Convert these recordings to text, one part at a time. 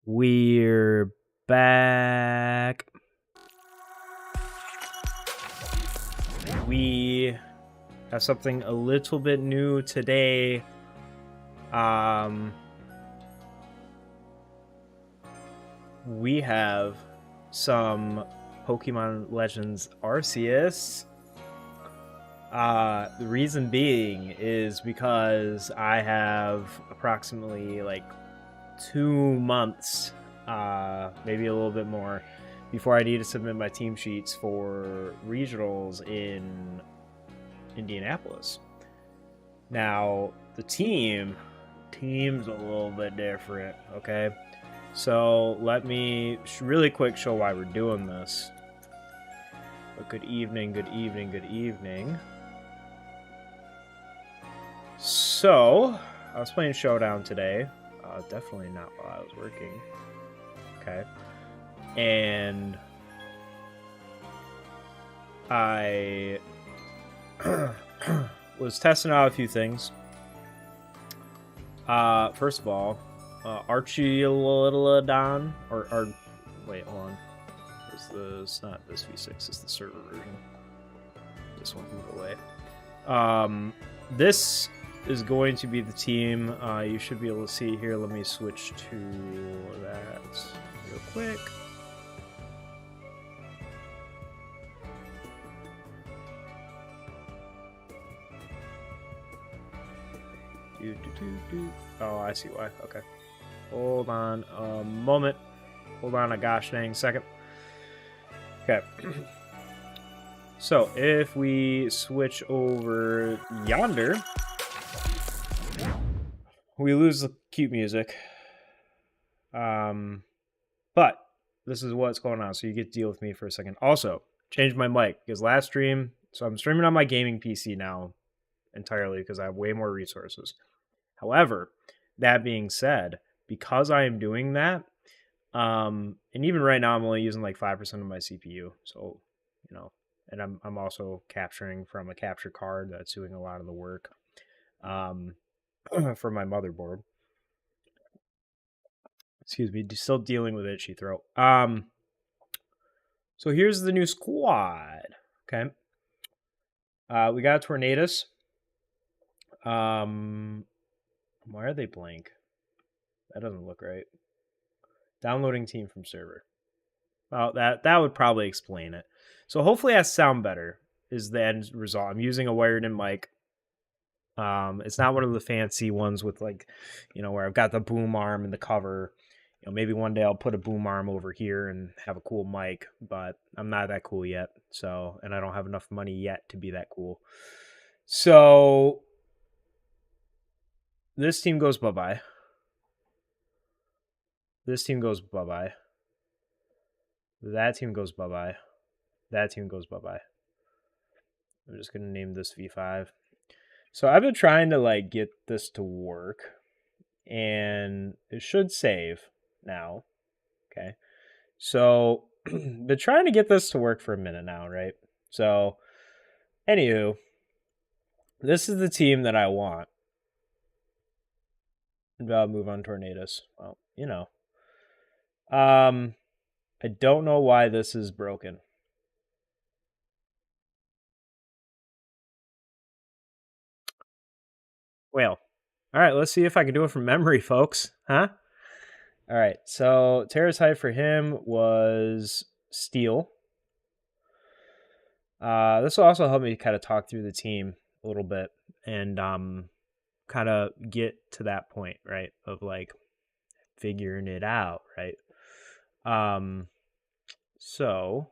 We're back. We have something a little bit new today. We have some Pokemon Legends Arceus. The reason being is because I have approximately like 2 months, maybe a little bit more, before I need to submit my team sheets for regionals in Indianapolis. Now, the team's a little bit different, okay? So let me really quick show why we're doing this. But good evening, good evening, good evening. So, I was playing Showdown today. Definitely not while I was working. Okay. And I was testing out a few things. First of all, Archeolodon, or wait, hold on. It's not this V6, it's the server version. This one moved away. This is going to be the team. You should be able to see here. Let me switch to that real quick. Oh, I see why. Okay. Hold on a moment. Hold on a gosh dang second. Okay. So, if we switch over yonder, we lose the cute music. But this is what's going on, so you get to deal with me for a second. Also, changed my mic, because last stream, so I'm streaming on my gaming PC now entirely, because I have way more resources. However, that being said, because I am doing that, and even right now I'm only using like 5% of my CPU, so, you know, and I'm also capturing from a capture card that's doing a lot of the work for my motherboard. Excuse me, still dealing with itchy throat. So here's the new squad. Okay. We got Tornadus. Why are they blank? That doesn't look right. Downloading team from server. Well, that would probably explain it. So hopefully I sound better is the end result. I'm using a wired in mic. It's not one of the fancy ones with like, you know, where I've got the boom arm and the cover. You know, maybe one day I'll put a boom arm over here and have a cool mic, but I'm not that cool yet. So, and I don't have enough money yet to be that cool. So this team goes bye-bye. This team goes bye-bye. That team goes bye-bye. That team goes bye-bye. I'm just going to name this V5. So I've been trying to like get this to work, and it should save now. Okay. So been trying to get this to work for a minute now, right? So anywho, this is the team that I want. I'll move on Tornadus. Well, you know. I don't know why this is broken. Well, all right, let's see if I can do it from memory, folks. Huh? All right, so Terra's height for him was Steel. This will also help me kind of talk through the team a little bit and kind of get to that point, right, of like figuring it out, right? So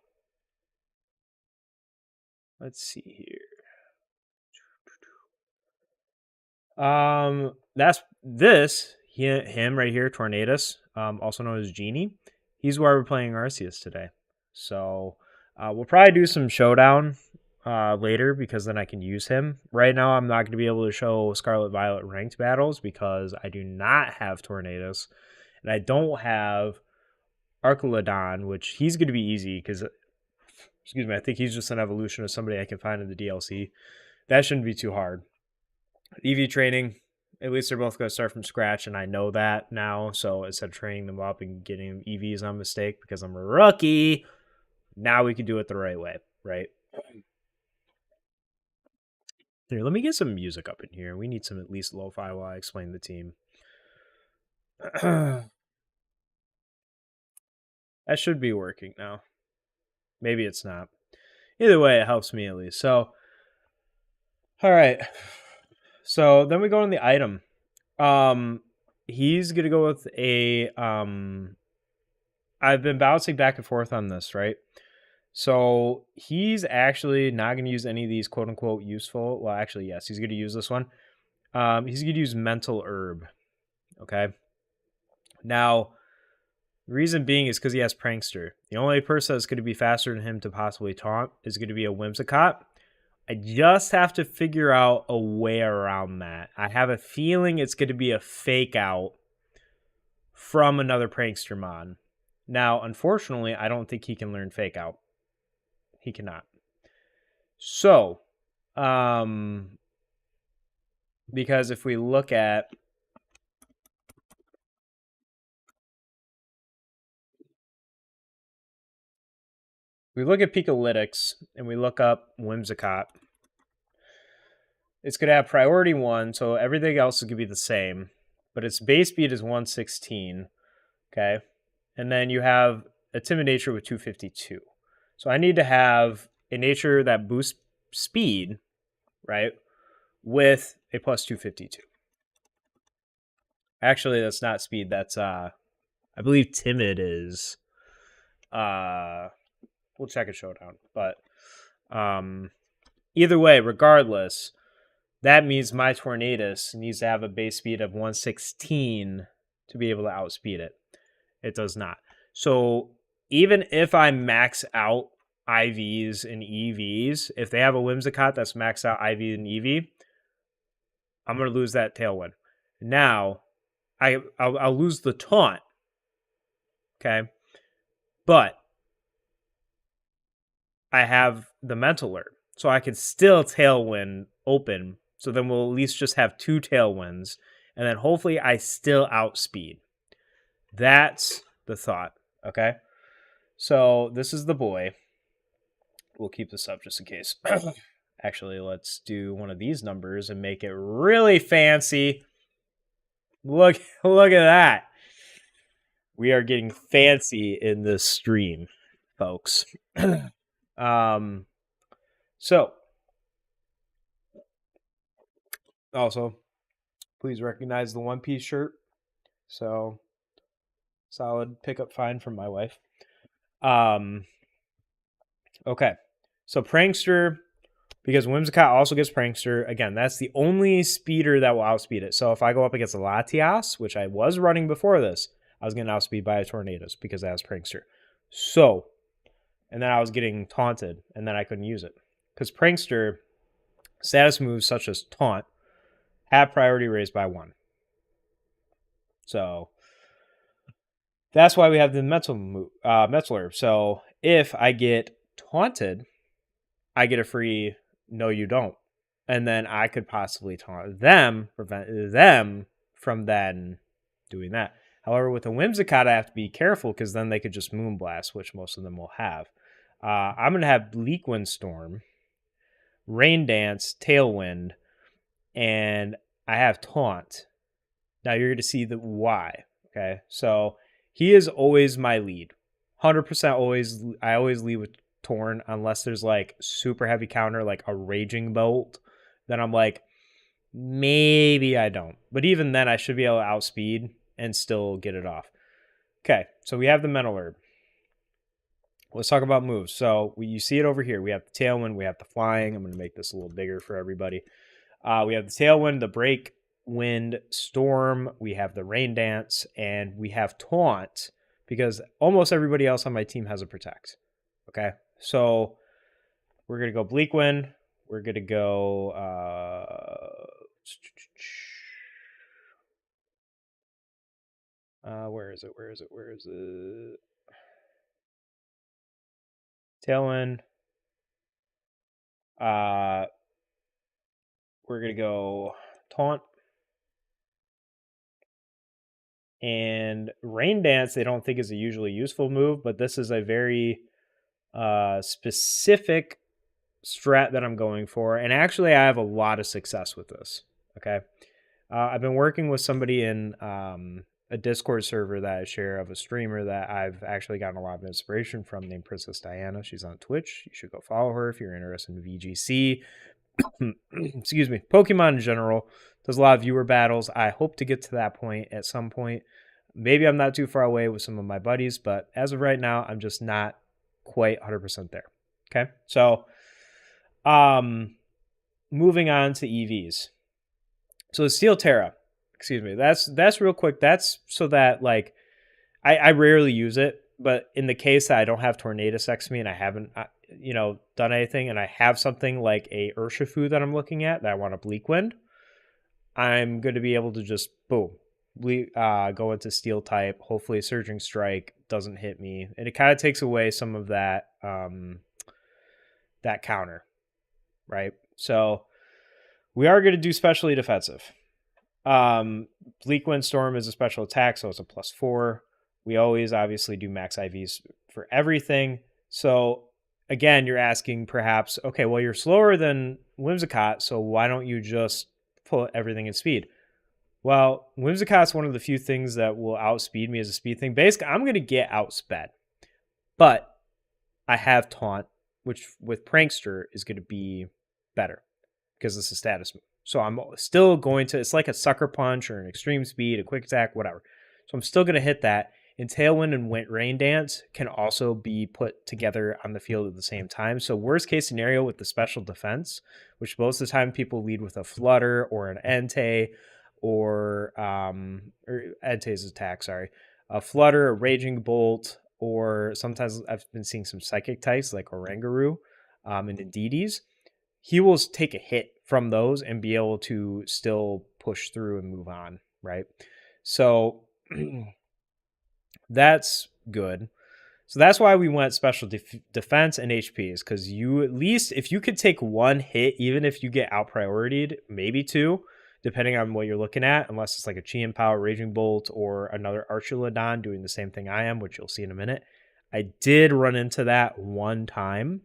let's see here. That's this him right here, Tornadus, also known as Genie. He's why we're playing Arceus today. So we'll probably do some Showdown later, because then I can use him. Right now, I'm not going to be able to show Scarlet Violet ranked battles because I do not have Tornadus, and I don't have Archeolodon, which he's going to be easy because, excuse me, I think he's just an evolution of somebody I can find in the DLC. That shouldn't be too hard. EV training, at least they're both going to start from scratch, and I know that now. So instead of training them up and getting them EVs on mistake because I'm a rookie, now we can do it the right way, right? Here, let me get some music up in here. We need some at least lo-fi while I explain the team. That should be working now. Maybe it's not. Either way, it helps me at least. So, all right. So then we go on the item. He's gonna go with a I've been bouncing back and forth on this, right? So he's actually not gonna use any of these quote unquote useful. Well, actually, yes, he's gonna use this one. He's gonna use mental herb. Okay. Now, the reason being is because he has prankster. The only person that's gonna be faster than him to possibly taunt is gonna be a Whimsicott. I just have to figure out a way around that. I have a feeling it's going to be a fake out from another prankster mod. Now, unfortunately, I don't think he can learn fake out. He cannot. So, because if we look at Picolytics and we look up Whimsicott, it's going to have priority 1, so everything else is going to be the same, but its base speed is 116, okay? And then you have a timid nature with 252. So I need to have a nature that boosts speed, right, with a plus 252. Actually, that's not speed. That's, I believe timid is, we'll check a showdown. But either way, regardless, that means my Tornadus needs to have a base speed of 116 to be able to outspeed it. It does not. So even if I max out IVs and EVs, if they have a Whimsicott that's maxed out IV and EV, I'm going to lose that Tailwind. Now, I'll lose the taunt. Okay? But I have the mental alert. So I can still Tailwind open. So then we'll at least just have 2 Tailwinds. And then hopefully I still outspeed. That's the thought. Okay? So this is the boy. We'll keep this up just in case. Actually, let's do one of these numbers and make it really fancy. Look at that. We are getting fancy in this stream, folks. So also, please recognize the One Piece shirt. So solid pickup find from my wife. Okay. So Prankster, because Whimsicott also gets Prankster. Again, that's the only speeder that will outspeed it. So if I go up against a Latias, which I was running before this, I was getting outspeed by a Tornadus because that has Prankster. So, and then I was getting taunted, and then I couldn't use it. Because Prankster, status moves such as Taunt, have priority raised by 1. So, that's why we have the mental herb. So, if I get taunted, I get a free no you don't. And then I could possibly taunt them, prevent them from then doing that. However, with a Whimsicott, I have to be careful because then they could just Moonblast, which most of them will have. I'm going to have Bleak Windstorm, Rain Dance, Tailwind, and I have Taunt. Now you're going to see the why. Okay, so he is always my lead. 100% always. I always lead with Torn unless there's like super heavy counter, like a Raging Bolt. Then I'm like, maybe I don't. But even then, I should be able to outspeed and still get it off. Okay, so we have the Mental Herb. Let's talk about moves. So you see it over here. We have the Tailwind. We have the Flying. I'm going to make this a little bigger for everybody. We have the Tailwind, the Break, Wind, Storm. We have the Rain Dance. And we have Taunt because almost everybody else on my team has a Protect. Okay, so we're going to go Bleak Wind. We're going to go... where is it? Tailwind. We're going to go Taunt. And Rain Dance, they don't think is a usually useful move, but this is a very specific strat that I'm going for. And actually, I have a lot of success with this. Okay. I've been working with somebody in a Discord server that I share of a streamer that I've actually gotten a lot of inspiration from named Princess Diana. She's on Twitch. You should go follow her if you're interested in VGC. Excuse me. Pokemon in general. Does a lot of viewer battles. I hope to get to that point at some point. Maybe I'm not too far away with some of my buddies, but as of right now, I'm just not quite 100% there. Okay. So, moving on to EVs. So the Steel Terra, excuse me, that's real quick. That's so that like I rarely use it, but in the case that I don't have Tornadus next to me and I haven't done anything, and I have something like a Urshifu that I'm looking at that I want to Bleak Wind, I'm going to be able to just boom, go into Steel type. Hopefully, Surging Strike doesn't hit me, and it kind of takes away some of that that counter, right? So we are going to do specially defensive. Bleak Wind Storm is a special attack, so it's a +4. We always obviously do max IVs for everything. So again, you're asking perhaps, okay, well, you're slower than Whimsicott, so why don't you just put everything in speed? Well, Whimsicott's one of the few things that will outspeed me as a speed thing. Basically, I'm going to get outsped. But I have Taunt, which with Prankster is going to be better because it's a status move. So I'm still going to, it's like a Sucker Punch or an Extreme Speed, a Quick Attack, whatever. So I'm still going to hit that. And Tailwind and Rain Dance can also be put together on the field at the same time. So worst case scenario with the special defense, which most of the time people lead with a Flutter or an Entei or Entei's attack, sorry. A Flutter, a Raging Bolt, or sometimes I've been seeing some Psychic types like Oranguru and Indeedis. He will take a hit from those and be able to still push through and move on, right? So that's good. So that's why we went special defense and HP, is because you at least, if you could take one hit, even if you get out prioritied, maybe two, depending on what you're looking at, unless it's like a Chi and Power, Raging Bolt, or another Archeolodon doing the same thing I am, which you'll see in a minute. I did run into that one time.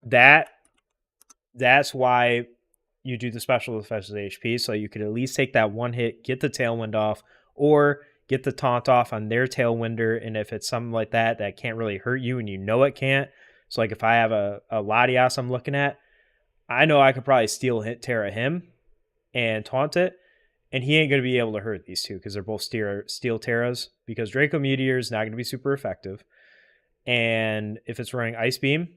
That's why you do the special defense with HP, so you could at least take that one hit, get the Tailwind off, or get the taunt off on their Tailwinder. And if it's something like that that can't really hurt you and you know it can't, so like if I have a Latias I'm looking at, I know I could probably Steel hit Terra him and taunt it, and he ain't going to be able to hurt these two because they're both Steel Terras, because Draco Meteor is not going to be super effective. And if it's running Ice Beam,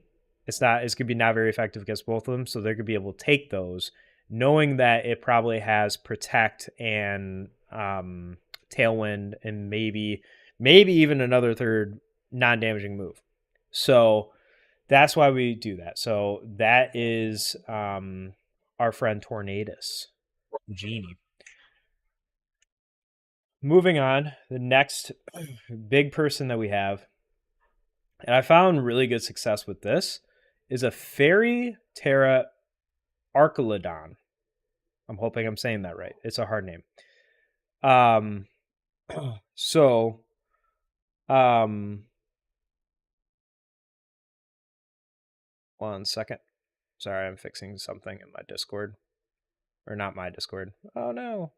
it's going to be not very effective against both of them, so they're going to be able to take those, knowing that it probably has Protect and Tailwind and maybe even another third non-damaging move. So that's why we do that. So that is our friend Tornadus, Genie. Moving on, the next big person that we have, and I found really good success with this, is a Fairy Terra Archeolodon. I'm hoping I'm saying that right. It's a hard name. So, one second. Sorry, I'm fixing something in my Discord. Or not my Discord. Oh, no.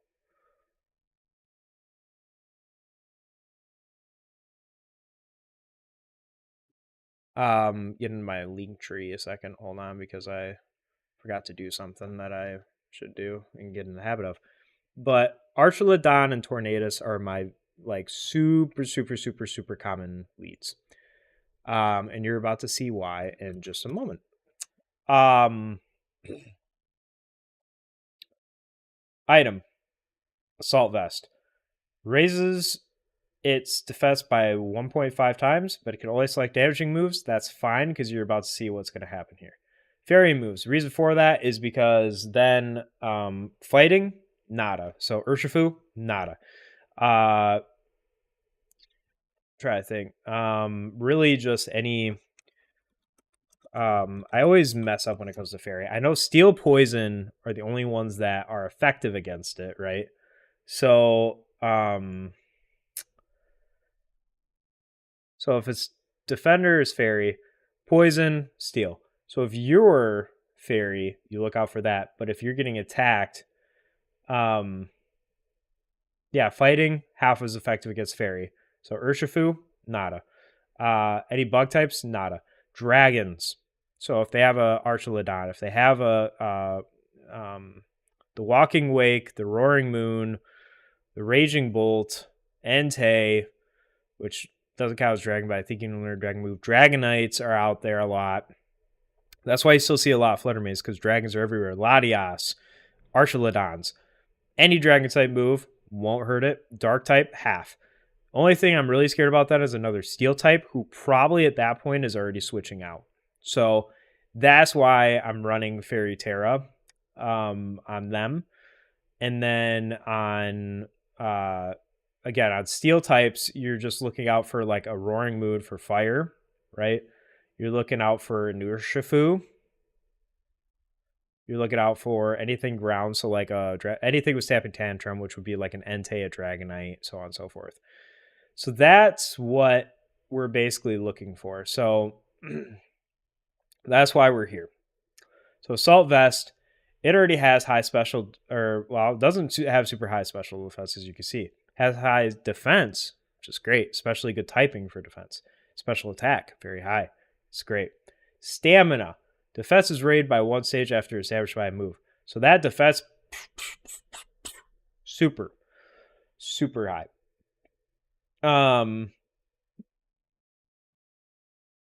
Getting my link tree a second. Hold on, because I forgot to do something that I should do and get in the habit of. But Archeolodon and Tornadus are my like super common leads. And you're about to see why in just a moment. Item. Assault Vest. Raises its defense by 1.5 times, but it can only select damaging moves. That's fine, because you're about to see what's going to happen here. Fairy moves. The reason for that is because then fighting, nada. So Urshifu, nada. Try to think. Really just any... I always mess up when it comes to Fairy. I know Steel Poison are the only ones that are effective against it, right? So if it's defender is fairy, poison, steel. So if you're fairy, you look out for that. But if you're getting attacked, yeah, fighting half as effective against fairy. So Urshifu, nada. Any bug types, nada. Dragons. So if they have a Archelodon, if they have a the Walking Wake, the Roaring Moon, the Raging Bolt, Entei, which doesn't count as dragon, but I think you can learn a dragon move. Dragonites are out there a lot. That's why you still see a lot of Fluttermays, because dragons are everywhere. Latias, Archelodons. Any dragon type move won't hurt it. Dark type, half. Only thing I'm really scared about that is another steel type, who probably at that point is already switching out. So that's why I'm running Fairy Terra on them. And then on again, on steel types, you're just looking out for like a Roaring Moon for fire, right? You're looking out for an Urshifu. You're looking out for anything ground, so like anything with Stamping Tantrum, which would be like an Entei, a Dragonite, so on and so forth. So that's what we're basically looking for. So that's why we're here. So Assault Vest, it already has high special, or well, it doesn't have super high special defense, as you can see. Has high defense, which is great, especially good typing for defense. Special attack, very high. It's great. Stamina. Defense is rated by one stage after established by a move. So that defense, super, super high.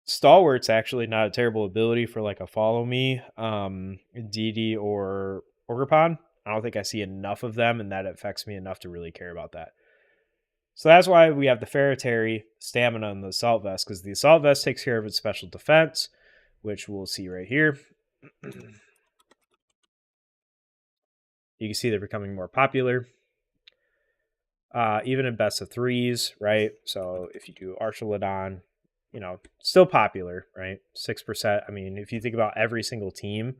Stalwart's actually not a terrible ability for like a follow me, DD or Orgrippon. I don't think I see enough of them, and that affects me enough to really care about that. So that's why we have the Ferretary, Stamina, and the Assault Vest, because the Assault Vest takes care of its special defense, which we'll see right here. You can see they're becoming more popular. Even in best of threes, right? So if you do Archelodon, still popular, right? 6%. I mean, if you think about every single team,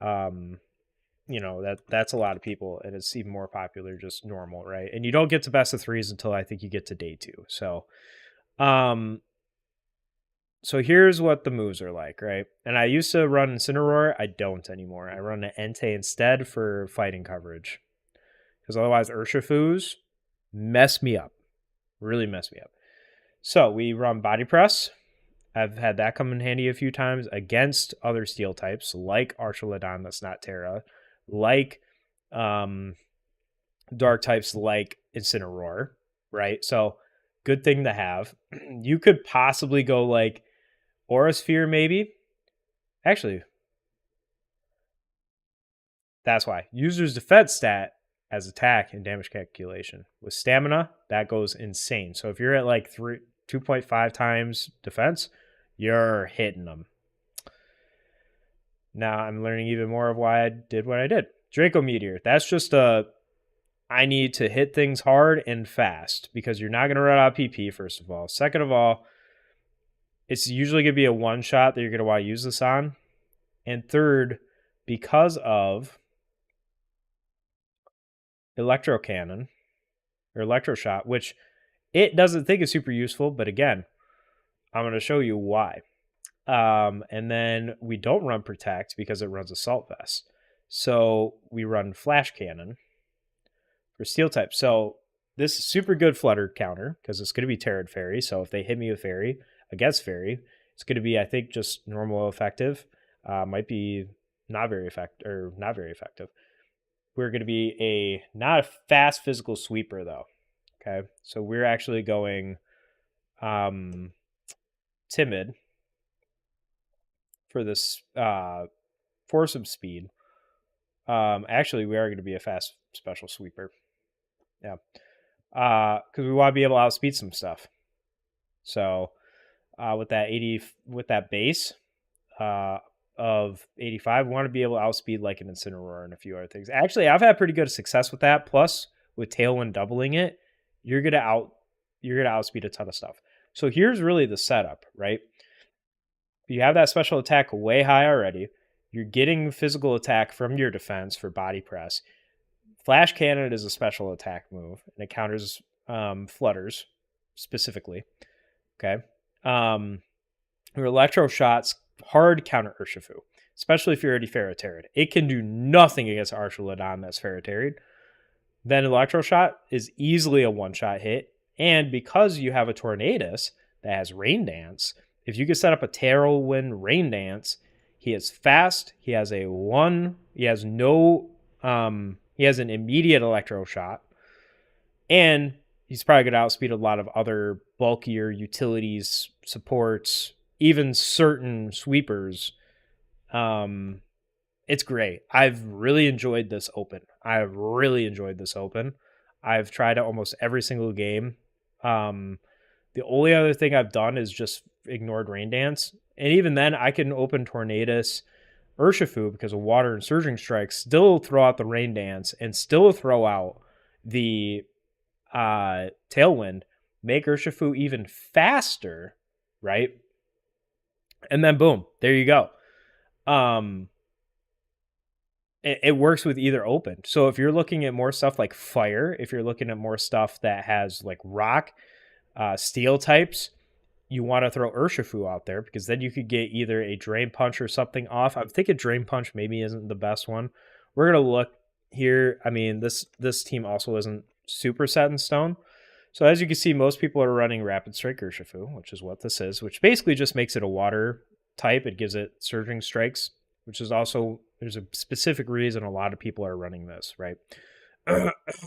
that's a lot of people, and it's even more popular just normal, right? And you don't get to best of threes until I think you get to day 2. So here's what the moves are like, right? And I used to run Incineroar. I don't anymore. I run an Entei instead for fighting coverage, because otherwise Urshifus mess me up, really mess me up. So we run Body Press. I've had that come in handy a few times against other steel types, like Archelodon, that's not Terra, like dark types like Incineroar, right? So good thing to have. You could possibly go like Aura Sphere, maybe. Actually, that's why. User's defense stat as attack and damage calculation. With stamina, that goes insane. So if you're at like 2.5 times defense, you're hitting them. Now I'm learning even more of why I did what I did. Draco Meteor. That's just I need to hit things hard and fast, because you're not going to run out of PP, first of all. Second of all, it's usually going to be a one shot that you're going to want to use this on. And third, because of Electro Cannon or Electro Shot, which it doesn't think is super useful, but again, I'm going to show you why. And then we don't run Protect because it runs Assault Vest. So we run Flash Cannon for Steel type. So this is super good Flutter counter, because it's going to be Terran Fairy. So if they hit me with Fairy against Fairy, it's going to be, I think, just normal effective. Might be not very effective. We're going to be not a fast physical sweeper, though. Okay, so we're actually going timid for this foursome speed. Actually, we are going to be a fast special sweeper. Yeah, because we want to be able to outspeed some stuff. So with that base of 85, we want to be able to outspeed like an Incineroar and a few other things. Actually, I've had pretty good success with that. Plus, with Tailwind doubling it, you're gonna outspeed a ton of stuff. So here's really the setup, right? You have that special attack way high already. You're getting physical attack from your defense for Body Press. Flash Cannon is a special attack move, and it counters flutters specifically. Okay. Your Electro Shot's hard counter Urshifu, especially if you're already Ferroterrid. It can do nothing against Archelodon that's Ferroterrid. Then Electro Shot is easily a one-shot hit, and because you have a Tornadus that has Rain Dance, if you can set up a Tailwind Rain Dance, he is fast. He has he has an immediate Electro Shot, and he's probably going to outspeed a lot of other bulkier utilities, supports, even certain sweepers. It's great. I've really enjoyed this open. I've tried it almost every single game. The only other thing I've done is just ignored Rain Dance. And even then, I can open Tornadus, Urshifu because of Water and Surging Strikes, still throw out the Rain Dance, and still throw out the Tailwind, make Urshifu even faster, right? And then boom, there you go. It works with either open. So if you're looking at more stuff like fire, if you're looking at more stuff that has like rock, steel types, you want to throw Urshifu out there because then you could get either a Drain Punch or something off. I'm thinking Drain Punch maybe isn't the best one. We're going to look here. I mean, this team also isn't super set in stone. So as you can see, most people are running Rapid Strike Urshifu, which is what this is, which basically just makes it a water type. It gives it Surging Strikes, which is also, there's a specific reason a lot of people are running this, right?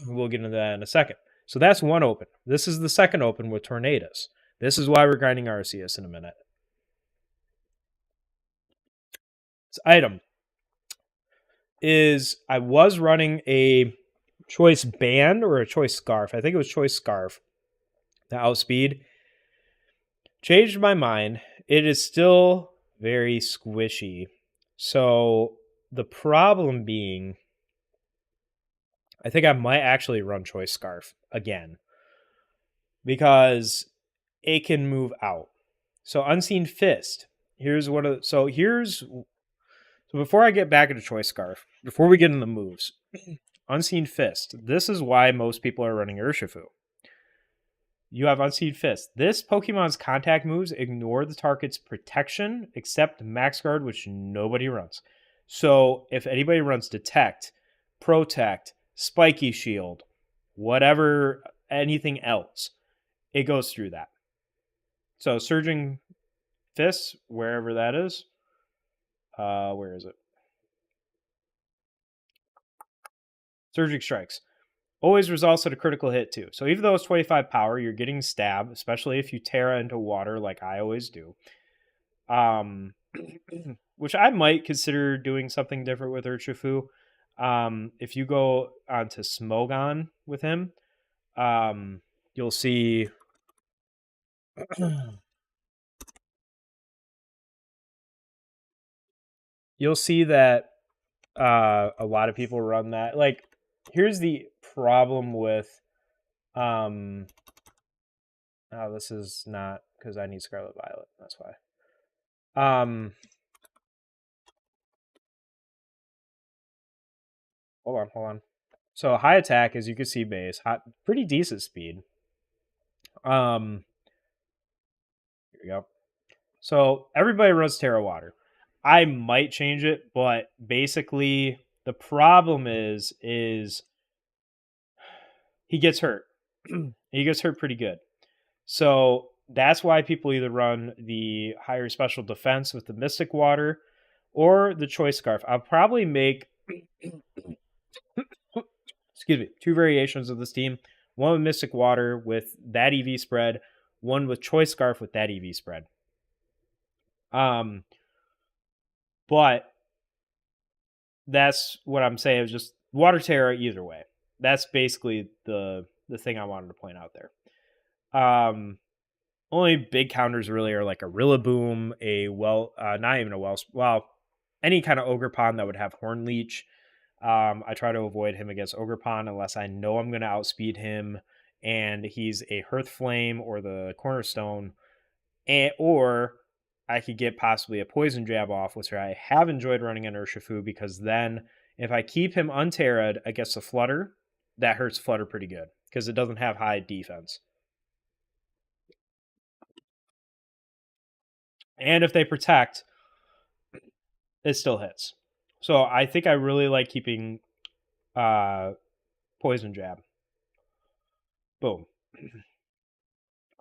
We'll get into that in a second. So that's one open. This is the second open with Tornadus. This is why we're grinding Arceus in a minute. This item is, I was running a Choice Band or a Choice Scarf. I think it was Choice Scarf. The outspeed. Changed my mind. It is still very squishy. So the problem being, I think I might actually run Choice Scarf again because it can move out. So Unseen Fist. So before I get back into Choice Scarf, before we get into the moves, Unseen Fist. This is why most people are running Urshifu. You have Unseen Fist. This Pokemon's contact moves ignore the target's protection except Max Guard, which nobody runs. So if anybody runs Detect, Protect, Spiky Shield, whatever, anything else, it goes through that. So Surging Fist, wherever that is. Where is it? Surging Strikes. Always results in a critical hit too. So even though it's 25 power, you're getting Stab, especially if you Terra into water like I always do. Which I might consider doing something different with Urshifu. If you go onto Smogon with him, you'll see that a lot of people run that. Like, here's the problem with oh, this is not because I need Scarlet Violet. That's why. Hold on. So high attack, as you can see, base, pretty decent speed. Here we go. So everybody runs Terra Water. I might change it, but basically the problem is he gets hurt. He gets hurt pretty good. So that's why people either run the higher special defense with the Mystic Water or the Choice Scarf. I'll probably make two variations of this team. One with Mystic Water with that EV spread, one with Choice Scarf with that EV spread. But that's what I'm saying, is just Water Terra either way. That's basically the thing I wanted to point out there. Only big counters really are like a Rillaboom, not even a any kind of Ogerpon that would have Horn Leech. I try to avoid him against Ogerpon unless I know I'm going to outspeed him and he's a Hearth Flame or the Cornerstone, or I could get possibly a Poison Jab off, which I have enjoyed running an Urshifu because then If I keep him unterra'd against the Flutter, that hurts Flutter pretty good because it doesn't have high defense. And if they protect, it still hits. So I think I really like keeping Poison Jab. Boom.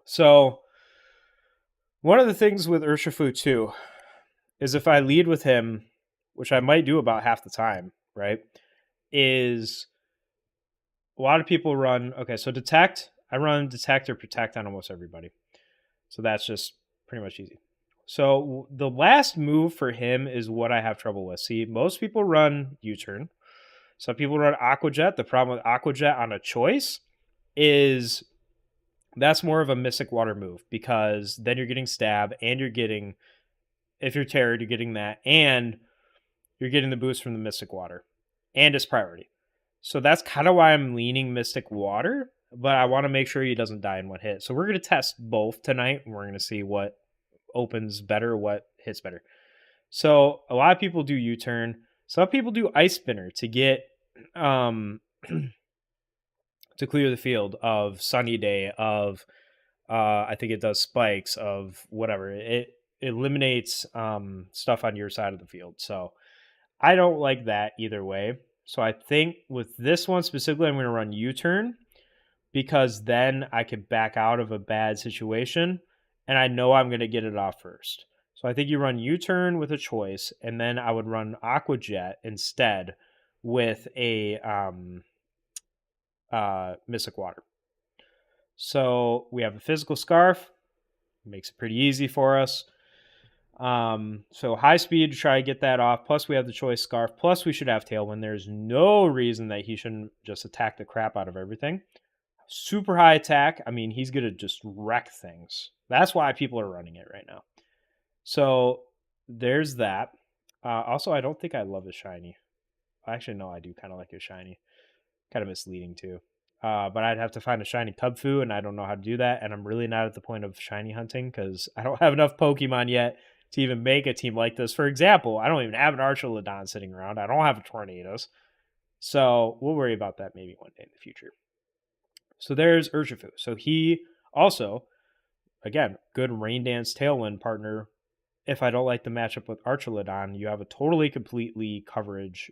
So one of the things with Urshifu too is if I lead with him, which I might do about half the time, right, is a lot of people run, okay, so Detect, I run Detect or Protect on almost everybody. So that's just pretty much easy. So the last move for him is what I have trouble with. See, most people run U-Turn. Some people run Aqua Jet. The problem with Aqua Jet on a choice is that's more of a Mystic Water move because then you're getting Stab and you're getting, if you're Terrored, you're getting that and you're getting the boost from the Mystic Water and it's priority. So that's kind of why I'm leaning Mystic Water, but I want to make sure he doesn't die in one hit. So we're going to test both tonight. And we're going to see what opens better, what hits better. So a lot of people do U-Turn. Some people do Ice Spinner to get to clear the field of Sunny Day, of I think it does spikes, of whatever. It eliminates stuff on your side of the field. So I don't like that either way. So I think with this one specifically, I'm going to run U-Turn because then I can back out of a bad situation and I know I'm going to get it off first. So I think you run U-Turn with a choice, and then I would run Aqua Jet instead with a Mystic Water. So we have a physical Scarf. Makes it pretty easy for us. So high speed to try to get that off. Plus we have the choice Scarf. Plus we should have Tailwind. There's no reason that he shouldn't just attack the crap out of everything. Super high attack. I mean, he's going to just wreck things. That's why people are running it right now. So there's that. Also, I don't think I love his shiny. Actually, no, I do kind of like his shiny. Kind of misleading too. But I'd have to find a shiny Tubfu, and I don't know how to do that. And I'm really not at the point of shiny hunting because I don't have enough Pokemon yet to even make a team like this. For example, I don't even have an Archelodon sitting around. I don't have a Tornadus. So we'll worry about that maybe one day in the future. So there's Urshifu. So he also, again, good Rain Dance Tailwind partner. If I don't like the matchup with Archelodon, you have a totally, completely coverage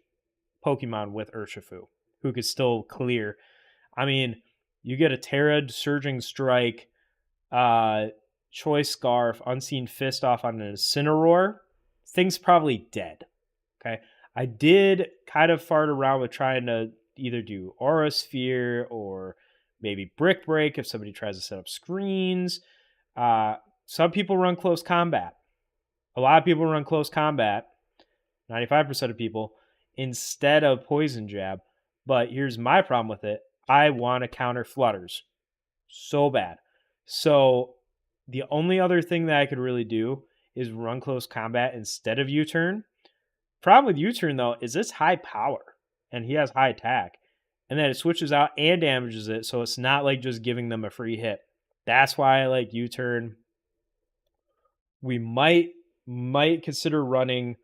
Pokemon with Urshifu, who could still clear. I mean, you get a Terrad, Surging Strike, Choice Scarf, Unseen Fist off on an Incineroar. Thing's probably dead. Okay. I did kind of fart around with trying to either do Aura Sphere or maybe Brick Break if somebody tries to set up screens. Some people run close combat. A lot of people run close combat, 95% of people, instead of Poison Jab. But here's my problem with it. I want to counter Flutters so bad. So the only other thing that I could really do is run close combat instead of U-Turn. Problem with U-Turn, though, is it's high power, and he has high attack. And then it switches out and damages it, so it's not like just giving them a free hit. That's why I like U-Turn. We might consider running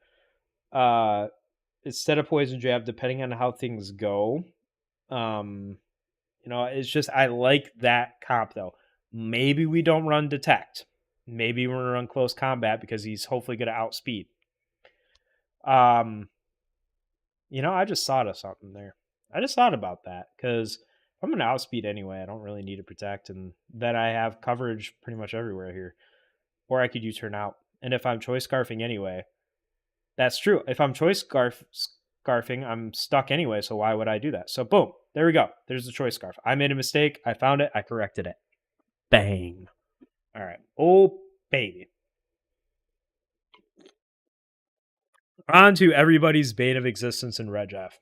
instead of Poison Jab, depending on how things go. It's just I like that comp though. Maybe we don't run Detect. Maybe we're gonna run close combat because he's hopefully gonna outspeed. I just thought of something there. I just thought about that because I'm gonna outspeed anyway. I don't really need to Protect, and then I have coverage pretty much everywhere here. Or I could U-Turn out. And if I'm choice scarfing anyway, that's true. If I'm choice scarfing, I'm stuck anyway, so why would I do that? So boom, there we go. There's the choice scarf. I made a mistake. I found it. I corrected it. Bang. All right. Oh, baby. On to everybody's bane of existence in Red Jeff.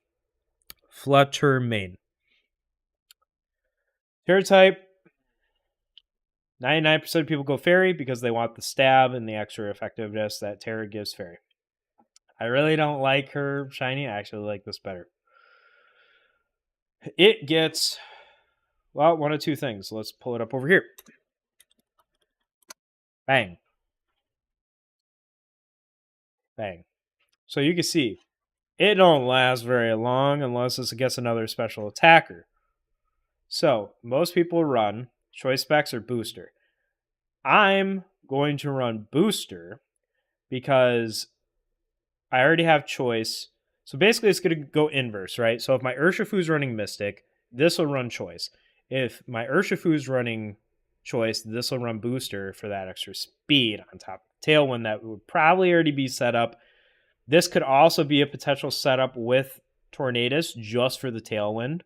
Flutter Mane. Terror type. 99% of people go Fairy because they want the stab and the extra effectiveness that Terror gives Fairy. I really don't like her shiny. I actually like this better. It gets, well, one of two things. Let's pull it up over here. Bang. Bang. So you can see it don't last very long unless it's against another special attacker. So most people run choice specs or booster. I'm going to run booster because I already have choice. So basically it's going to go inverse, right? So if my Urshifu's running Mystic, this will run choice. If my Urshifu's running choice, this will run booster for that extra speed on top of Tailwind that would probably already be set up. This could also be a potential setup with Tornadus just for the Tailwind.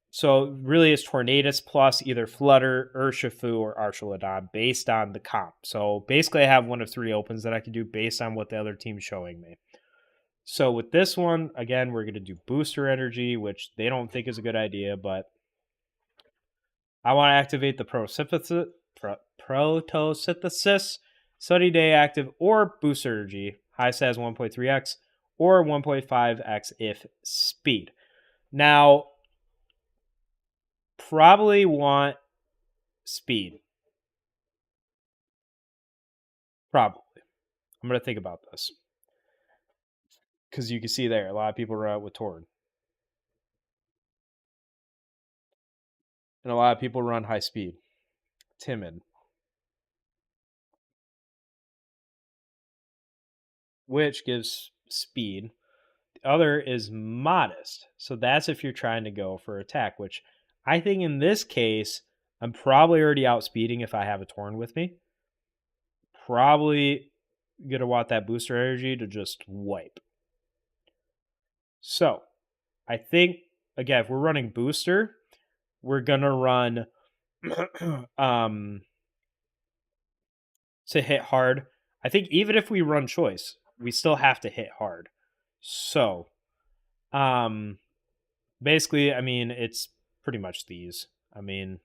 So really it's Tornadus plus either Flutter, Urshifu, or Arceus based on the comp. So basically I have one of 3 opens that I can do based on what the other team's showing me. So with this one, again, we're going to do Booster Energy, which they don't think is a good idea, but I want to activate the Protosynthesis, Sunny Day active, or Booster Energy, high stats 1.3x, or 1.5x if speed. Now, probably want speed. Probably. I'm going to think about this. Because you can see there, a lot of people run out with Torn. And a lot of people run high speed. Timid. Which gives speed. The other is modest. So that's if you're trying to go for attack, which I think in this case, I'm probably already outspeeding if I have a Torn with me. Probably going to want that booster energy to just wipe. So I think, again, if we're running booster, we're going to run to hit hard. I think even if we run choice, we still have to hit hard. So, basically, I mean, it's pretty much these. I mean,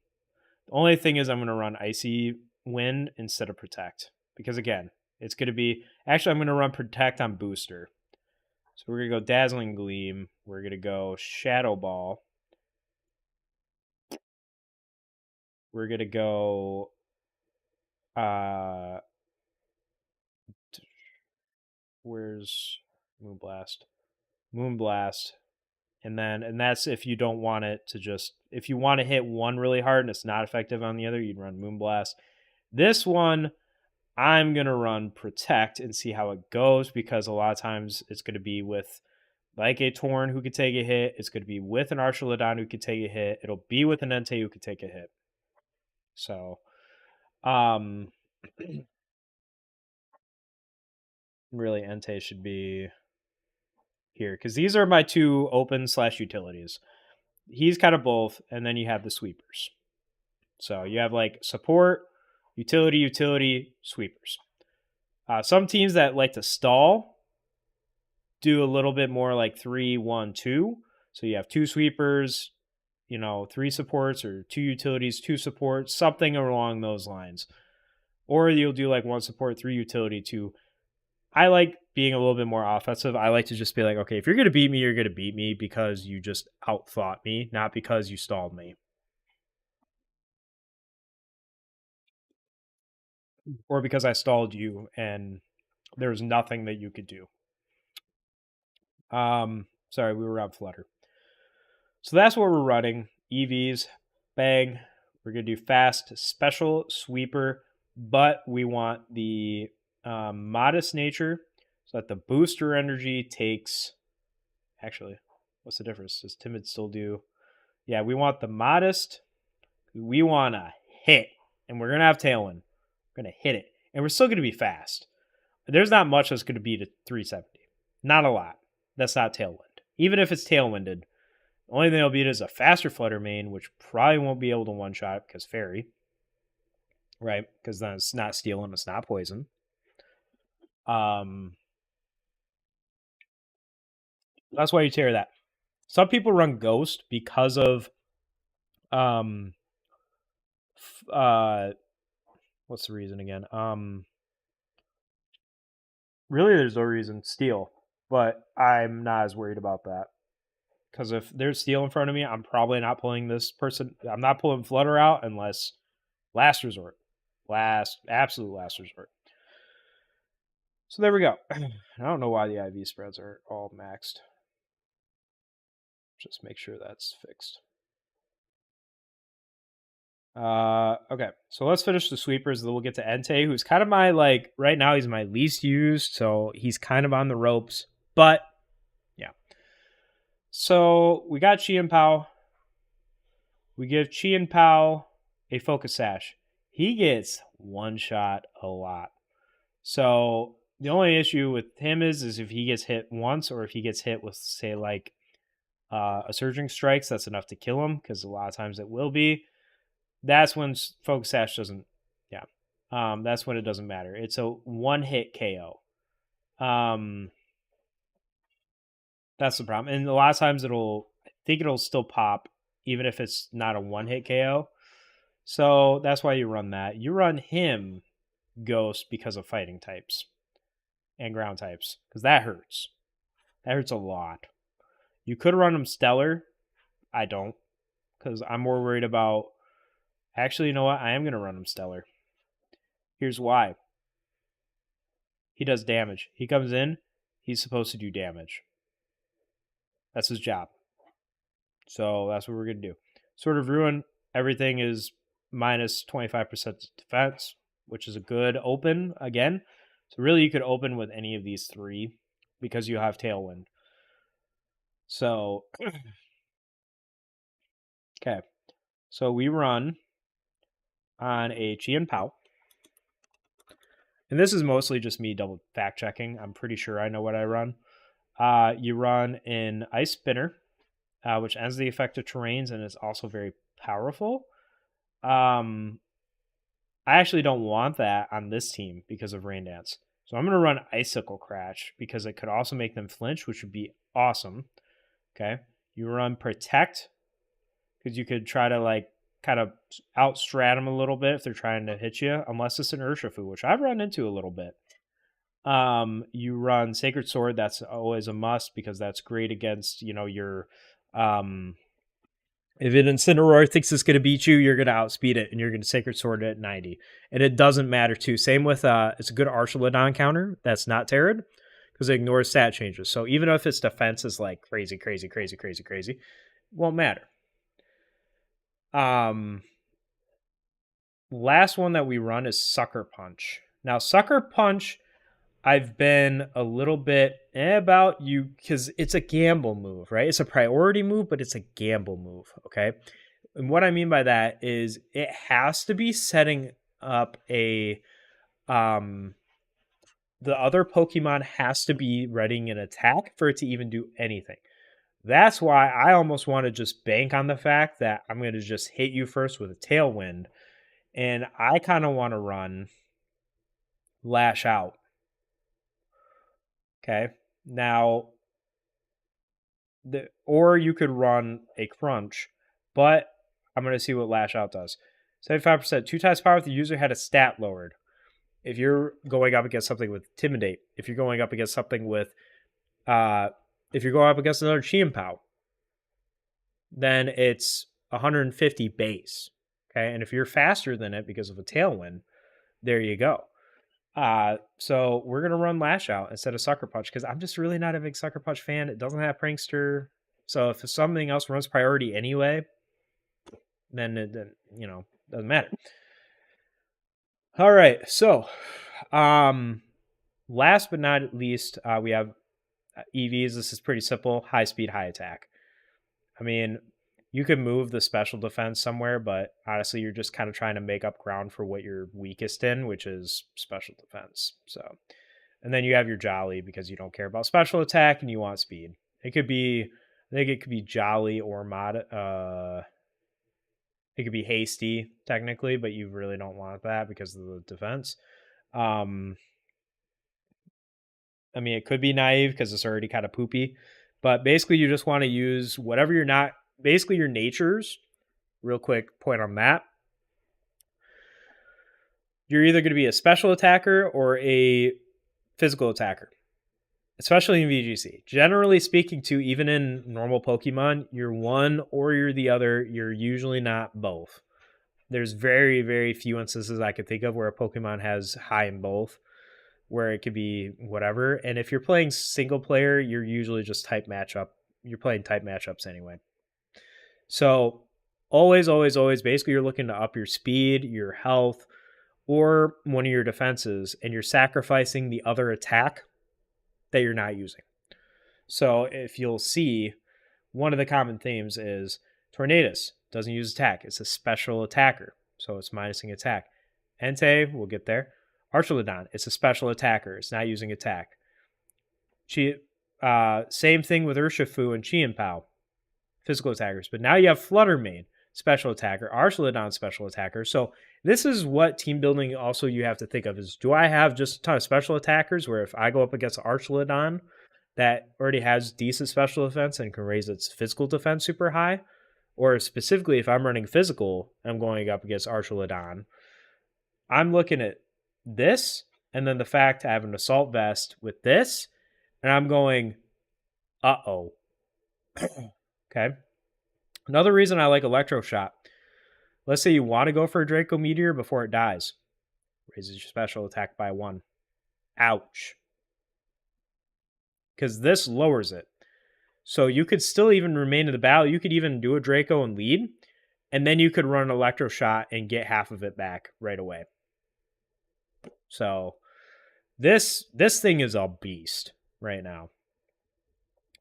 the only thing is I'm going to run Icy Wind instead of Protect. Because again, it's going to be... Actually, I'm going to run Protect on Booster. So we're going to go Dazzling Gleam. We're going to go Shadow Ball. We're going to go... where's Moonblast? Moonblast. And that's if you don't want it to just... If you want to hit one really hard and it's not effective on the other, you'd run Moonblast. This one, I'm going to run Protect and see how it goes, because a lot of times it's going to be with like a Torn who could take a hit. It's going to be with an Arceus who could take a hit. It'll be with an Entei who could take a hit. So, really Entei should be here, because these are my 2 open / utilities. He's kind of both, and then you have the sweepers. So you have like support, utility, sweepers. Some teams that like to stall do a little bit more like 3-1-2. So you have 2 sweepers, 3 supports, or 2 utilities, 2 supports, something along those lines. Or you'll do like 1 support, 3 utility, 2. I like being a little bit more offensive. I like to just be like, okay, if you're going to beat me, you're going to beat me because you just outthought me, not because you stalled me. Or because I stalled you and there's nothing that you could do. Sorry, we were on Flutter. So that's what we're running. EVs, bang. We're going to do fast, special, sweeper, but we want the modest nature so that the booster energy takes... Actually, what's the difference? Does Timid still do... Yeah, we want the modest. We want to hit. And we're going to have Tailwind. We're going to hit it. And we're still going to be fast. There's not much that's going to beat a 370. Not a lot. That's not Tailwind. Even if it's Tailwinded, the only thing that'll beat it is a faster Flutter main, which probably won't be able to one-shot it because Fairy. Right? Because then it's not Steel and it's not Poison. That's why you tear that. Some people run Ghost because of what's the reason again? Really there's no reason. Steel. But I'm not as worried about that. Because if there's Steel in front of me, I'm probably not pulling this person. I'm not pulling Flutter out unless last resort. Absolute last resort. So there we go. I don't know why the IV spreads are all maxed. Just make sure that's fixed. Okay, so let's finish the sweepers. Then we'll get to Entei, who's kind of my, like, right now he's my least used, so he's kind of on the ropes. But, yeah. So we got Chi and Pao. We give Chi and Pao a Focus Sash. He gets one shot a lot. So the only issue with him is if he gets hit once, or if he gets hit with, say, like a Surging Strikes, that's enough to kill him, because a lot of times it will be. That's when Focus Sash doesn't, yeah. That's when it doesn't matter. It's a one-hit KO. That's the problem. And a lot of times I think it'll still pop, even if it's not a one-hit KO. So that's why you run that. You run him Ghost because of fighting types and ground types, because that hurts. That hurts a lot. You could run him Stellar. I don't, because I'm more worried about... Actually, you know what? I am going to run him Stellar. Here's why. He does damage. He comes in, he's supposed to do damage. That's his job. So that's what we're going to do. Sword of Ruin, everything is minus 25% defense, which is a good open again. So really you could open with any of these three because you have Tailwind. So, okay. So we run on a Chi and Pao. And this is mostly just me double fact checking. I'm pretty sure I know what I run. You run an Ice Spinner, which ends the effect of terrains and is also very powerful. I actually don't want that on this team because of Rain Dance. So I'm going to run Icicle Crash because it could also make them flinch, which would be awesome. Okay. You run Protect because you could try to, like, kind of outstrat them a little bit if they're trying to hit you, unless it's an Urshifu, which I've run into a little bit. You run Sacred Sword. That's always a must because that's great against, your... if an Incineroar thinks it's going to beat you, you're going to outspeed it, and you're going to Sacred Sword it at 90. And it doesn't matter, too. Same with, it's a good Arcelodon counter that's not Terrid, because it ignores stat changes. So even if its defense is, like, crazy, it won't matter. Last one that we run is Sucker Punch. Now, Sucker Punch, I've been a little bit about you because it's a gamble move, right? It's a priority move, but it's a gamble move, okay? And what I mean by that is it has to be setting up a... the other Pokemon has to be readying an attack for it to even do anything. That's why I almost want to just bank on the fact that I'm going to just hit you first with a Tailwind. And I kind of want to run Lash Out. Okay. Now, or you could run a Crunch, but I'm going to see what Lash Out does. 75%, 2 times power if the user had a stat lowered. If you're going up against something with Intimidate, if you're going up against something with, if you're going up against another Chi and Pao, then it's 150 base. Okay, and if you're faster than it because of a Tailwind, there you go. So we're gonna run Lash Out instead of Sucker Punch because I'm just really not a big Sucker Punch fan. It doesn't have Prankster, so if something else runs priority anyway, then it doesn't matter. All right, so last but not least, we have EVs. This is pretty simple: high speed, high attack. I mean, you could move the special defense somewhere, but honestly, you're just kind of trying to make up ground for what you're weakest in, which is special defense. So, and then you have your Jolly because you don't care about special attack and you want speed. It could be, I think it could be Jolly or it could be Hasty technically, but you really don't want that because of the defense. I mean, it could be Naive because it's already kind of poopy, but basically you just want to use whatever you're not. Basically, your natures, real quick point on that. You're either going to be a special attacker or a physical attacker, especially in VGC. Generally speaking, too, even in normal Pokemon, you're one or you're the other. You're usually not both. There's very, very few instances I could think of where a Pokemon has high in both. where it could be whatever. And if you're playing single player, you're usually just type matchup. You're playing type matchups anyway. So always, always, always, basically, you're looking to up your speed, your health, or one of your defenses, and you're sacrificing the other attack that you're not using. So if you'll see, one of the common themes is Tornadus doesn't use attack. It's a special attacker, so it's minusing attack. Entei, we'll get there. Archelodon, it's a special attacker. It's not using attack. Same thing with Urshifu and Chien-Pao, physical attackers. But now you have Fluttermane, special attacker, Archelodon, special attacker. So this is what team building also you have to think of is, do I have just a ton of special attackers where if I go up against Archelodon that already has decent special defense and can raise its physical defense super high? Or specifically, if I'm running physical, I'm going up against Archelodon, I'm looking at this, and then the fact I have an assault vest with this, and I'm going, uh-oh. Okay. Another reason I like Electroshot. Let's say you want to go for a Draco Meteor before it dies. Raises your special attack by 1. Ouch. Because this lowers it. So you could still even remain in the battle. You could even do a Draco and lead, and then you could run an Electroshot and get half of it back right away. So this thing is a beast right now.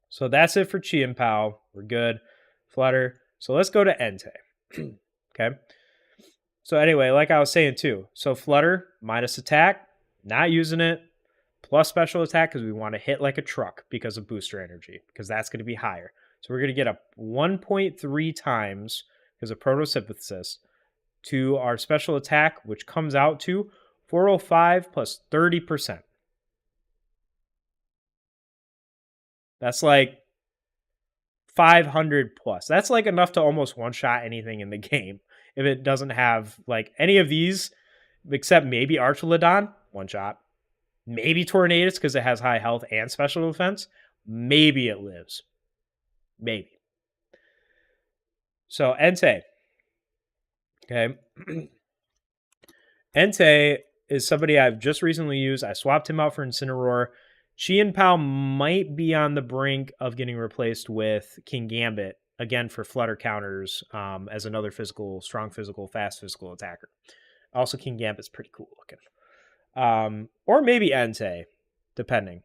So that's it for Chien-Pao. We're good. Flutter. So let's go to Entei. Okay. So anyway, like I was saying too. So Flutter, minus attack, not using it, plus special attack because we want to hit like a truck because of booster energy, because that's going to be higher. So we're going to get a 1.3 times because of photosynthesis to our special attack, which comes out to 405 plus 30%. That's like 500 plus. That's like enough to almost one-shot anything in the game. If it doesn't have like any of these, except maybe Archelodon, one-shot. Maybe Tornadus because it has high health and special defense. Maybe it lives. Maybe. So Entei. Okay. Entei is somebody I've just recently used. I swapped him out for Incineroar. Chien-Pao might be on the brink of getting replaced with King Gambit, again for flutter counters, as another strong physical, fast physical attacker. Also, King Gambit's pretty cool looking. Or maybe Entei, depending.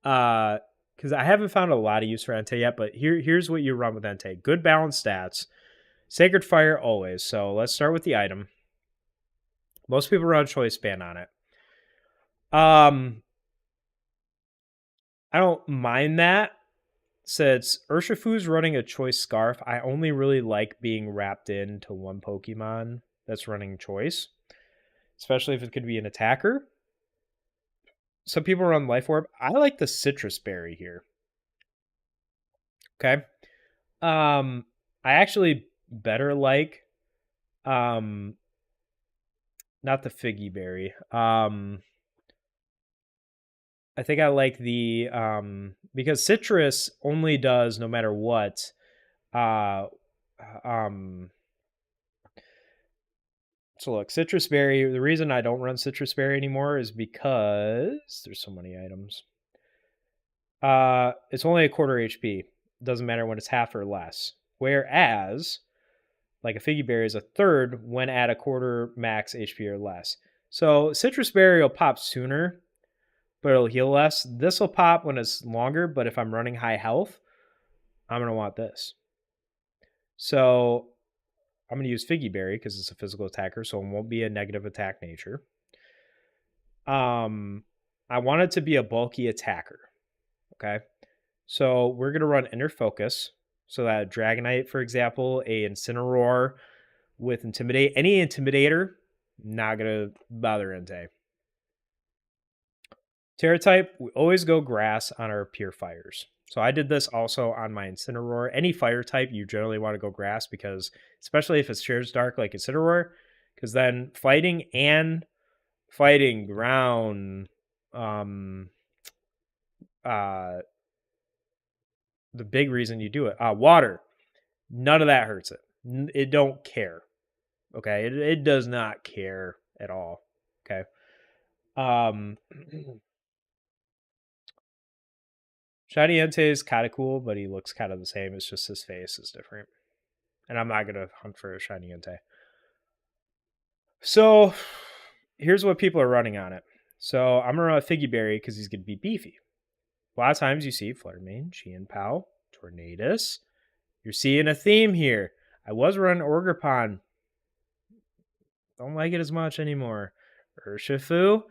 Because I haven't found a lot of use for Entei yet, but here's what you run with Entei. Good balanced stats. Sacred Fire always. So let's start with the item. Most people run Choice Band on it. I don't mind that. Since Urshifu's running a Choice Scarf, I only really like being wrapped into one Pokemon that's running Choice, especially if it could be an attacker. Some people run Life Orb. I like the Citrus Berry here. Okay. I actually better like not the Figgy Berry. I think I like the because citrus only does no matter what. So look, citrus berry. The reason I don't run citrus berry anymore is because there's so many items. It's only a quarter HP. Doesn't matter when it's half or less. Whereas, like a Figgy Berry is a third when at a quarter max HP or less. So citrus berry will pop sooner, but it'll heal less. This will pop when it's longer, but if I'm running high health, I'm going to want this. So I'm going to use Figgy Berry because it's a physical attacker, so it won't be a negative attack nature. I want it to be a bulky attacker. Okay. So we're going to run Inner Focus. So that Dragonite, for example, a Incineroar with Intimidate. Any Intimidator, not going to bother Entei. Terra type, we always go grass on our pure fires. So I did this also on my Incineroar. Any fire type, you generally want to go grass because, especially if it shares dark like Incineroar, because then fighting ground, the big reason you do it, water, none of that hurts it. It don't care. Okay, it does not care at all. Okay. Shiny Entei is kind of cool, but he looks kind of the same. It's just his face is different. And I'm not going to hunt for a Shiny Entei. So here's what people are running on it. So I'm going to run a Figgy Berry because he's going to be beefy. A lot of times you see Fluttermane, Chien-Pao, Tornadus. You're seeing a theme here. I was running Orgrippon. Don't like it as much anymore. Urshifu.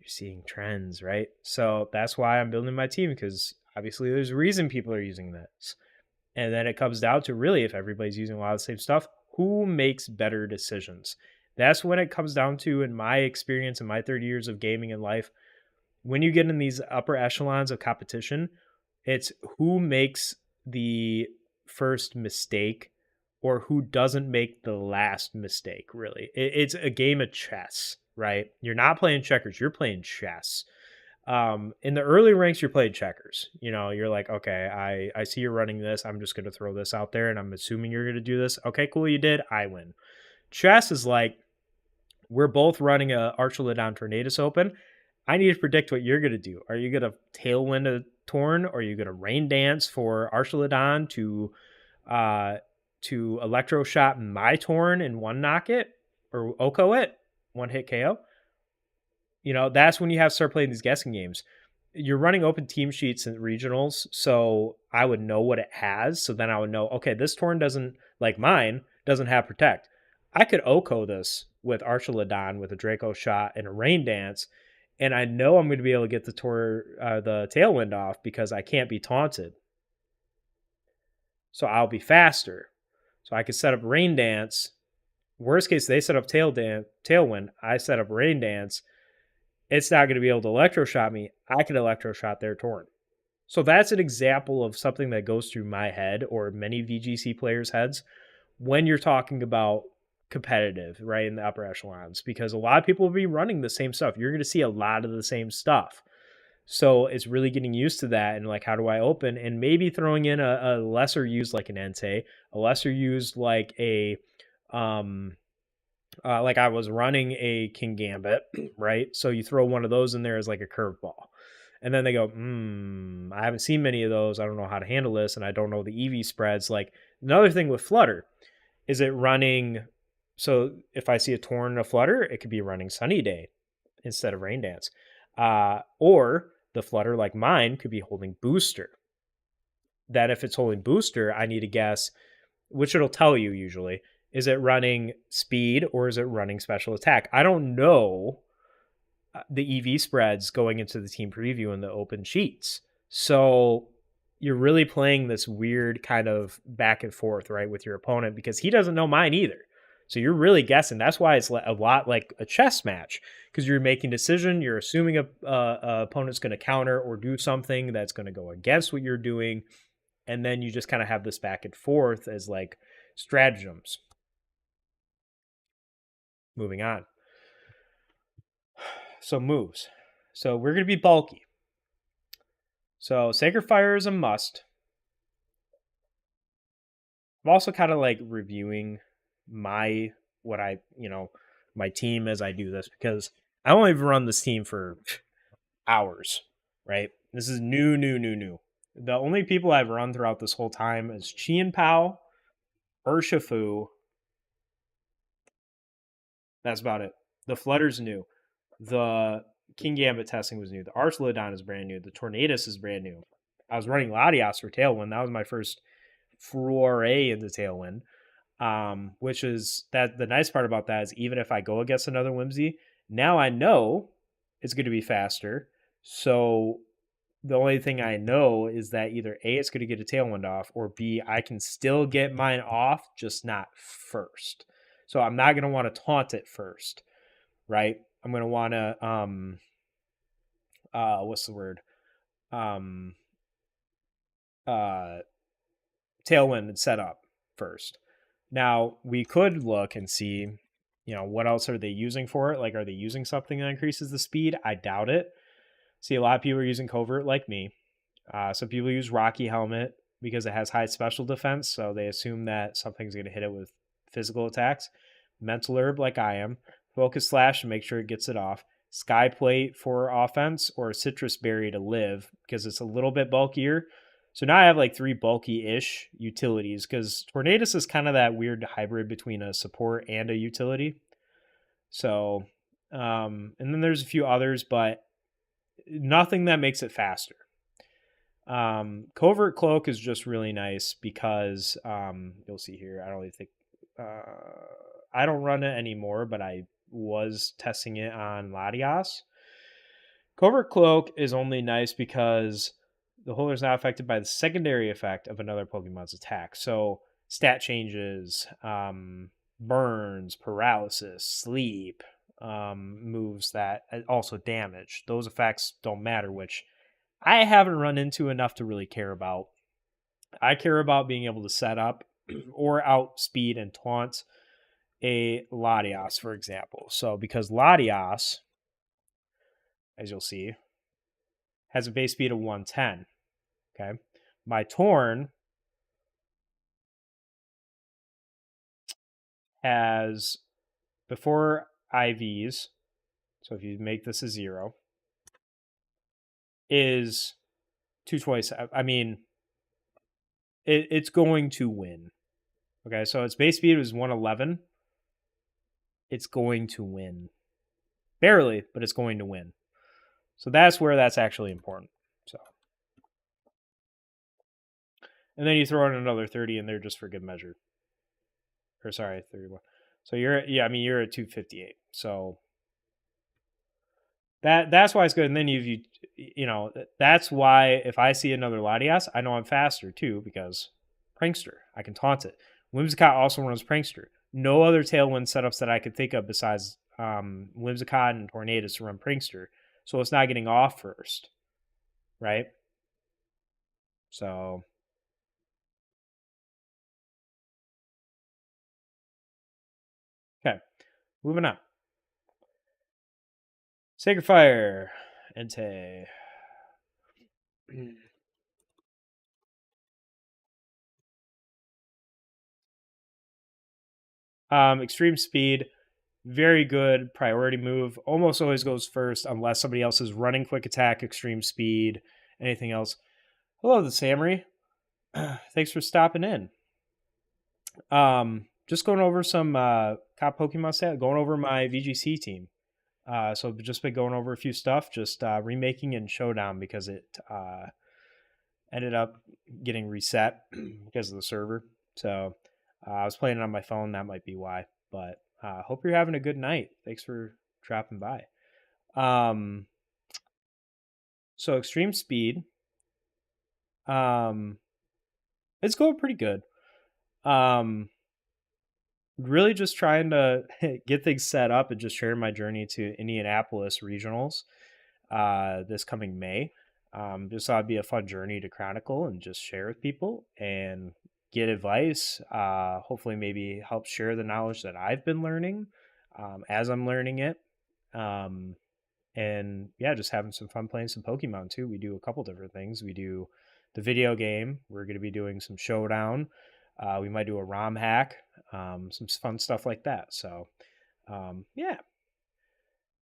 You're seeing trends, right? So that's why I'm building my team, because obviously there's a reason people are using this. And then it comes down to really, if everybody's using a lot of the same stuff, who makes better decisions? That's when it comes down to, in my experience, in my 30 years of gaming and life, when you get in these upper echelons of competition, it's who makes the first mistake or who doesn't make the last mistake, really. It's a game of chess, right? You're not playing checkers, you're playing chess. In the early ranks, you're playing checkers. You know, you're like, okay, I see you're running this. I'm just going to throw this out there and I'm assuming you're going to do this. Okay, cool, you did. I win. Chess is like, we're both running a Archelodon Tornadus open. I need to predict what you're going to do. Are you going to Tailwind a Torn, or are you going to Rain Dance for Archelodon to Electro Shot my Torn and one knock it, or Oko it, one hit KO? You know, that's when you have to start playing these guessing games. You're running open team sheets and regionals, so I would know what it has. So then I would know, okay, this Torn doesn't, like mine, doesn't have Protect. I could Oko this with Archelodon with a Draco Shot and a Rain Dance, and I know I'm going to be able to get the Tailwind off because I can't be taunted. So I'll be faster. So I could set up Rain Dance. Worst case, they set up Tailwind. I set up Rain Dance. It's not going to be able to Electroshot me. I can Electroshot their Torn. So that's an example of something that goes through my head or many VGC players' heads when you're talking about competitive, right, in the upper echelons, because a lot of people will be running the same stuff. You're going to see a lot of the same stuff. So it's really getting used to that and like, how do I open? And maybe throwing in a lesser used like an Entei, a lesser used like a like I was running a King Gambit, right? So you throw one of those in there as like a curveball. And then they go, I haven't seen many of those. I don't know how to handle this. And I don't know the EV spreads. Like another thing with Flutter, is it running? So if I see a Torn and a Flutter, it could be running Sunny Day instead of Rain Dance. Or the Flutter, like mine, could be holding Booster. Then if it's holding Booster, I need to guess, which it'll tell you usually. Is it running Speed or is it running Special Attack? I don't know the EV spreads going into the team preview in the open sheets. So you're really playing this weird kind of back and forth, right, with your opponent, because he doesn't know mine either. So you're really guessing. That's why it's a lot like a chess match, because you're making a decision. You're assuming a opponent's going to counter or do something that's going to go against what you're doing. And then you just kind of have this back and forth as like stratagems. Moving on. So moves. So we're going to be bulky. So Sacred Fire is a must. I'm also kind of like reviewing my team as I do this, because I only run this team for hours, right? This is new. The only people I've run throughout this whole time is Chien-Pao, Urshifu. That's about it. The Flutter's new. The King Gambit testing was new. The Archelodon is brand new. The Tornadus is brand new. I was running Latias for Tailwind. That was my first foray into Tailwind. Which is that the nice part about that is even if I go against another Whimsy, now I know it's going to be faster. So the only thing I know is that either A, it's going to get a Tailwind off, or B, I can still get mine off, just not first. So I'm not going to want to taunt it first, right? I'm going to want to, what's the word? Tailwind and set up first. Now, we could look and see, what else are they using for it? Like, are they using something that increases the speed? I doubt it. See, a lot of people are using Covert like me. Some people use Rocky Helmet because it has high special defense, so they assume that something's going to hit it with physical attacks. Mental Herb like I am. Focus Slash to make sure it gets it off. Sky Plate for offense or Citrus Berry to live because it's a little bit bulkier. So now I have like 3 bulky-ish utilities because Tornadus is kind of that weird hybrid between a support and a utility. So, and then there's a few others, but nothing that makes it faster. Covert Cloak is just really nice because you'll see here. I don't really think I don't run it anymore, but I was testing it on Latias. Covert Cloak is only nice because the holder is not affected by the secondary effect of another Pokemon's attack. So stat changes, burns, paralysis, sleep, moves that also damage. Those effects don't matter, which I haven't run into enough to really care about. I care about being able to set up or outspeed and taunt a Latias, for example. So because Latias, as you'll see, has a base speed of 110. Okay. My Torn has, before IVs, so if you make this a 0, is 227. I mean, it's going to win. Okay, so its base speed was 111. It's going to win. Barely, but it's going to win. So that's where that's actually important. So, and then you throw in another 30 in there just for good measure. Or sorry, 31. So you're at 258. So that's why it's good. And then you know, that's why if I see another Latias, I know I'm faster too because Prankster. I can taunt it. Whimsicott also runs Prankster. No other Tailwind setups that I could think of besides Whimsicott and Tornadus to run Prankster. So it's not getting off first. Right? So okay. Moving on. Sacred Fire. Entei. Extreme Speed. Very good priority move. Almost always goes first unless somebody else is running Quick Attack, Extreme Speed, anything else. Hello, the Samry. Thanks for stopping in. Just going over some top Pokemon stat, going over my VGC team. So just been going over a few stuff, just remaking in Showdown because it ended up getting reset because of the server. So I was playing it on my phone. That might be why. But hope you're having a good night. Thanks for dropping by. So Extreme Speed. It's going pretty good. Really just trying to get things set up and just share my journey to Indianapolis regionals this coming May. Just thought it'd be a fun journey to chronicle and just share with people and get advice. Hopefully, maybe help share the knowledge that I've been learning as I'm learning it. And yeah, just having some fun playing some Pokemon too. We do a couple different things. We do the video game. We're going to be doing some Showdown. We might do a ROM hack, some fun stuff like that. So, yeah.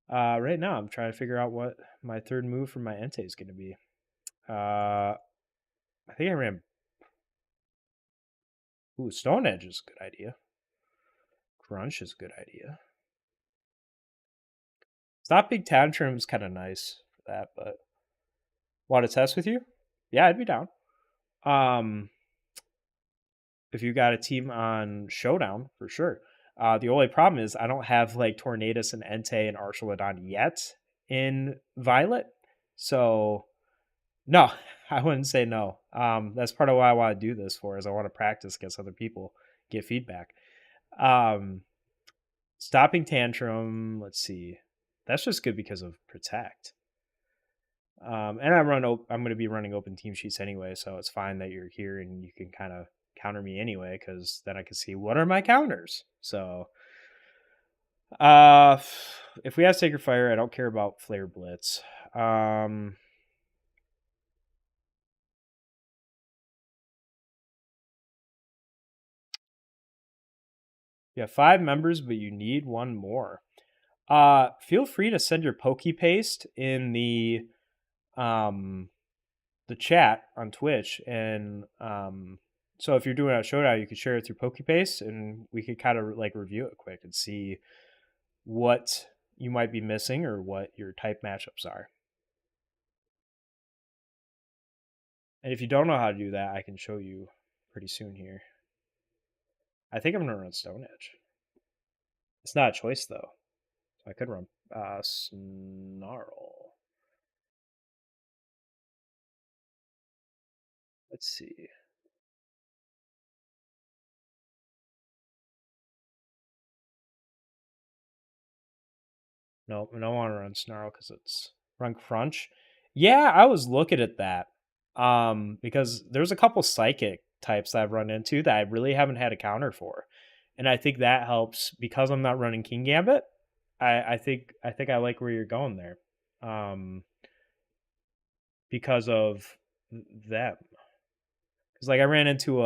Right now, I'm trying to figure out what my third move for my Entei is going to be. I think I ran. Ooh, Stone Edge is a good idea. Crunch is a good idea. Stop Big Tantrum is kind of nice for that, but want to test with you? Yeah, I'd be down. If you got a team on Showdown, for sure. The only problem is I don't have like Tornadus and Entei and Arcelodon yet in Violet. So no, I wouldn't say no. That's part of why I want to do this for is I want to practice against other people, get feedback. Stopping Tantrum, let's see. That's just good because of Protect. And I'm going to be running open team sheets anyway, so it's fine that you're here and you can kind of counter me anyway, because then I can see what are my counters. So, if we have Sacred Fire, I don't care about Flare Blitz. You have 5 members, but you need one more. Feel free to send your Pokepaste in the chat on Twitch, and so if you're doing a showdown, you could share it through Pokepaste, and we could kind of like review it quick and see what you might be missing or what your type matchups are. And if you don't know how to do that, I can show you pretty soon here. I think I'm gonna run Stone Edge. It's not a choice though, so I could run Snarl. Let's see. No, I don't want to run Snarl because it's run Crunch. Yeah, I was looking at that. Because there's a couple psychic types that I've run into that I really haven't had a counter for. And I think that helps because I'm not running King Gambit. I think I like where you're going there. Because of them. Because like I ran into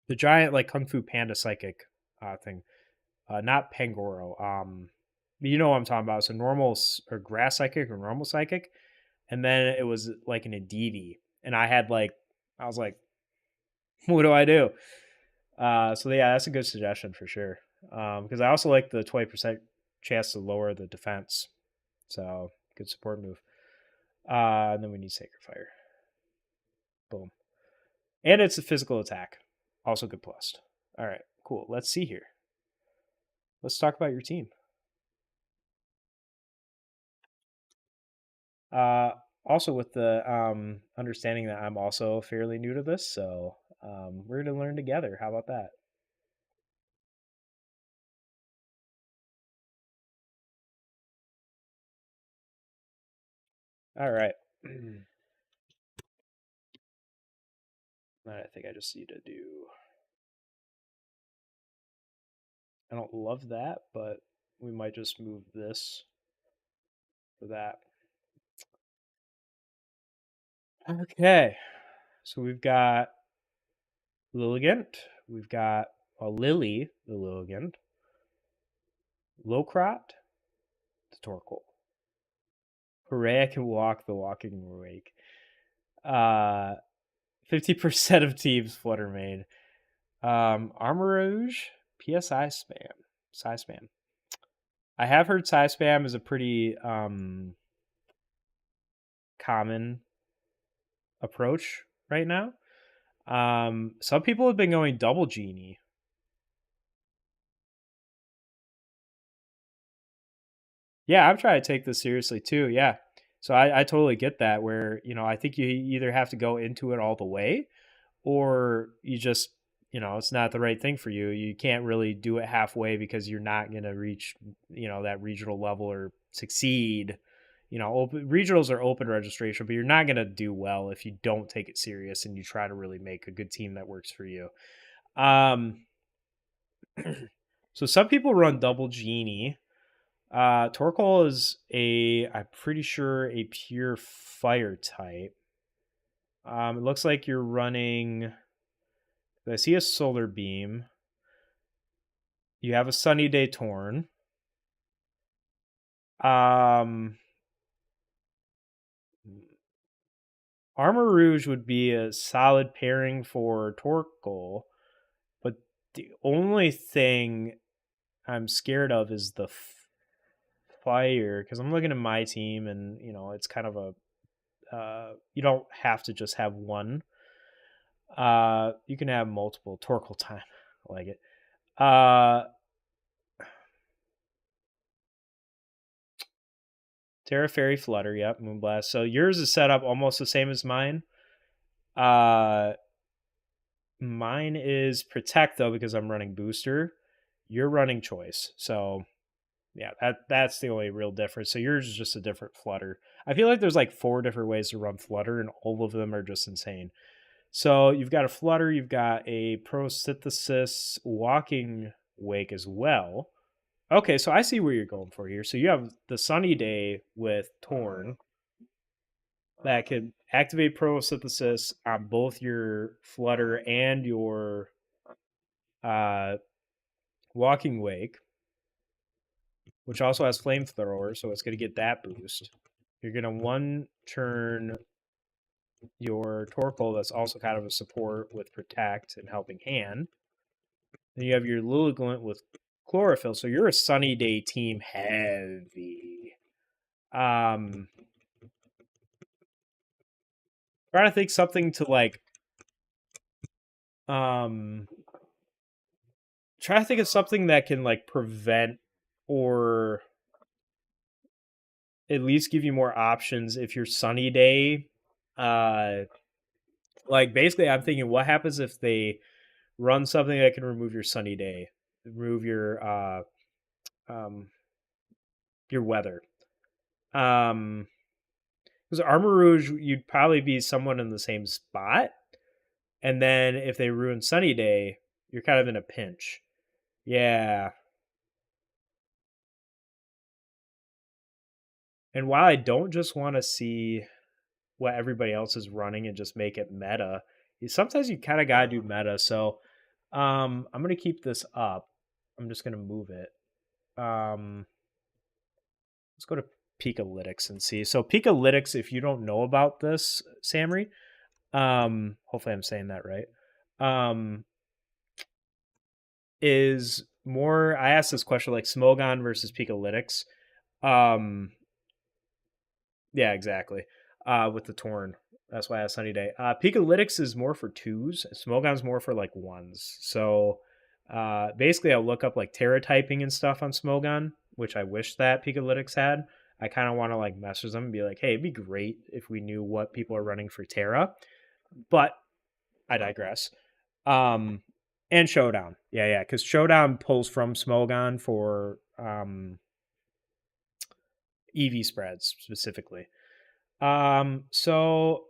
the giant like Kung Fu Panda psychic thing. Not Pangoro. You know what I'm talking about. It's a normal or grass psychic or normal psychic, and then it was like an Indy, and I was like, what do I do? So yeah, that's a good suggestion for sure. Because I also like the 20% chance to lower the defense, so good support move. And then we need Sacred Fire. Boom, and it's a physical attack, also good plus. All right, cool. Let's see here. Let's talk about your team. Also with the understanding that I'm also fairly new to this, so we're going to learn together. How about that? All right. I think I just need to do. I don't love that, but we might just move this for that. Okay. So we've got Lilligant. We've got Lily, the Lilligant. Locrot, the Torkoal. Hooray, I can walk the walking wake. 50% of teams Flutter Mane. Armor Rouge, PSI spam. Psi spam. I have heard Psi spam is a pretty common approach right now. Some people have been going double Genie. Yeah, I'm trying to take this seriously too. Yeah. So I totally get that where, I think you either have to go into it all the way or you just, it's not the right thing for you. You can't really do it halfway because you're not going to reach, that regional level or succeed. Regionals are open registration, but you're not going to do well if you don't take it serious and you try to really make a good team that works for you. So some people run double Genie. Torkoal is I'm pretty sure a pure fire type. It looks like you're running. I see a solar beam. You have a sunny day Torn. Armor Rouge would be a solid pairing for Torkoal, but the only thing I'm scared of is the fire because I'm looking at my team and it's kind of a you don't have to just have one. You can have multiple Torkoal time. I like it. Terra Fairy Flutter, yep, Moonblast. So yours is set up almost the same as mine. Mine is Protect though because I'm running Booster. You're running Choice. So yeah, that's the only real difference. So yours is just a different Flutter. I feel like there's like 4 different ways to run Flutter, and all of them are just insane. So you've got a Flutter, you've got a Prosynthesis Walking Wake as well. Okay, so I see where you're going for here. So you have the Sunny Day with Torn that can activate Prosynthesis on both your Flutter and your Walking Wake. which also has Flamethrower, so it's going to get that boost. You're going to one turn your Torkoal that's also kind of a support with Protect and Helping Hand. Then you have your Lilligant with Chlorophyll, so you're a Sunny Day team heavy. Trying to think something to like trying to think of something that can like prevent or at least give you more options if you're Sunny Day. Like basically I'm thinking what happens if they run something that can remove your Sunny Day, remove your weather. Because Armor Rouge, you'd probably be someone in the same spot. And then if they ruin Sunny Day, you're kind of in a pinch. Yeah. And while I don't just want to see what everybody else is running and just make it meta, sometimes you kind of gotta do meta. So I'm gonna keep this up. I'm just gonna move it. Let's go to Pikalytics and see. So Pikalytics, if you don't know about this, Samri, hopefully I'm saying that right, is more. I asked this question like Smogon versus Pikalytics. Yeah, exactly. With the Torn. That's why I asked Sunny Day. Pikalytics is more for twos. Smogon's more for like ones. So basically I'll look up like Terra typing and stuff on Smogon, which I wish that Pikalytics had. I kind of want to like message them and be like, hey, it'd be great if we knew what people are running for Terra. But I digress. And Showdown. Yeah, because Showdown pulls from Smogon for EV spreads specifically. So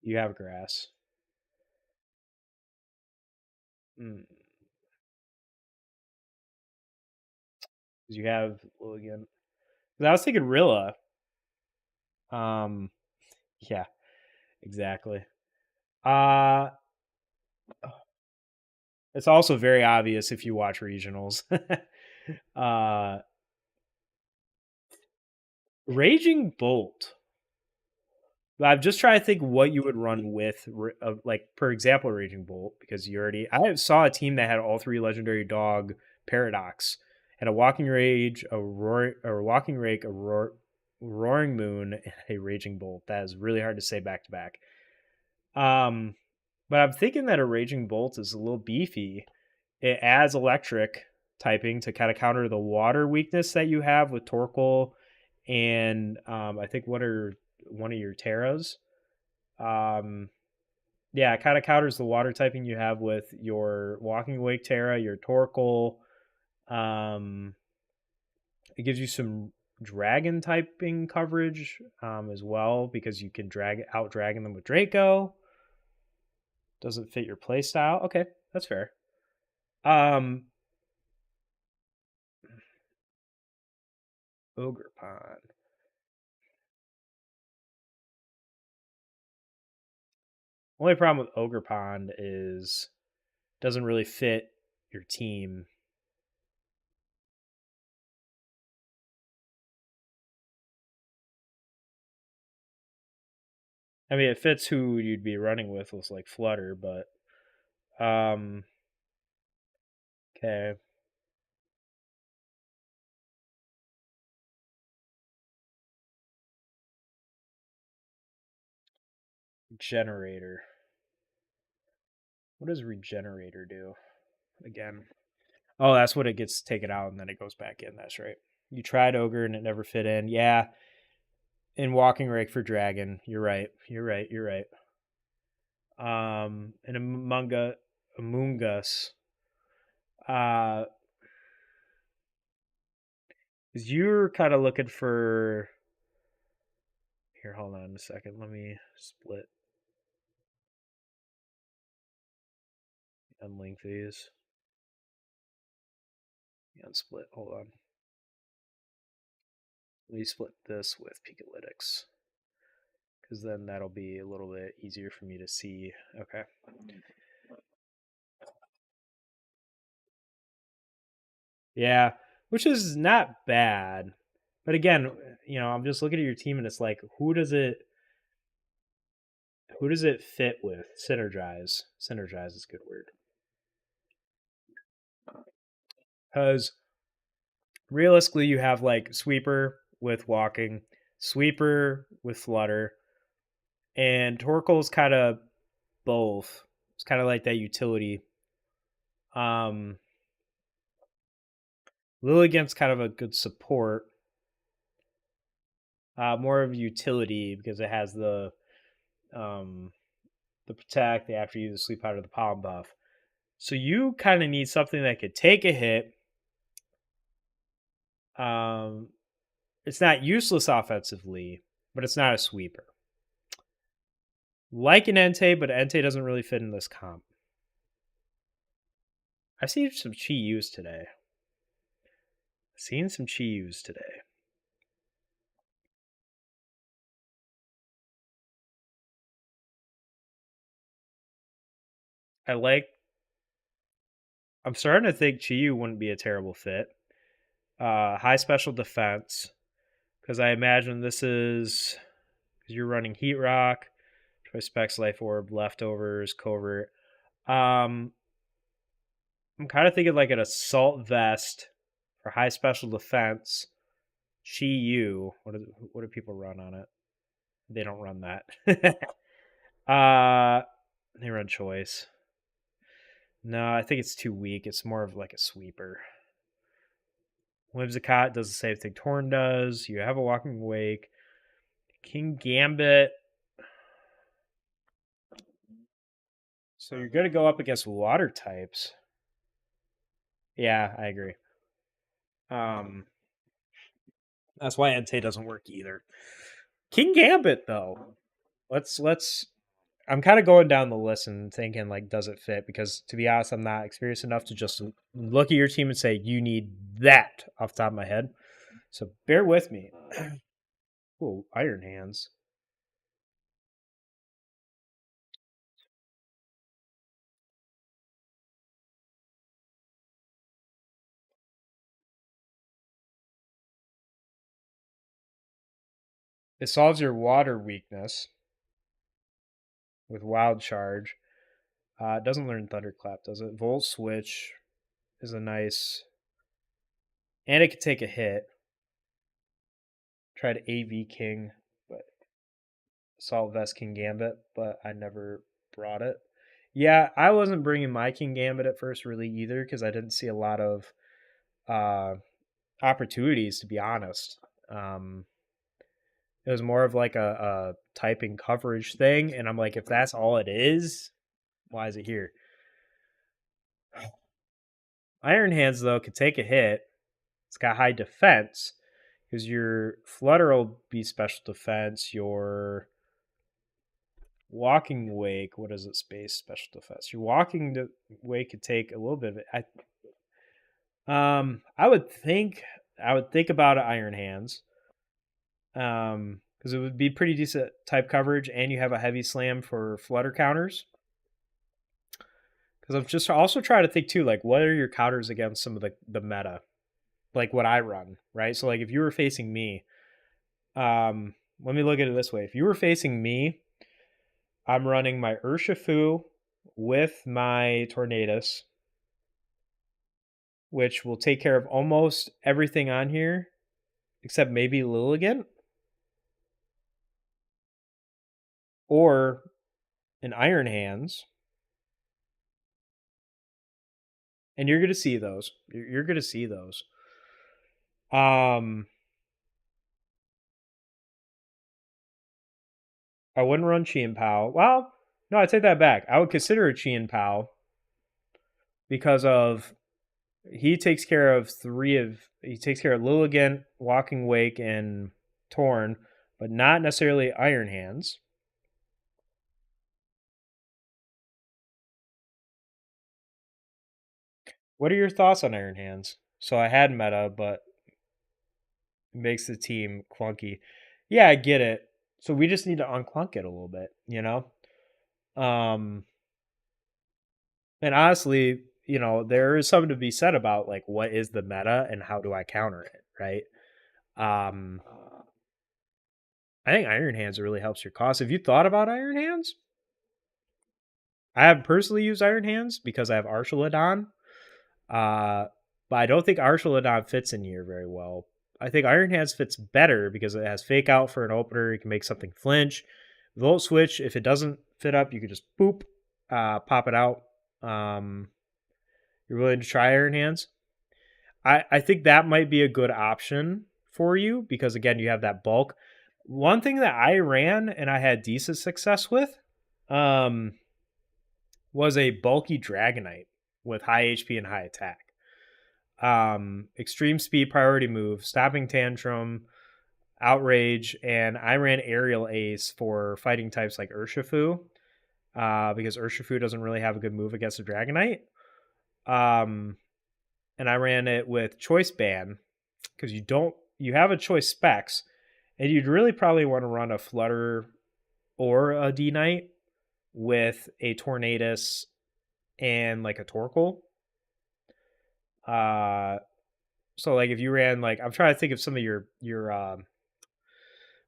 you have grass. Because you have Lilligant. I was thinking Rilla. Yeah, exactly. Uh it's also very obvious if you watch regionals. Raging Bolt. I'm just trying to think what you would run with, like for example, Raging Bolt, because you already. I saw a team that had all three legendary dog Paradox, and a Walking Rage, a Walking Rake, Roaring Moon, and a Raging Bolt. That is really hard to say back to back. But I'm thinking that a Raging Bolt is a little beefy. It adds electric typing to kind of counter the water weakness that you have with Torkoal, and I think what are one of your Terras. Yeah, it kind of counters the water typing you have with your Walking Awake Terra, your Torkoal. It gives you some dragon typing coverage as well because you can out dragon them with Draco. Doesn't fit your playstyle. Okay, that's fair. Ogre Pond. Only problem with Ogre Pond is doesn't really fit your team. I mean, it fits who you'd be running with like Flutter, but okay. Generator. What does Regenerator do? Again. Oh, that's what it gets taken out and then it goes back in. That's right. You tried Ogre and it never fit in. Yeah. In Walking Rake for Dragon. You're right. And Among Us. Because you're kind of looking for. Here, hold on a second. Let me split. Unlink these. Unsplit. Hold on. Let me split this with Pikalytics. because then that'll be a little bit easier for me to see. Okay. Yeah, which is not bad. But again, I'm just looking at your team and it's like, who does it fit with? Synergize. Synergize is a good word. Because realistically, you have like sweeper with walking, sweeper with flutter, and Torkoal's kind of both. It's kind of like that utility. Um, Lilligant's kind of a good support. More of utility because it has the protect, the after you the sleep out of the palm buff. So you kind of need something that could take a hit. It's not useless offensively, but it's not a sweeper. Like an Entei, but Entei doesn't really fit in this comp. I've seen some Chi-Yus today. I'm starting to think Chi-Yu wouldn't be a terrible fit. High special defense, because I imagine this is because you're running Heat Rock, Choice Specs, Life Orb, Leftovers, Covert. I'm kind of thinking like an Assault Vest for high special defense. Chi-Yu. What do people run on it? They don't run that. They run Choice. No, I think it's too weak. It's more of like a sweeper. Whimsicott does the same thing Torn does. You have a Walking Wake. King Gambit. So you're going to go up against water types. Yeah, I agree. That's why Entei doesn't work either. King Gambit, though. Let's. I'm kind of going down the list and thinking like, does it fit? Because to be honest, I'm not experienced enough to just look at your team and say you need that off the top of my head. So bear with me. Oh, Iron Hands. It solves your water weakness with Wild Charge. It doesn't learn Thunderclap, does it? Volt Switch is a nice, and it can take a hit. Tried AV King, but Assault Vest King Gambit, but I never brought it. Yeah, I wasn't bringing my King Gambit at first really either because I didn't see a lot of opportunities, to be honest. It was more of like a typing coverage thing, and I'm like, if that's all it is, why is it here? Iron Hands, though, could take a hit. It's got high defense because your Flutter will be special defense. Your Walking Wake, what is it? Space special defense. Your Walking Wake could take a little bit of it. I would think about Iron Hands, because it would be pretty decent type coverage, and you have a heavy slam for Flutter counters. Because I'm just also trying to think too, like what are your counters against some of the meta, like what I run, right? So like if you were facing me, let me look at it this way: if you were facing me, I'm running my Urshifu with my Tornadus, which will take care of almost everything on here, except maybe Lilligant, or an Iron Hands. And you're going to see those. You're going to see those. I wouldn't run Chi and Pao. Well, no, I take that back. I would consider a Chi and Pao because of he takes care of Lilligant, Walking Wake, and Torn, but not necessarily Iron Hands. What are your thoughts on Iron Hands? So I had meta, but it makes the team clunky. Yeah, I get it. So we just need to unclunk it a little bit, you know? And honestly, you know, there is something to be said about like what is the meta and how do I counter it, right? Um I think Iron Hands really helps your cost. Have you thought about Iron Hands? I have personally used Iron Hands because I have Arcelodon. Uh, but I don't think Arcelodon fits in here very well. I think Iron Hands fits better because it has Fake Out for an opener. You can make something flinch. Volt Switch, if it doesn't fit up, you can just boop, pop it out. Um, you're willing to try Iron Hands? I think that might be a good option for you because, again, you have that bulk. One thing that I ran and I had decent success with um, was a bulky Dragonite with high HP and high attack. Extreme speed priority move, stopping tantrum, outrage, and I ran aerial ace for fighting types like Urshifu, because Urshifu doesn't really have a good move against a Dragonite. And I ran it with choice ban because you have a choice specs, and you'd really probably want to run a Flutter or a D Knight with a Tornadus and like a Torkoal. So like if you ran like I'm trying to think of some of your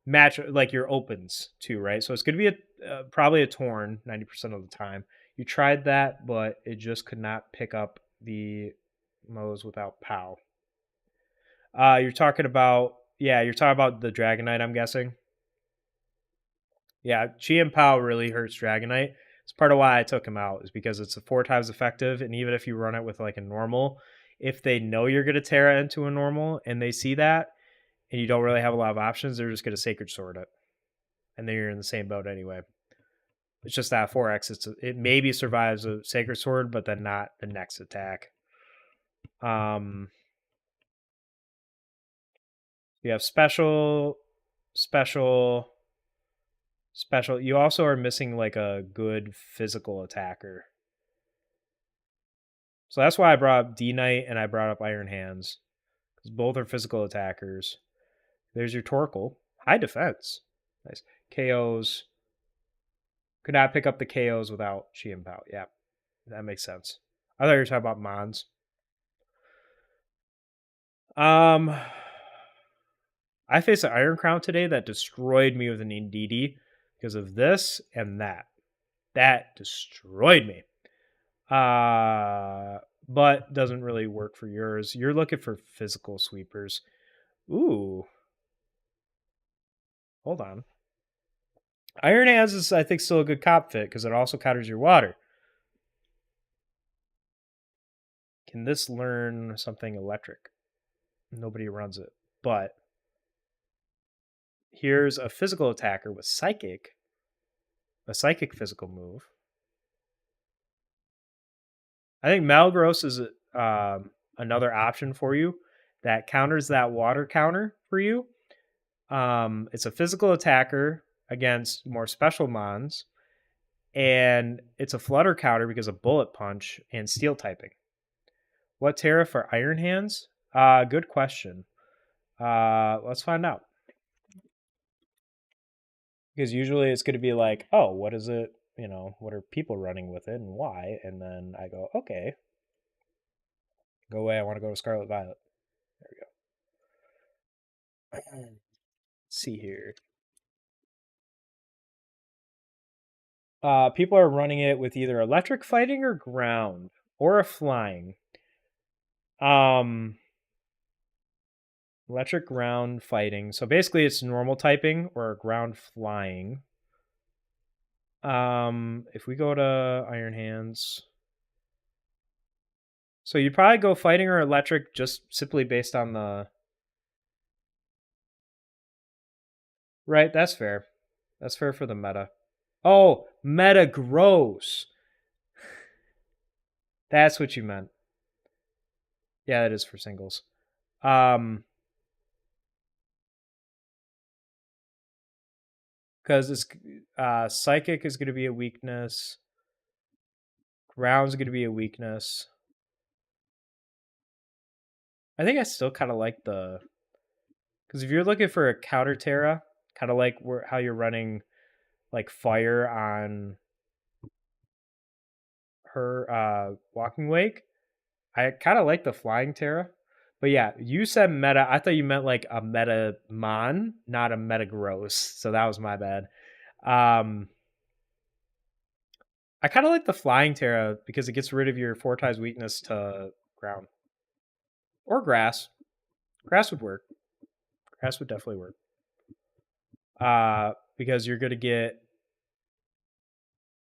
match like your opens too, right? So it's going to be probably a Torn 90% of the time. You tried that, but it just could not pick up the Mo's without POW. You're talking about the Dragonite, I'm guessing. Yeah, Chi and POW really hurts Dragonite. It's part of why I took him out is because it's 4 times effective, and even if you run it with like a normal, if they know you're going to Terra into a normal and they see that, and you don't really have a lot of options, they're just going to Sacred Sword it, and then you're in the same boat anyway. It's just that 4x. It maybe survives a Sacred Sword, but then not the next attack. You have special. You also are missing like a good physical attacker. So that's why I brought up D Knight and I brought up Iron Hands. Because both are physical attackers. There's your Torkoal. High defense. Nice. KOs. Could not pick up the KOs without Chi and Pow. Yeah, that makes sense. I thought you were talking about Mons. I faced an Iron Crown today that destroyed me with an Indy because of this and that. That destroyed me. But doesn't really work for yours. You're looking for physical sweepers. Ooh. Hold on. Iron Hands is, I think, still a good cop fit because it also counters your water. Can this learn something electric? Nobody runs it. But here's a physical attacker with Psychic. A Psychic physical move. I think Malgross is another option for you that counters that water counter for you. It's a physical attacker against more special mons, and it's a flutter counter because of bullet punch and steel typing. What Terra for Iron Hands? Good question. Let's find out. Because usually it's going to be like, oh, what is it? You know, what are people running with it and why? And then I go, okay, go away. I want to go to Scarlet Violet. There we go. Let's see here. People are running it with either electric fighting or ground or a flying. Electric ground fighting. So basically it's normal typing or ground flying. If we go to Iron Hands. So you'd probably go fighting or electric just simply based on the... Right, that's fair. That's fair for the meta. Oh, meta grows. That's what you meant. Yeah, that is for singles. Because it's Psychic is going to be a weakness. Ground's going to be a weakness. I think I still kind of like the... Because if you're looking for a counter Terra, Kind of like how you're running like fire on her walking wake. I kind of like the flying Terra. But yeah, you said meta. I thought you meant like a meta mon, not a meta gross. So that was my bad. I kind of like the flying Terra because it gets rid of your 4 times weakness to ground or grass. Grass would work. Grass would definitely work. Because you're gonna get,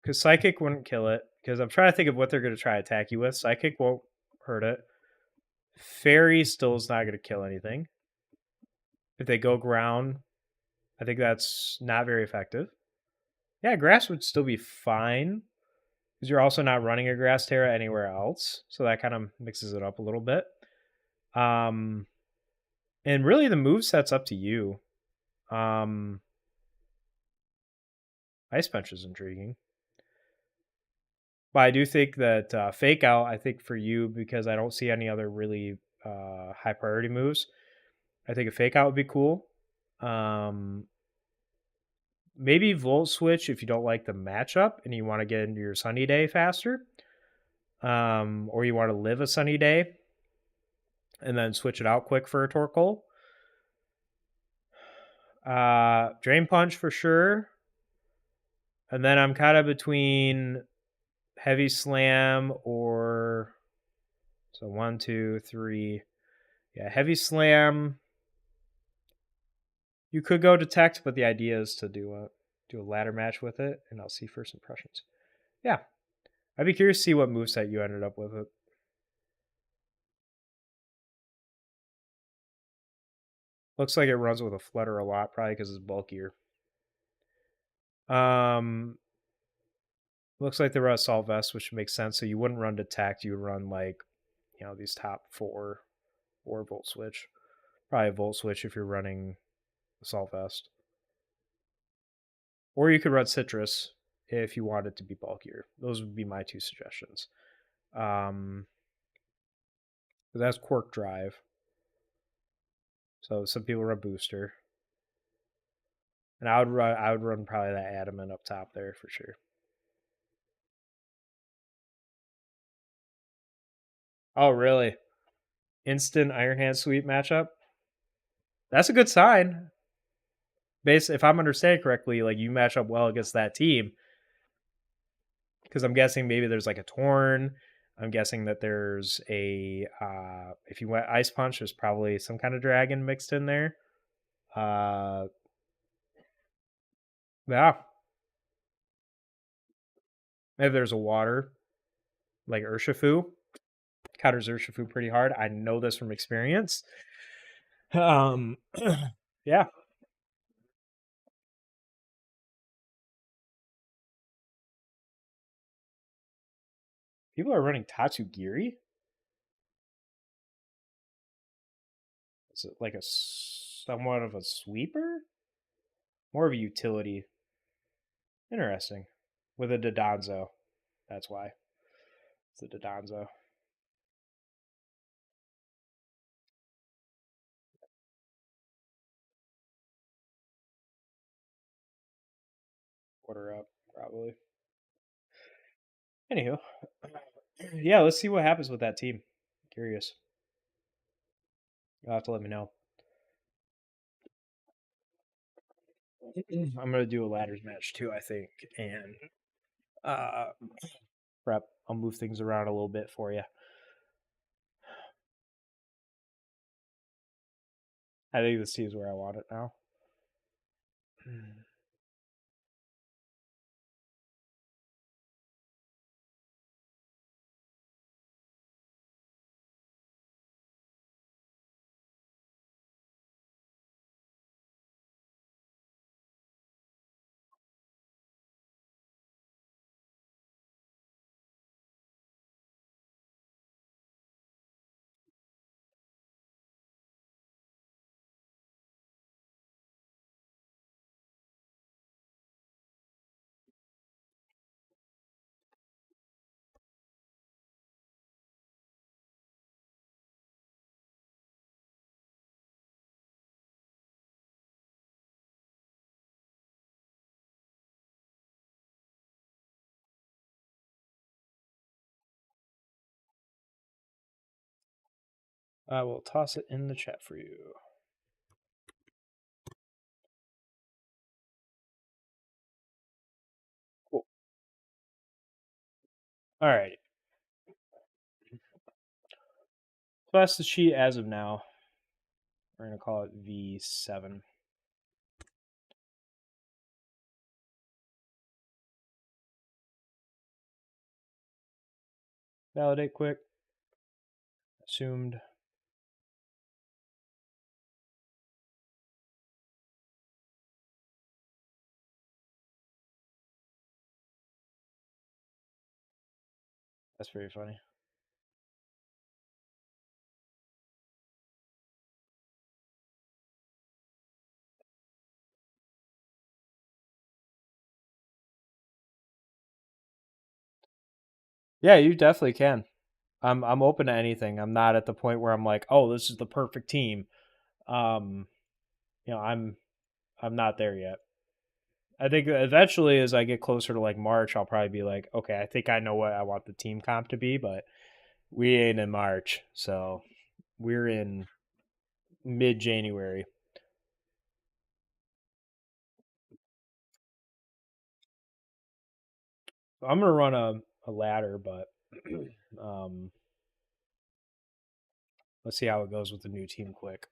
because psychic wouldn't kill it. Because I'm trying to think of what they're gonna try to attack you with. Psychic won't hurt it. Fairy still is not gonna kill anything. If they go ground, I think that's not very effective. Yeah, grass would still be fine because you're also not running a grass Terra anywhere else, so that kind of mixes it up a little bit. And really, the move set's up to you. Ice Punch is intriguing, but I do think that Fake Out, I think for you, because I don't see any other really high priority moves, I think a Fake Out would be cool. Maybe Volt Switch if you don't like the matchup and you want to get into your Sunny Day faster, or you want to live a Sunny Day and then switch it out quick for a Torkoal. Drain Punch for sure. And then I'm kind of between Heavy Slam or, so 1, 2, 3. Yeah, Heavy Slam. You could go Detect, but the idea is to do a ladder match with it, and I'll see first impressions. Yeah, I'd be curious to see what moveset you ended up with it. Looks like it runs with a Flutter a lot, probably because it's bulkier. Looks like they run Assault Vest, which makes sense. So you wouldn't run Detect, you would run like, these top 4 or Volt Switch. Probably a Volt Switch if you're running Assault Vest. Or you could run Citrus if you want it to be bulkier. Those would be my 2 suggestions. That's Quark Drive. So some people run Booster. And I would run probably that Adamant up top there for sure. Oh, really? Instant Iron Hand Sweep matchup? That's a good sign. If I'm understanding correctly, like you match up well against that team. Because I'm guessing maybe there's like a Torn. I'm guessing that there's a if you went Ice Punch, there's probably some kind of dragon mixed in there. Yeah. Maybe there's a water, like Urshifu. Counters Urshifu pretty hard. I know this from experience. Yeah. People are running Tatsugiri. Is it like a somewhat of a sweeper? More of a utility. Interesting. With a Dodonzo. That's why. It's a Dodonzo. Order up, probably. Anywho. Yeah, let's see what happens with that team. Curious. You'll have to let me know. I'm gonna do a ladders match too, I think, and prep. I'll move things around a little bit for you. I think this team's where I want it now. I will toss it in the chat for you. Cool. All right. So that's the sheet as of now. We're going to call it V7. Validate quick. Assumed. That's pretty funny. Yeah, you definitely can. I'm open to anything. I'm not at the point where I'm like, oh, this is the perfect team. Um, I'm not there yet. I think eventually, as I get closer to like March, I'll probably be like, okay, I think I know what I want the team comp to be, but we ain't in March, so we're in mid-January. I'm gonna run a ladder, but um, let's see how it goes with the new team quick.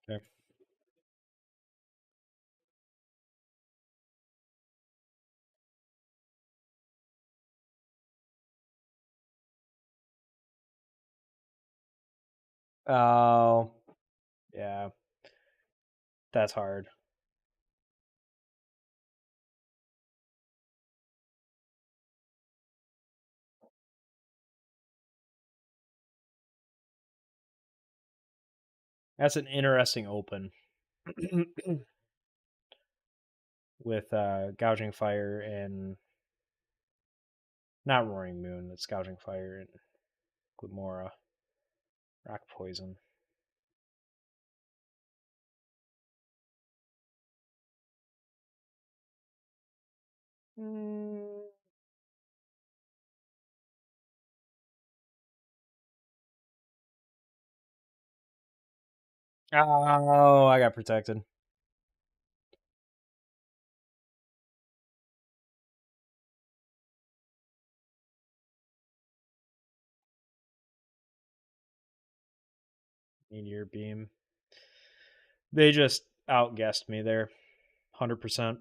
Okay. Oh, yeah, that's hard. That's an interesting open with gouging fire and not roaring moon. It's gouging fire and Glimora, rock poison. Mm. Oh, I got protected. Meteor beam. They just outguessed me there, 100%.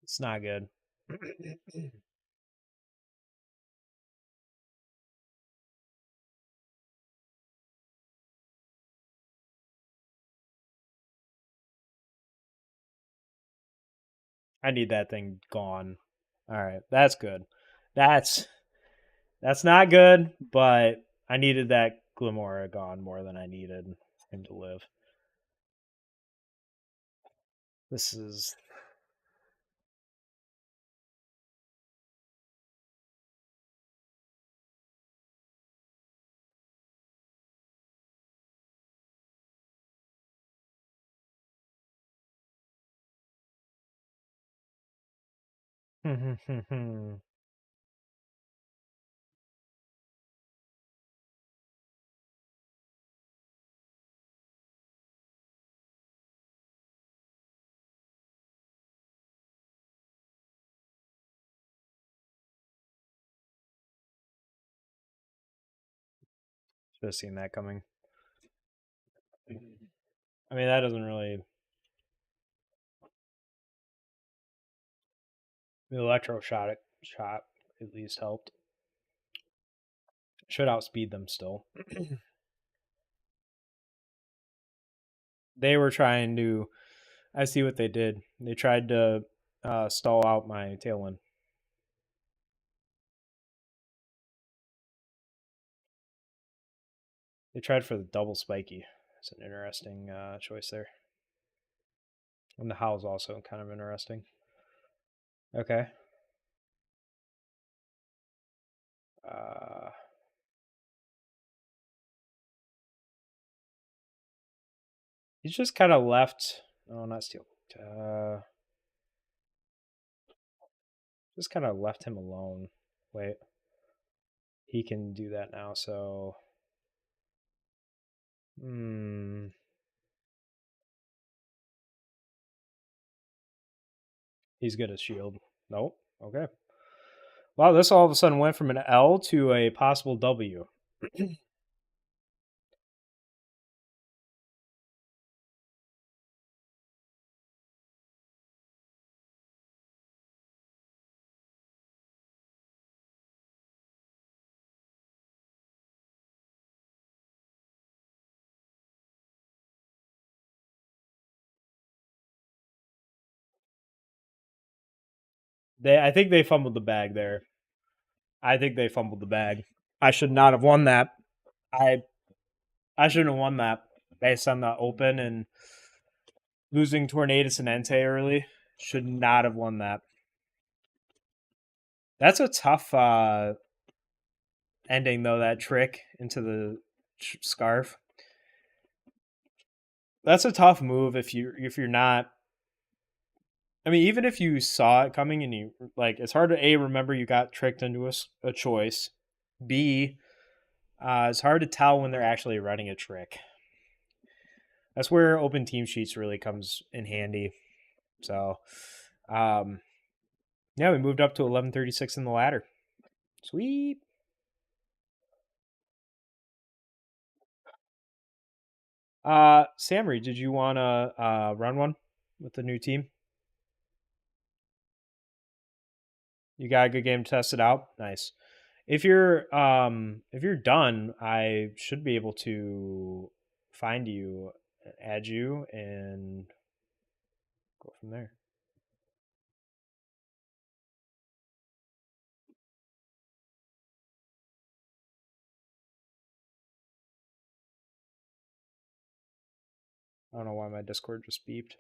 It's not good. I need that thing gone. All right, that's good. That's that's not good, but I needed that Glimora gone more than I needed him to live. This is Should have seen that coming. I mean, that doesn't really. The electro shot at least helped. Should outspeed them still. They were trying to. I see what they did. They tried to stall out my Tailwind. They tried for the double spiky. It's an interesting choice there. And the howl's also kind of interesting. Okay. He's just kind of left. Oh, not steel. Just kind of left him alone. Wait. He can do that now, so. He's good as shield. Nope. Okay. Wow, this all of a sudden went from an L to a possible W. I think they fumbled the bag there. I think they fumbled the bag. I should not have won that. I shouldn't have won that based on the open and losing Tornadus and Entei early. Should not have won that. That's a tough ending though. That trick into the scarf. That's a tough move if you're not. I mean, even if you saw it coming and you like, it's hard to remember you got tricked into a choice. B, it's hard to tell when they're actually running a trick. That's where open team sheets really comes in handy. So, yeah, we moved up to 1136 in the ladder. Sweet. Samry, did you want to run one with the new team? You got a good game to test it out. Nice. If you're done, I should be able to find you, add you, and go from there. I don't know why my Discord just beeped,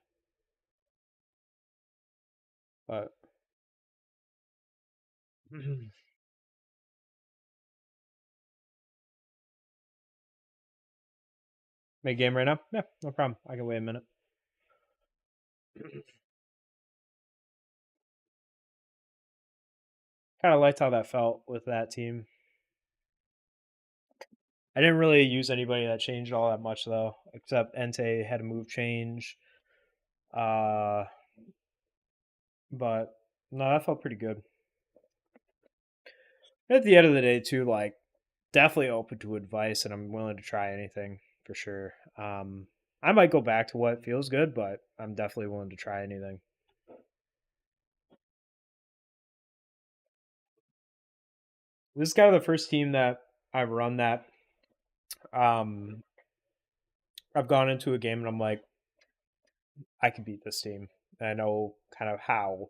but make game right now. Yeah, no problem. I can wait a minute. Kind of liked how that felt with that team. I didn't really use anybody that changed all that much though, except Entei had a move change. But no, that felt pretty good. At the end of the day, too, like definitely open to advice, and I'm willing to try anything for sure. I might go back to what feels good, but I'm definitely willing to try anything. This is kind of the first team that I've run that I've gone into a game and I'm like, I can beat this team. And I know kind of how.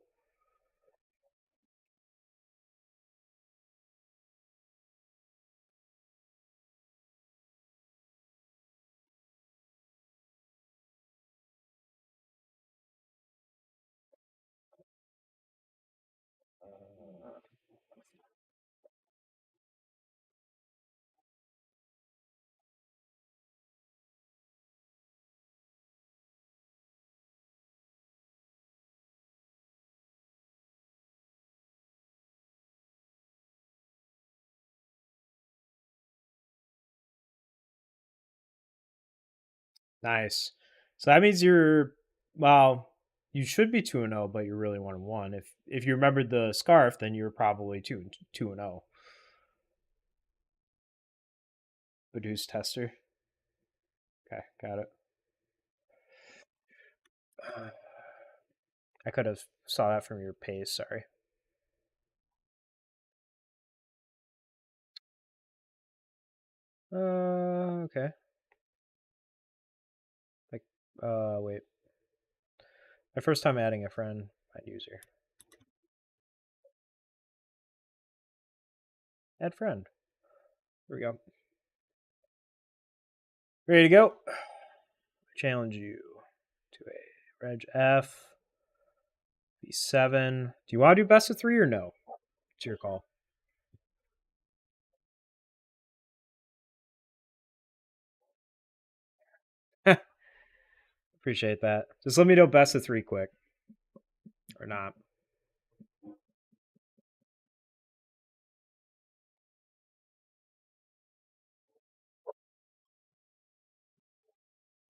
Nice. So that means you should be 2-0, but you're really 1-1. If you remembered the scarf, then you're probably 2-0. Badoo's tester. Okay, got it. I could have saw that from your pace, sorry. Okay. Like, wait. My first time adding a friend, my user. Add friend. Here we go. Ready to go? Challenge you to a Reg F. B7. Do you want to do best of 3 or no? It's your call. Appreciate that. Just let me know best of 3 quick. Or not.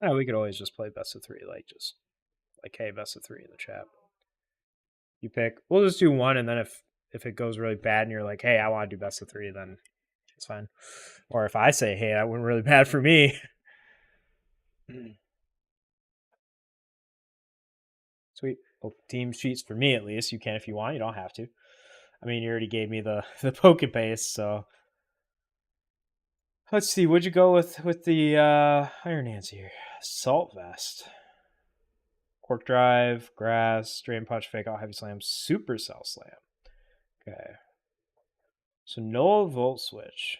Oh, we could always just play best of 3, like hey, best of 3 in the chat. You pick. We'll just do one, and then if it goes really bad and you're like, hey, I want to do best of 3, then it's fine. Or if I say, hey, that went really bad for me. Sweet. Well, team sheets for me at least. You can if you want. You don't have to. I mean, you already gave me the Pokebase, so let's see. What'd you go with the Iron Hands here? Salt Vest, Cork Drive, Grass, Drain Punch, Fake Out, Heavy Slam, Super Cell Slam. Okay. So no Volt Switch.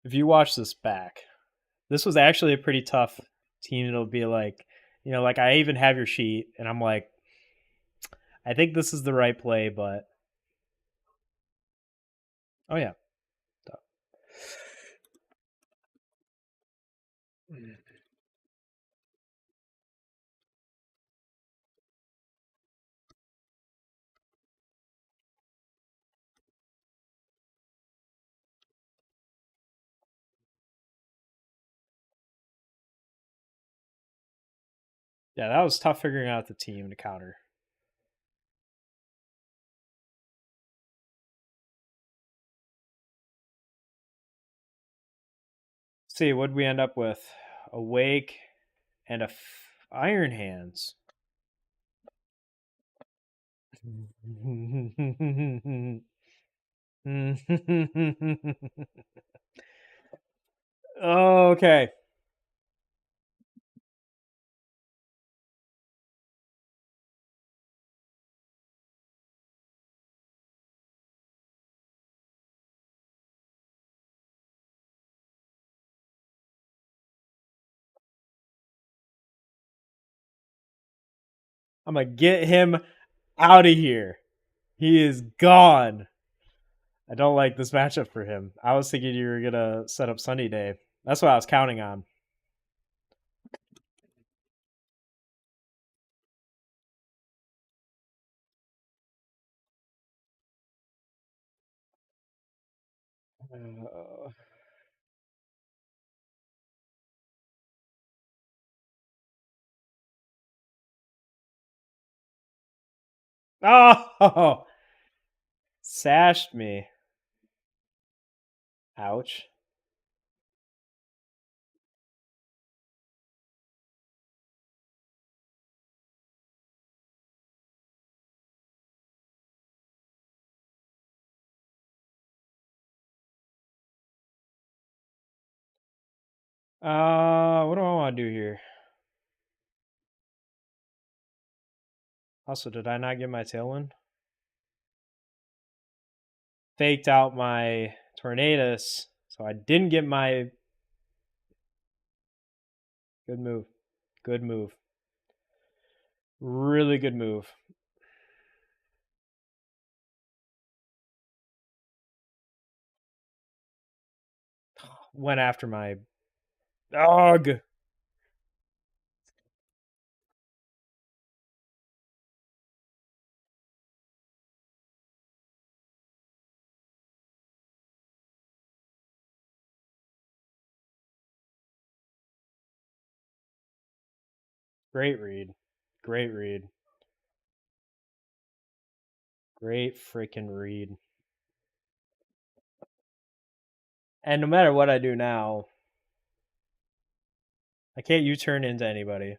If you watch this back, this was actually a pretty tough team. It'll be like, like I even have your sheet, and I'm like, I think this is the right play, but oh yeah. Yeah, that was tough figuring out the team to counter. See, what'd we end up with? Awake and Iron Hands. Okay. I'm gonna get him out of here. He is gone. I don't like this matchup for him. I was thinking you were gonna set up Sunny Day. That's what I was counting on. Oh, sashed me. Ouch. What do I want to do here? Also, did I not get my Tailwind? Faked out my Tornadus, so I didn't get my... Good move. Good move. Really good move. went after my dog. Great read. Great read. Great freaking read. And no matter what I do now, I can't U-turn into anybody.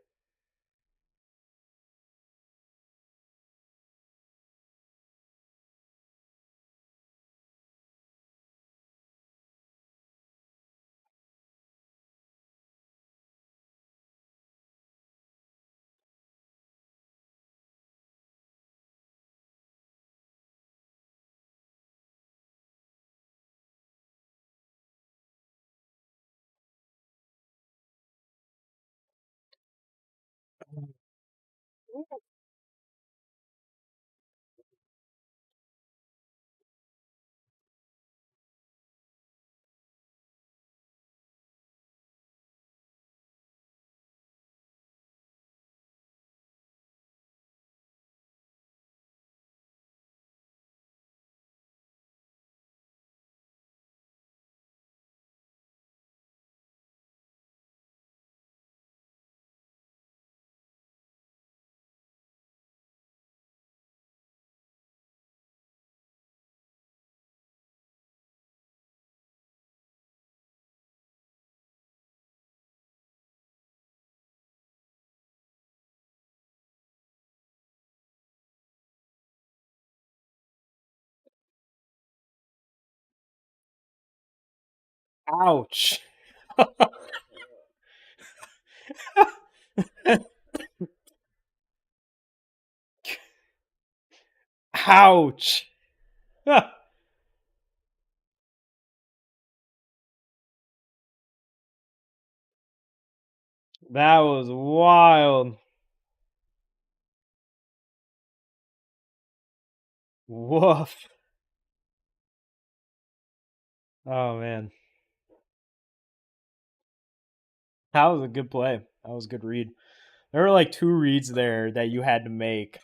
Ouch. Ouch. That was wild. Woof. Oh man. That was a good play. That was a good read. There were like 2 reads there that you had to make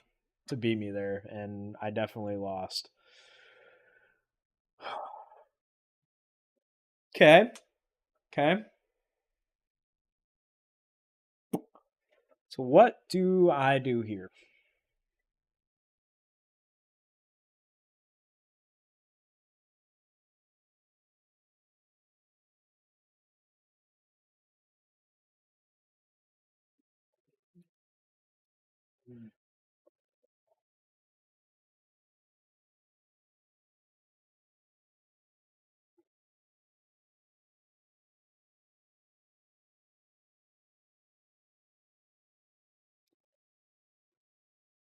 to beat me there, and I definitely lost. Okay. Okay. So what do I do here?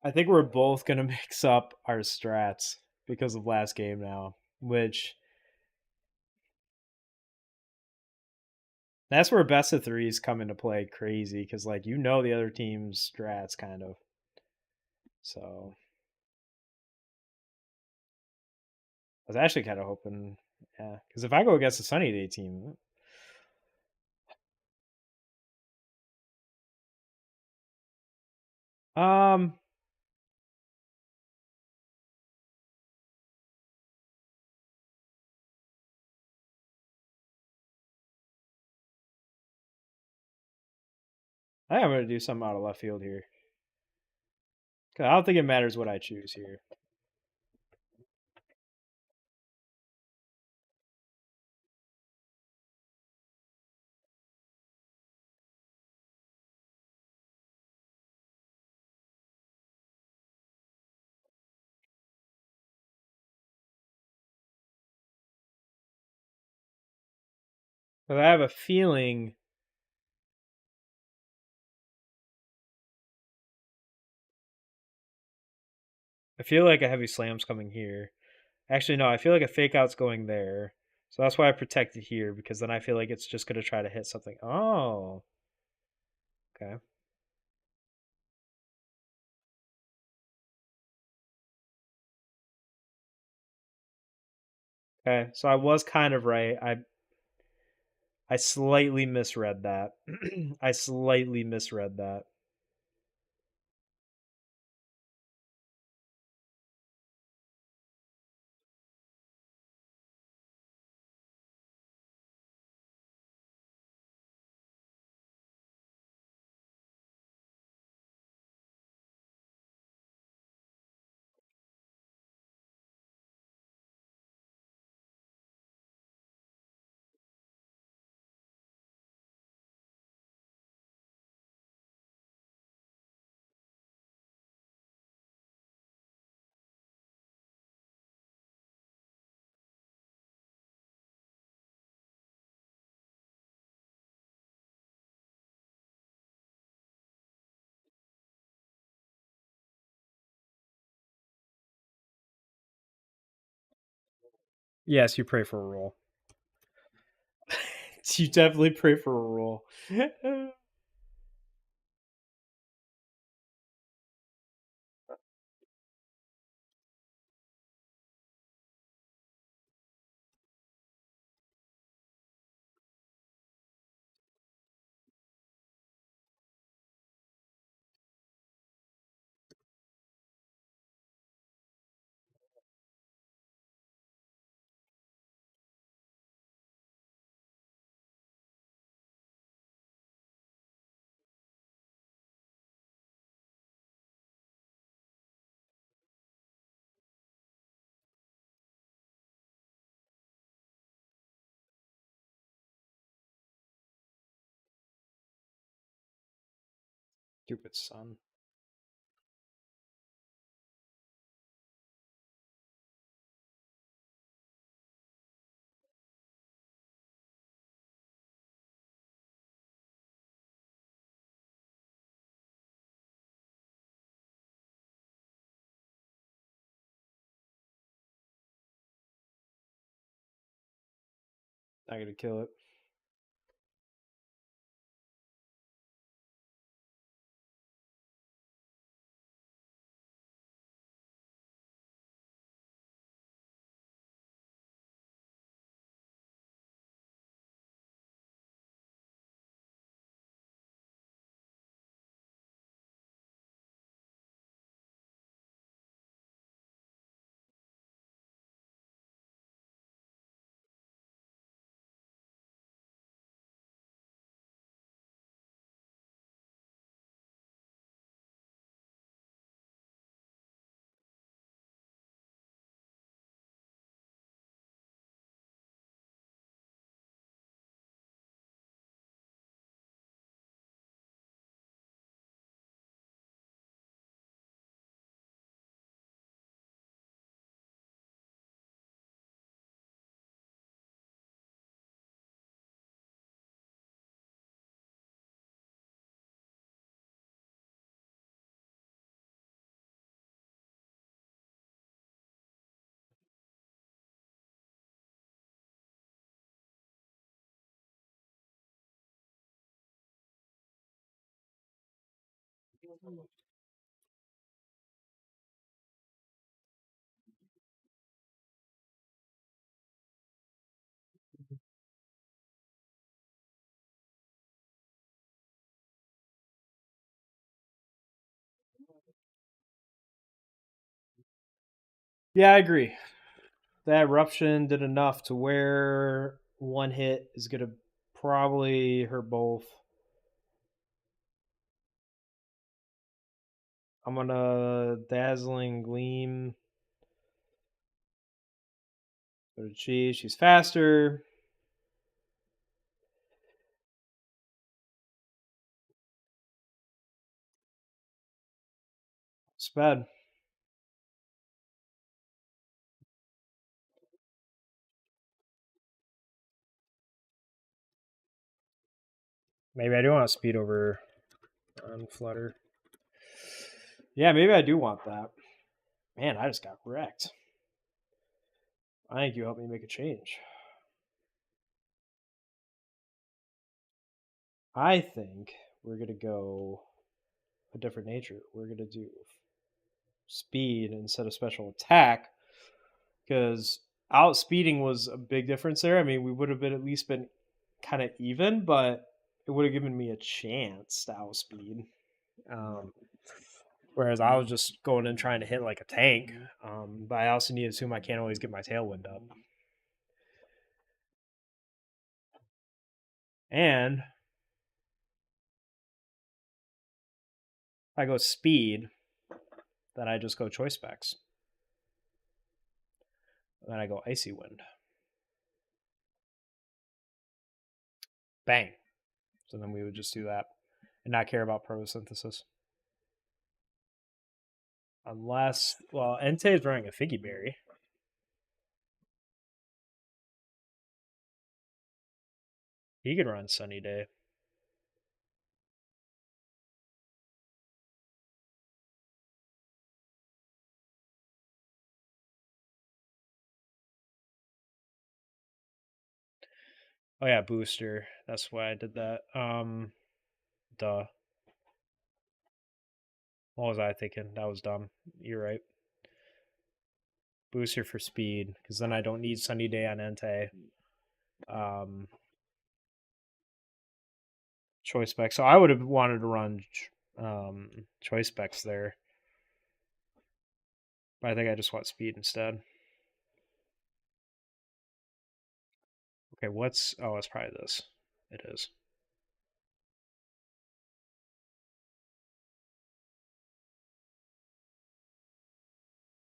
I think we're both gonna mix up our strats because of last game now, which that's where best of threes come into play crazy because like the other team's strats kind of. So I was actually kind of hoping, yeah, because if I go against the Sunny Day team, um, I think I'm gonna do something out of left field here. 'Cause I don't think it matters what I choose here. But I have a feeling. I feel like a heavy slam's coming here. Actually, no, I feel like a fake out's going there. So that's why I protected here because then I feel like it's just gonna try to hit something. Oh, okay. Okay, so I was kind of right. I slightly misread that. I slightly misread that. Yes, you pray for a roll. You definitely pray for a roll. Stupid son. I'm gonna kill it. Yeah, I agree. That eruption did enough to where one hit is gonna probably hurt both. I'm gonna dazzling gleam. Go to Chi. She's faster. It's bad. Maybe I do want to speed over on Flutter. Yeah, maybe I do want that. Man, I just got wrecked. I think you helped me make a change. I think we're gonna go a different nature. We're gonna do speed instead of special attack because outspeeding was a big difference there. I mean, we would have been at least been kind of even, but it would have given me a chance to outspeed. Um, Whereas I was just going and trying to hit like a tank. But I also need to assume I can't always get my tailwind up. And if I go speed, then I just go choice specs. Then I go icy wind. Bang. So then we would just do that and not care about photosynthesis. Unless, well, Entei is running a Figgy Berry. He could run Sunny Day. Oh yeah, booster. That's why I did that. Duh. What was I thinking? That was dumb. You're right. Booster for speed, because then I don't need Sunny Day on Entei. Choice specs. So I would have wanted to run choice specs there. But I think I just want speed instead. Okay, what's... Oh, it's probably this. It is.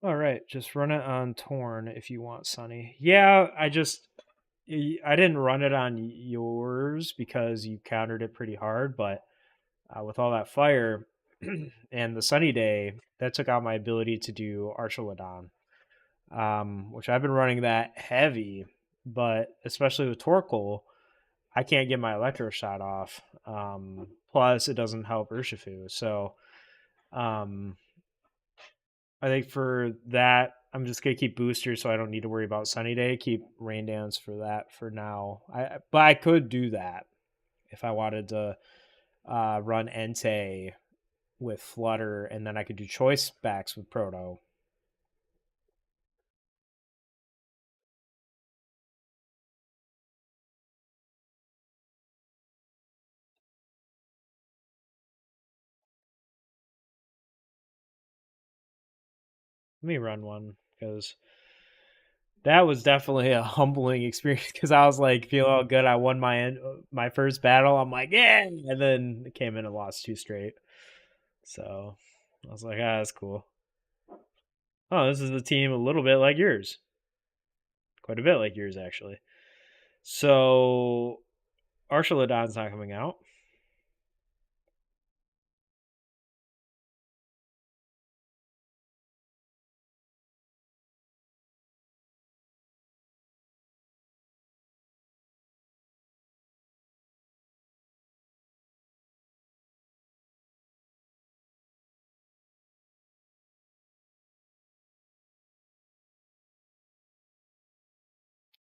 All right, just run it on Torn if you want Sunny. Yeah, I didn't run it on yours because you countered it pretty hard, but with all that fire and the Sunny Day, that took out my ability to do Archelodon, which I've been running that heavy, but especially with Torkoal, I can't get my Electro Shot off. Plus, it doesn't help Urshifu. So, um, I think for that, I'm just gonna keep boosters, so I don't need to worry about Sunny Day. Keep rain dance for that for now. But I could do that if I wanted to run Entei with Flutter, and then I could do choice backs with Proto. Let me run one because that was definitely a humbling experience because I was like feeling all good. I won my first battle. I'm like, yeah, and then it came in and lost two straight. So I was like, ah, that's cool. Oh, this is a team a little bit like yours, quite a bit like yours actually. So Archelodon's not coming out.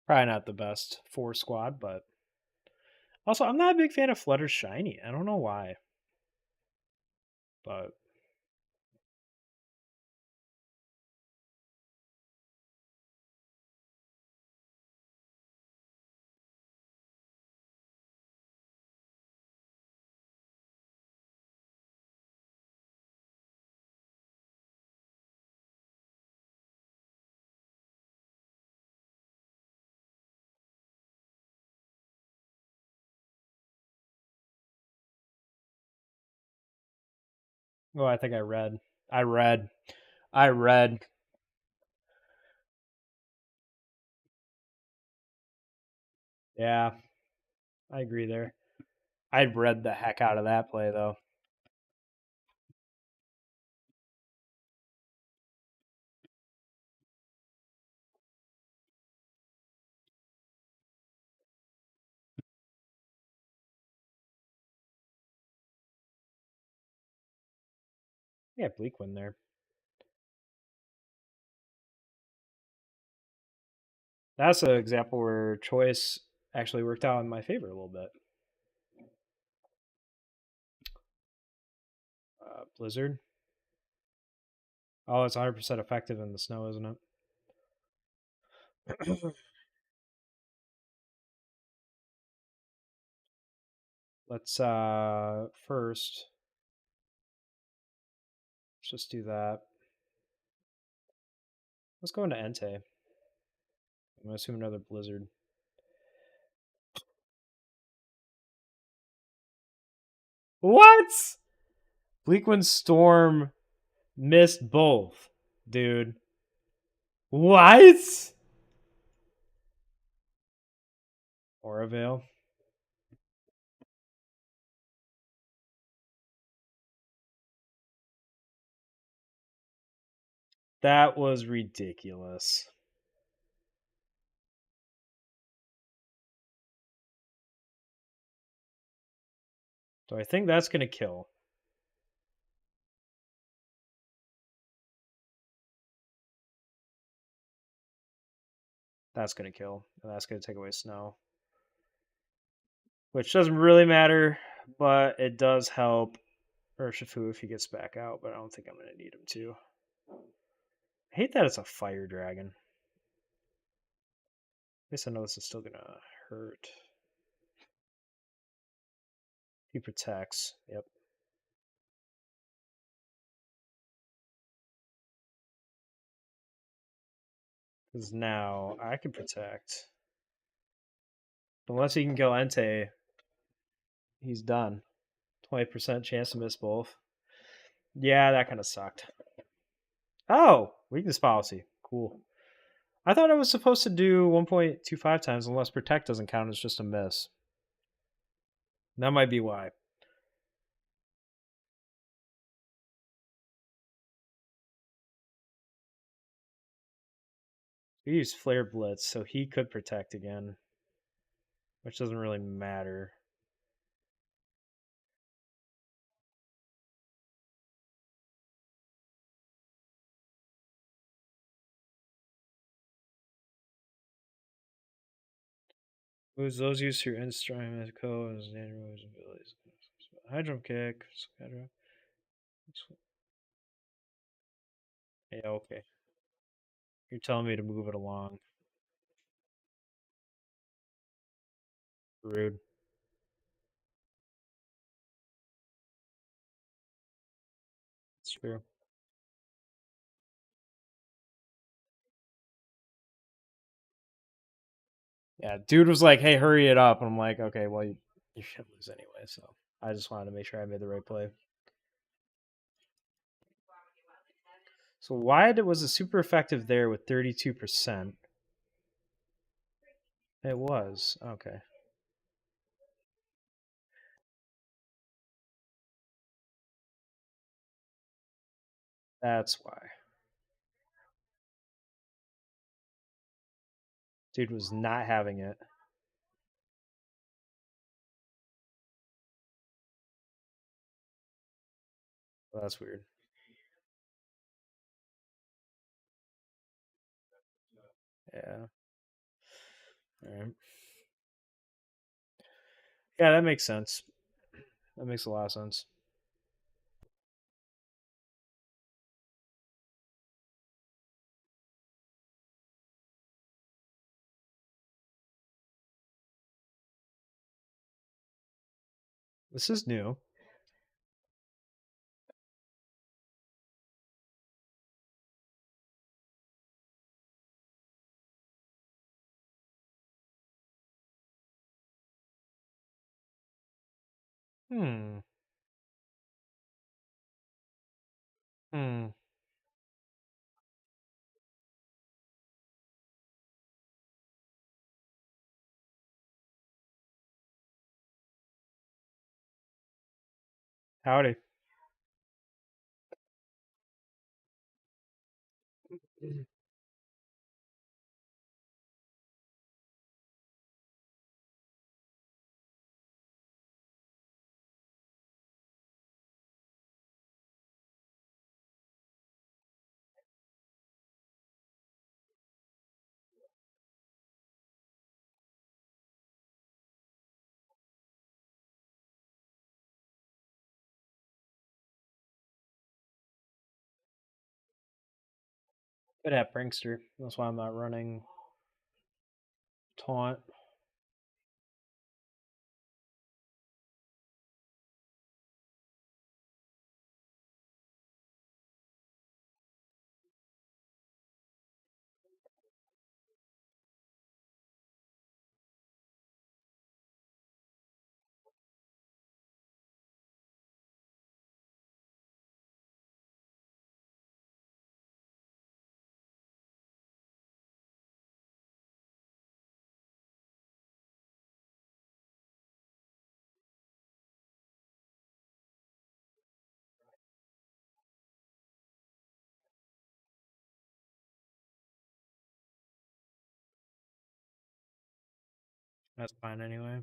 Probably not the best four squad, but also I'm not a big fan of Flutter's shiny. I don't know why, but oh, I think I read. I read. I read. Yeah, I agree there. I read the heck out of that play though. Yeah, Bleak win there. That's an example where choice actually worked out in my favor a little bit. Blizzard. Oh, it's 100% effective in the snow, isn't it? Let's first let's just do that. Let's go into Entei. I'm gonna assume another Blizzard. What? Bleakwind Storm missed both, dude. What? Aura Veil. That was ridiculous. Do I think that's gonna kill? That's gonna kill. And that's gonna take away Snow. Which doesn't really matter, but it does help Urshifu if he gets back out, but I don't think I'm gonna need him to. I hate that it's a fire dragon. At least I know this is still gonna hurt. He protects. Yep. Because now I can protect. Unless he can kill Entei, he's done. 20% chance to miss both. Yeah, that kind of sucked. Oh, weakness policy. Cool. I thought I was supposed to do 1.25 times unless protect doesn't count. It's just a miss. That might be why. He used Flare Blitz, so he could protect again. Which doesn't really matter. Moves those used through instrumental and standard moves and abilities. Hydro Kick. Hydro. Yeah, okay. You're telling me to move it along. Rude. It's true. Yeah, dude was like, "Hey, hurry it up," and I'm like, "Okay, well, you should lose anyway." So I just wanted to make sure I made the right play. So why was it super effective there with 32%? It was okay. That's why. Dude was not having it. Well, that's weird. Yeah. All right. Yeah, that makes sense. That makes a lot of sense. This is new. Hmm. Hmm. Howdy. Could have Prankster. That's why I'm not running Taunt. That's fine anyway.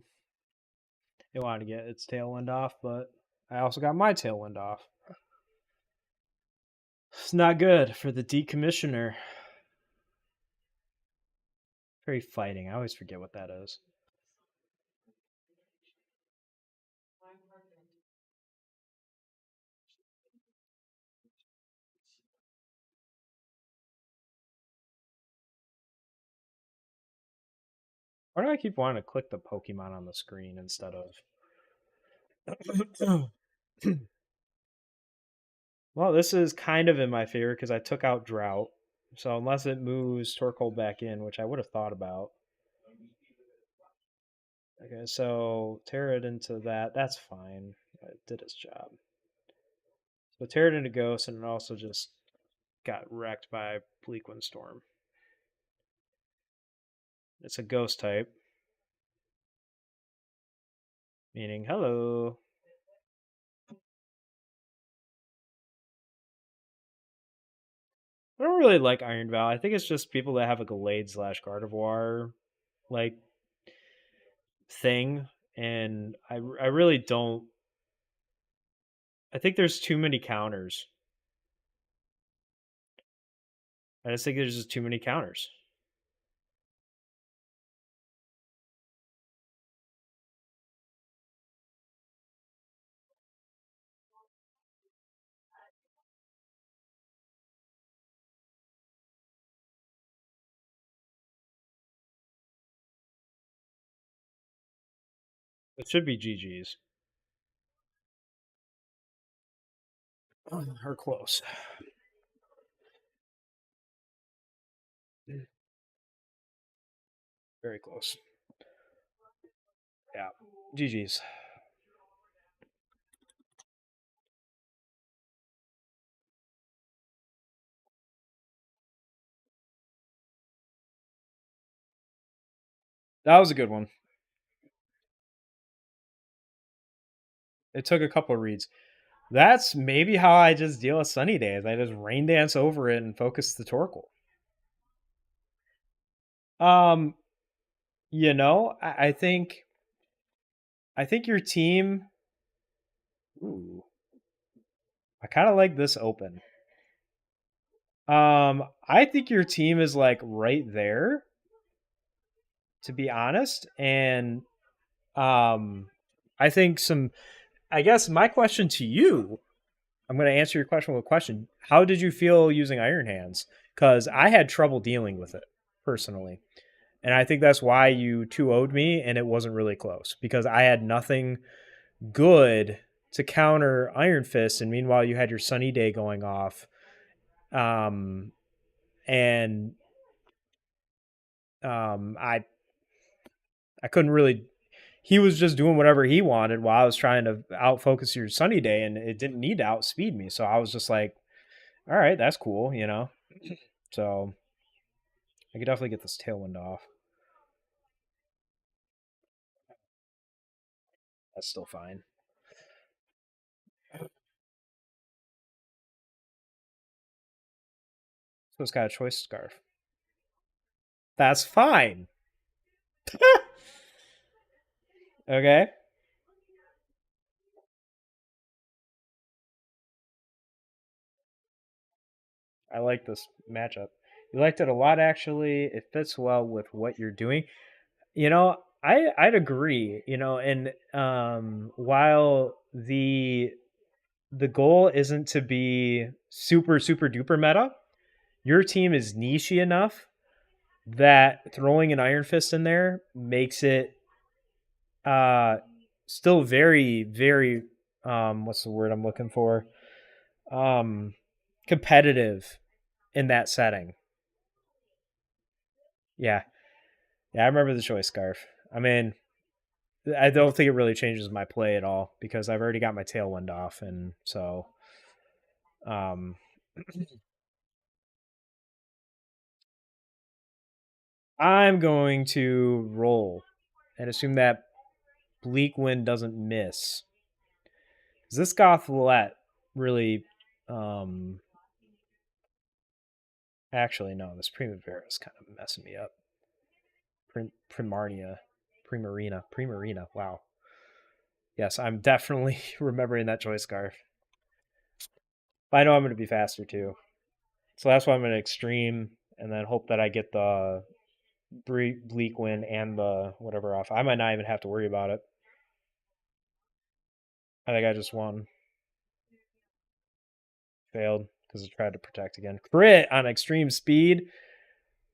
It wanted to get its tailwind off, but I also got my tailwind off. It's not good for the decommissioner. Very fighting. I always forget what that is. Why do I keep wanting to click the Pokemon on the screen instead of... Well, this is kind of in my favor because I took out Drought. So unless it moves Torkoal back in, which I would have thought about. Okay, so tear it into that. That's fine. It did its job. So tear it into Ghost, and it also just got wrecked by Bleak Windstorm. It's a Ghost type. Meaning, hello. I don't really like Iron Val. I think it's just people that have a Gallade / Gardevoir like thing, and I really don't. I think there's too many counters. I just think there's just too many counters. It should be GG's. Or close. Very close. Yeah. GG's. That was a good one. It took a couple of reads. That's maybe how I just deal with sunny days. I just rain dance over it and focus the Torkoal. Um, I think your team. Ooh, I kind of like this open. I think your team is like right there, to be honest, and I think some. I guess my question to you, I'm going to answer your question with a question. How did you feel using Iron Hands? Because I had trouble dealing with it personally. And I think that's why you 2-0'd me and it wasn't really close because I had nothing good to counter Iron Fist. And meanwhile, you had your Sunny Day going off. And I couldn't really. He was just doing whatever he wanted while I was trying to outfocus your Sunny Day, and it didn't need to outspeed me. So I was just like, all right, that's cool, So I could definitely get this tailwind off. That's still fine. So it's got a choice scarf. That's fine. Okay. I like this matchup. You liked it a lot, actually. It fits well with what you're doing. I'd agree. And while the goal isn't to be super super duper meta, your team is niche enough that throwing an Iron Fist in there makes it still very very what's the word I'm looking for, competitive in that setting. Yeah. Yeah, I remember the choice scarf. I mean, I don't think it really changes my play at all because I've already got my tailwind off, and so um I'm going to roll and assume that Bleak Wind doesn't miss. This Gothlet really actually no, this Primavera is kind of messing me up. Primarnia. Primarina. Primarina. Wow. Yes, I'm definitely remembering that choice scarf. But I know I'm going to be faster too. So that's why I'm going to extreme and then hope that I get the bleak win and the whatever off. I might not even have to worry about it. I think I just won. Failed because I tried to protect again. Crit on extreme speed.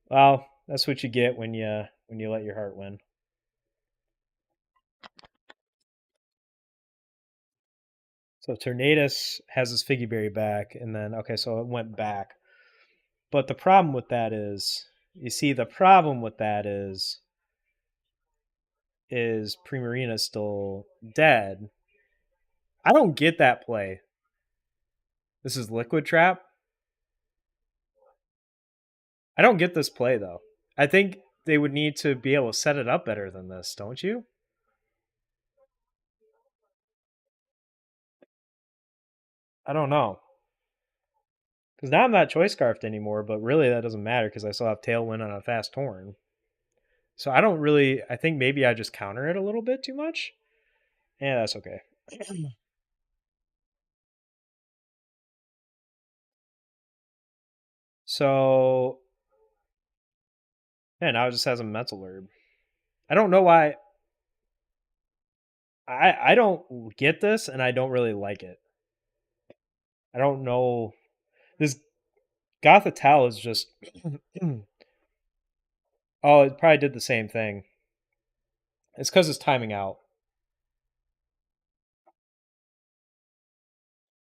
Well, that's what you get when you let your heart win. So Tornadus has his Figgy Berry back, and then okay, so it went back. But the problem with that is, you see, the problem with that is Primarina still dead. I don't get that play. This is Liquid Trap. I don't get this play though. I think they would need to be able to set it up better than this, don't you? I don't know. Because now I'm not choice scarfed anymore, but really that doesn't matter because I still have Tailwind on a fast Torn. So I don't really. I think maybe I just counter it a little bit too much. Yeah, that's okay. So yeah, now it just has a Mental Herb. I don't know why. I don't get this, and I don't really like it. I don't know. This Gothitelle is just. Oh, it probably did the same thing. It's because it's timing out.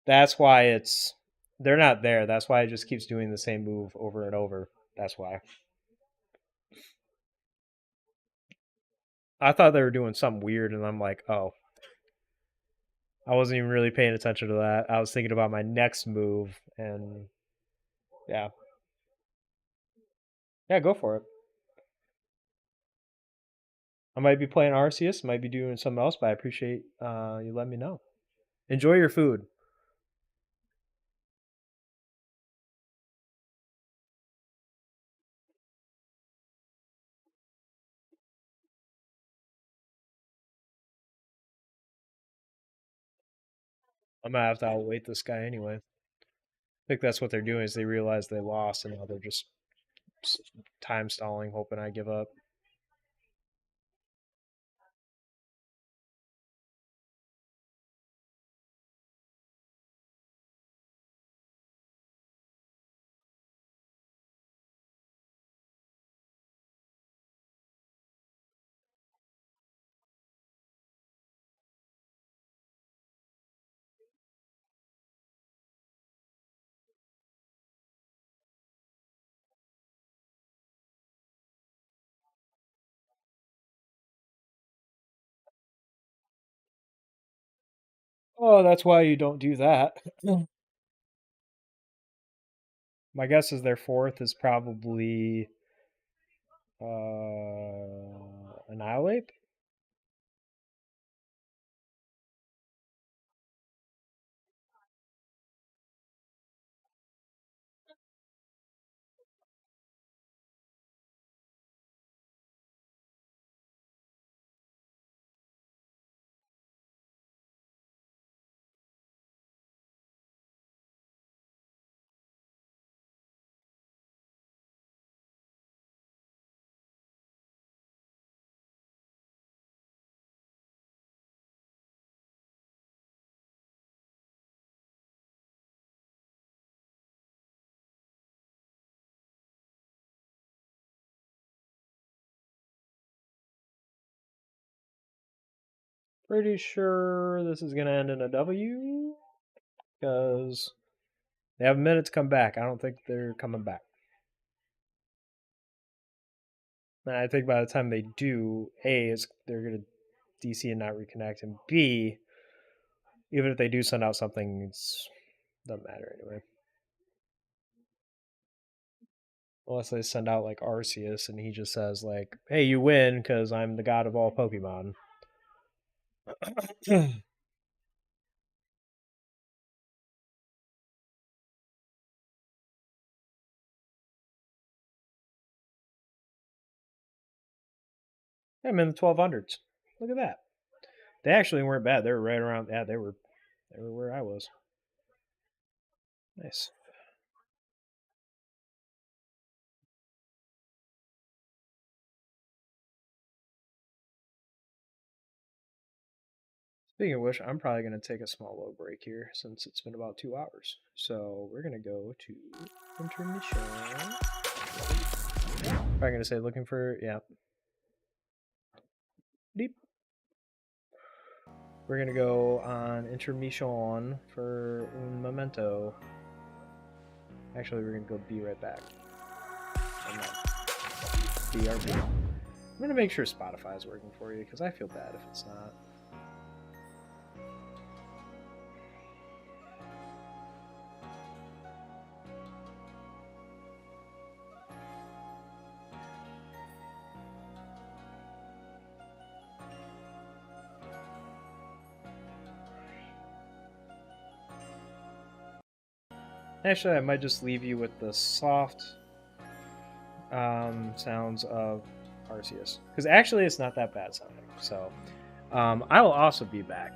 That's why it's. They're not there. That's why it just keeps doing the same move over and over. That's why. I thought they were doing something weird, and I'm like, oh. I wasn't even really paying attention to that. I was thinking about my next move, and yeah. Yeah, go for it. I might be playing Arceus, might be doing something else, but I appreciate you letting me know. Enjoy your food. I'm gonna have to outweight this guy anyway. I think that's what they're doing is they realize they lost and now they're just time stalling, hoping I give up. Oh, that's why you don't do that. My guess is their fourth is probably Annihilate. Pretty sure this is gonna end in a W because they have a minute to come back. I don't think they're coming back. And I think by the time they do, A, they're going to DC and not reconnect, and B, even if they do send out something, it doesn't matter anyway. Unless they send out like Arceus and he just says like, "Hey, you win because I'm the god of all Pokemon." I'm in the 1200s. Look at that. They actually weren't bad. They were right around. Yeah, they were where I was. Nice. Speaking of which, I'm probably going to take a small little break here since it's been about 2 hours. So we're going to go to intermission. Probably going to say looking for, yeah. Deep. We're going to go on intermission for un momento. Actually, we're going to go be right back. BRB. I'm going to make sure Spotify is working for you because I feel bad if it's not. Actually, I might just leave you with the soft sounds of Arceus. Because actually, it's not that bad sounding. So, I will also be back.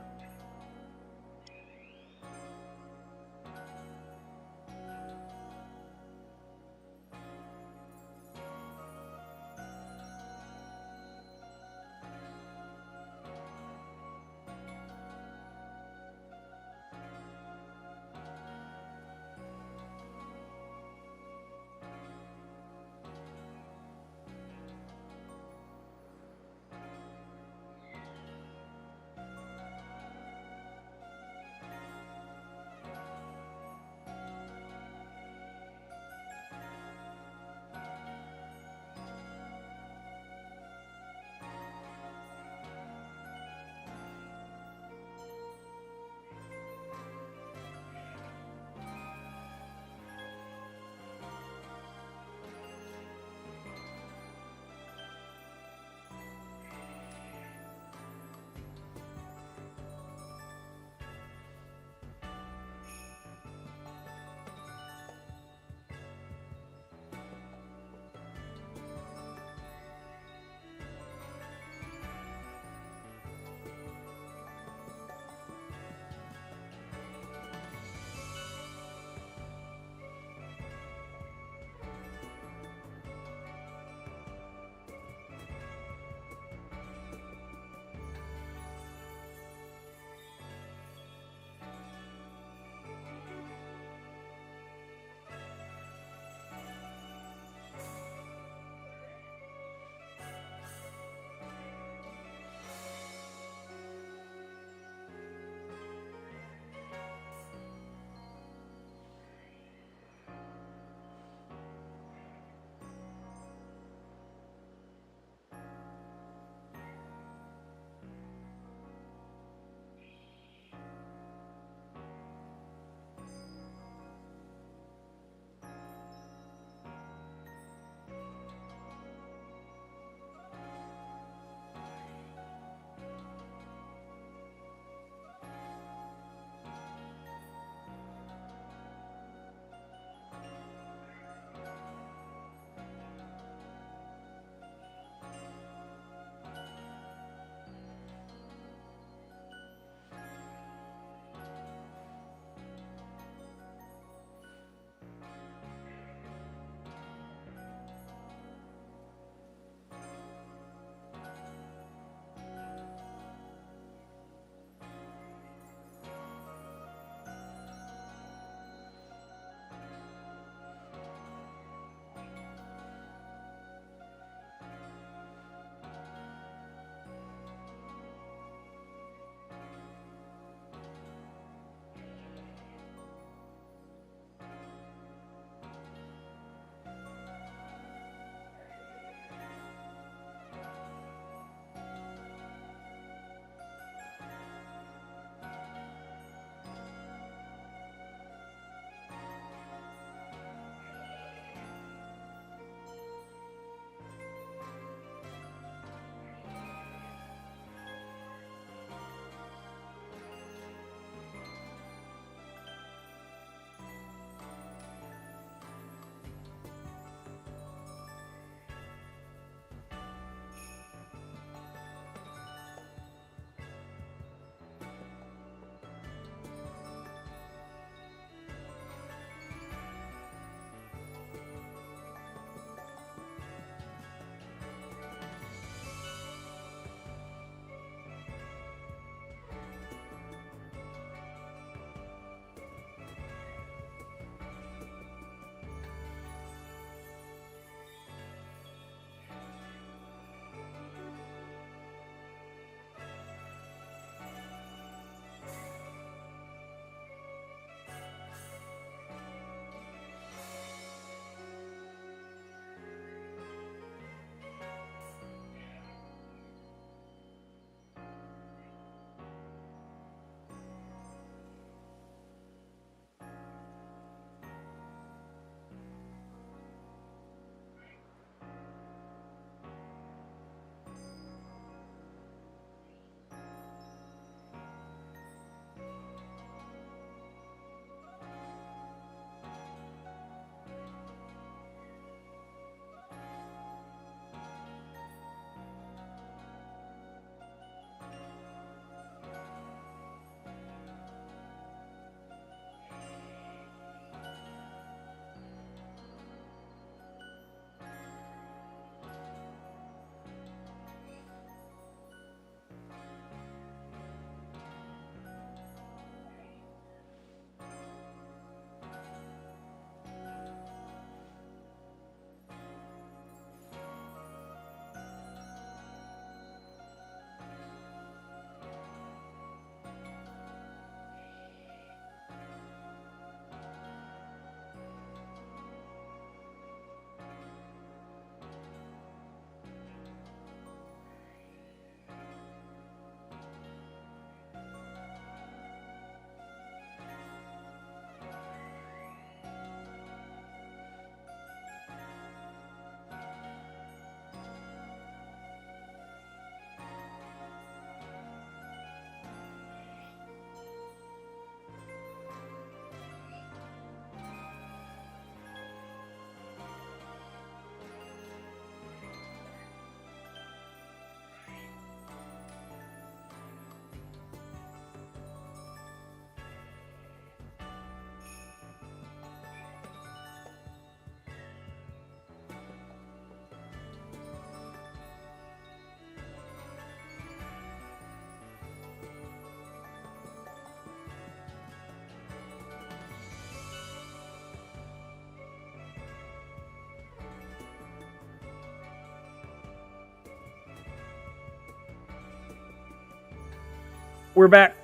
We're back.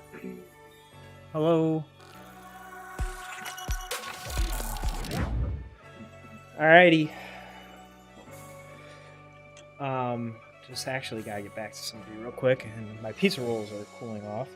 Hello. Alrighty. Just actually gotta get back to somebody real quick, and my pizza rolls are cooling off.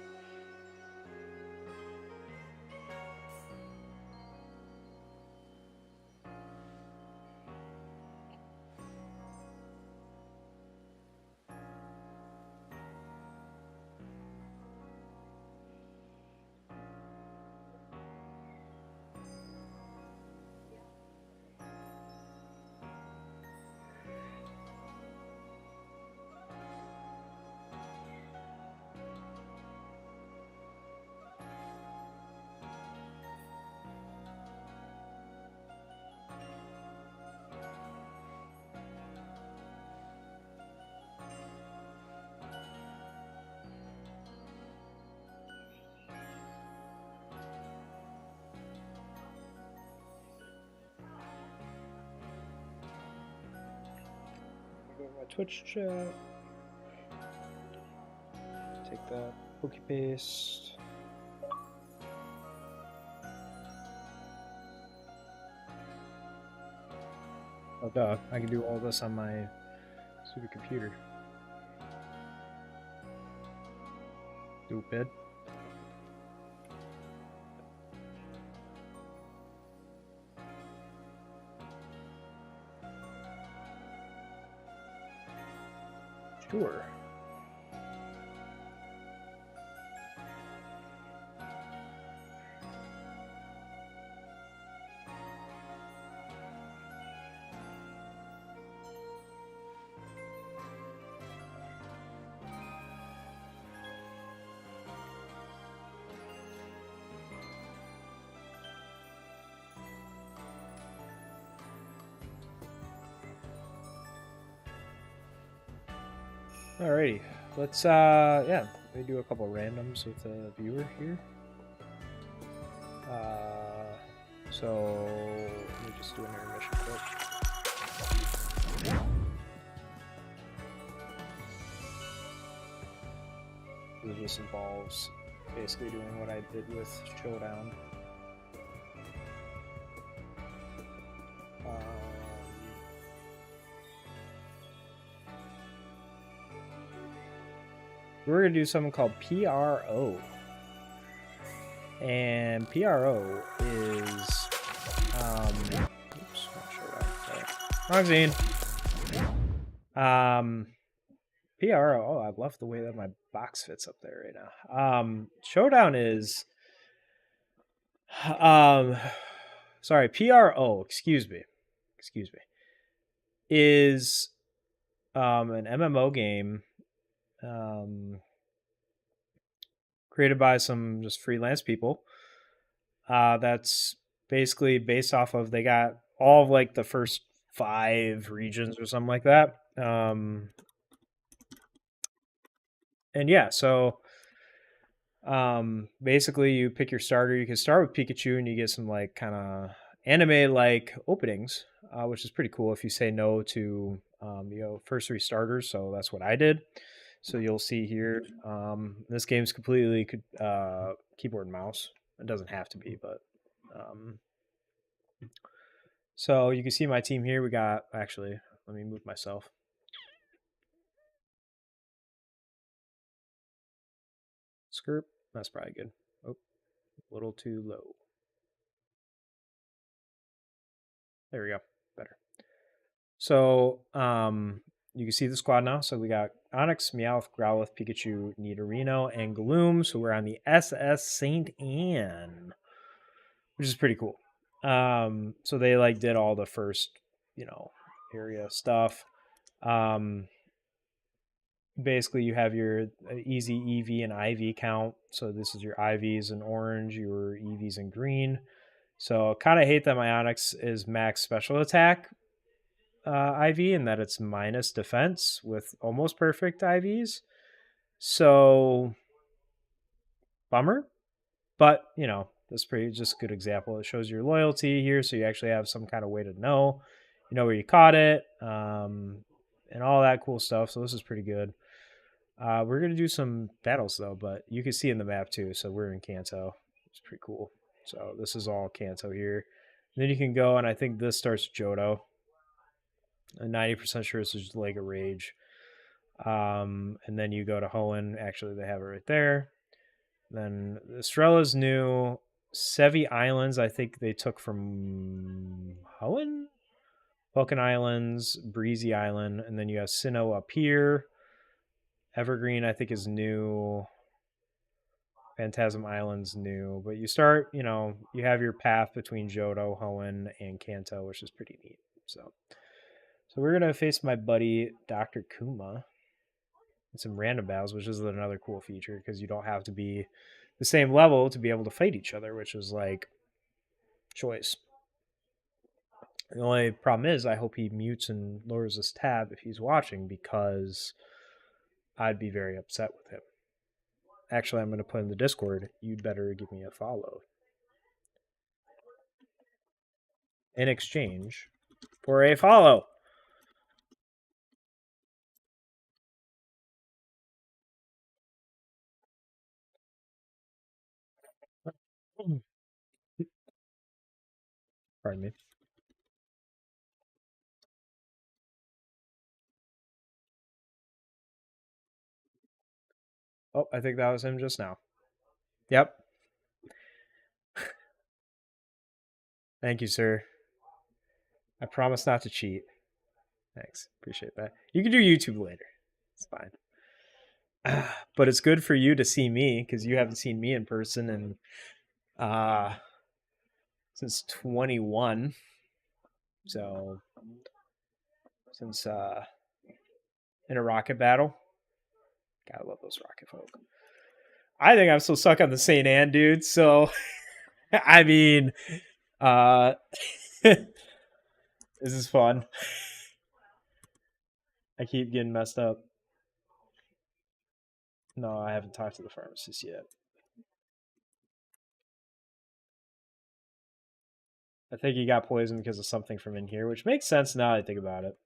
Go to my Twitch chat. Take that Poke Paste. Oh duh, I can do all this on my stupid computer. Stupid. Sure. Alrighty, let's yeah, let me do a couple randoms with a viewer here. So let me just do an intermission quick. This involves basically doing what I did with Showdown. We're going to do something called PRO. And PRO is... oops, not sure wrong scene. PRO... Oh, I love the way that my box fits up there right now. Showdown is... sorry, PRO, excuse me, is an MMO game created by some just freelance people. That's basically based off of, they got all of like the first 5 regions or something like that. And yeah, so basically you pick your starter. You can start with Pikachu and you get some like kind of anime like openings, which is pretty cool if you say no to first 3 starters. So that's what I did. So you'll see here, this game's completely keyboard and mouse. It doesn't have to be, but so you can see my team here. We got, actually, let me move myself. Skirp, that's probably good. Oh, a little too low. There we go, better. So you can see the squad now. So we got Onix, Meowth, Growlithe, Pikachu, Nidorino, and Gloom. So we're on the SS St. Anne, which is pretty cool. So they like did all the first, area stuff. Basically you have your easy EV and IV count. So this is your IVs in orange, your EVs in green. So kind of hate that my Onix is max special attack IV, and that it's minus defense with almost perfect IVs. So bummer, but that's pretty just a good example. It shows your loyalty here, so you actually have some kind of way to know where you caught it, and all that cool stuff. So this is pretty good. We're gonna do some battles though, but you can see in the map too. So we're in Kanto. It's pretty cool. So this is all Kanto here. And then you can go, and I think this starts Johto. I'm 90% sure this is Lake of Rage. And then you go to Hoenn. Actually, they have it right there. Then Estrella's new. Sevi Islands, I think they took from Hoenn? Vulcan Islands, Breezy Island, and then you have Sinnoh up here. Evergreen, I think, is new. Phantasm Island's new. But you start, you have your path between Johto, Hoenn, and Kanto, which is pretty neat. So we're going to face my buddy, Dr. Kuma, in some random battles, which is another cool feature because you don't have to be the same level to be able to fight each other, which is like choice. The only problem is I hope he mutes and lowers this tab if he's watching because I'd be very upset with him. Actually, I'm going to put in the Discord, you'd better give me a follow. In exchange for a follow. Pardon me. Oh, I think that was him just now. Yep. Thank you, sir. I promise not to cheat. Thanks. Appreciate that. You can do YouTube later. It's fine. But it's good for you to see me because you haven't seen me in person and since 21. So since in a rocket battle. Gotta love those rocket folk. I think I'm still stuck on the St. Anne, dude. So I mean, this is fun. I keep getting messed up. No, I haven't talked to the pharmacist yet. I think he got poisoned because of something from in here, which makes sense now that I think about it.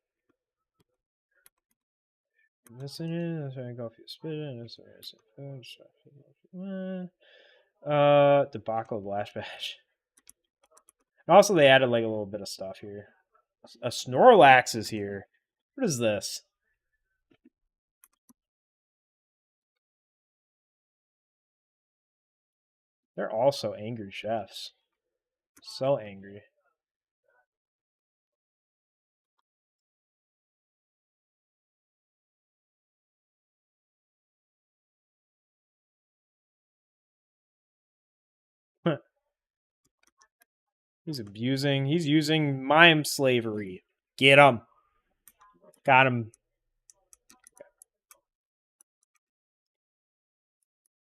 Debacle of Lash Bash. Also, they added like a little bit of stuff here. A Snorlax is here. What is this? They're also angry chefs. So angry. He's abusing. He's using mime slavery. Get him. Got him.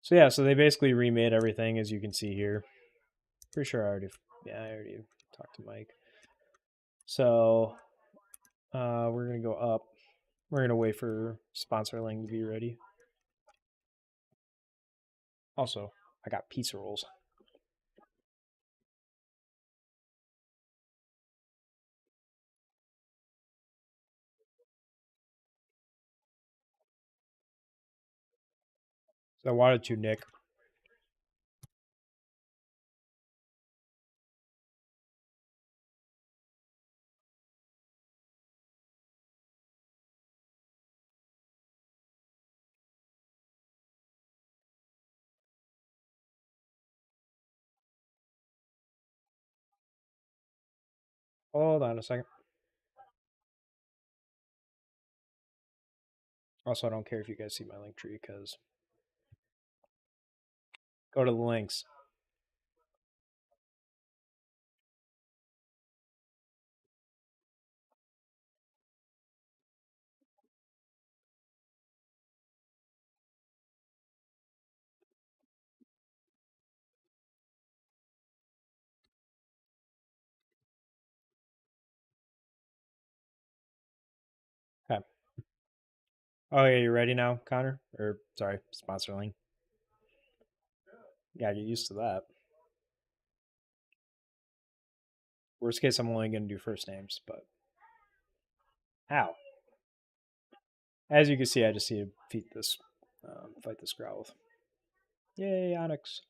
So yeah, so they basically remade everything as you can see here. Pretty sure I already talked to Mike. So we're gonna go up. We're gonna wait for sponsor link to be ready. Also, I got pizza rolls. So I wanted to, Nick. Hold on a second. Also, I don't care if you guys see my link tree because go to the links. Okay. Oh yeah, you ready now, Connor? Or sorry, sponsor link. Yeah, get used to that. Worst case, I'm only gonna do first names, but how? As you can see, I just need to defeat this Fight this Growlithe. Yay, Onyx.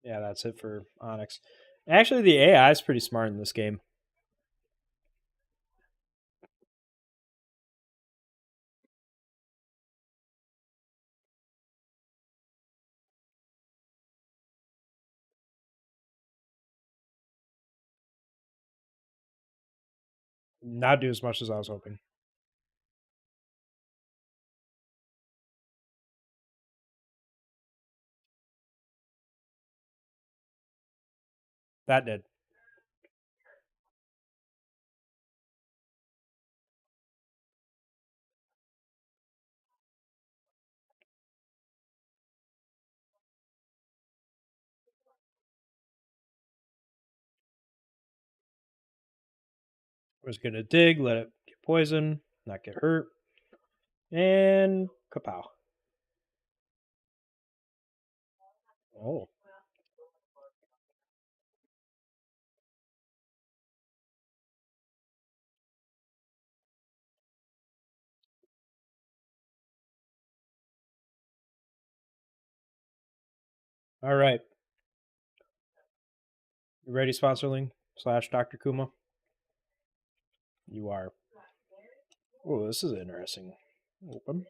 Yeah, that's it for Onyx. Actually, the AI is pretty smart in this game. Not do as much as I was hoping. That did. Was gonna dig, let it get poison, not get hurt, and kapow. Oh, all right. You ready, sponsorling / Dr. Kuma? You are. Oh, this is interesting. Open.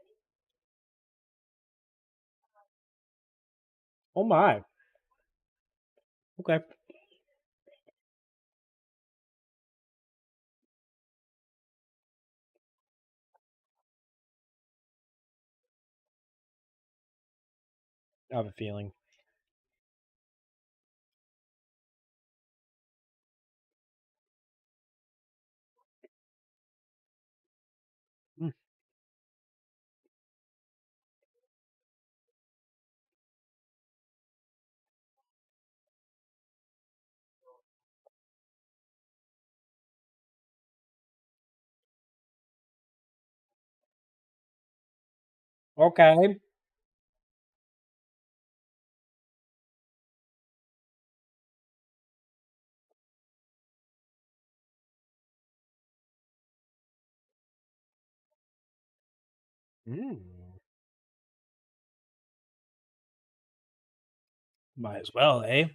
Oh my. Okay. I have a feeling. Hmm. Okay. Mm. Might as well, eh?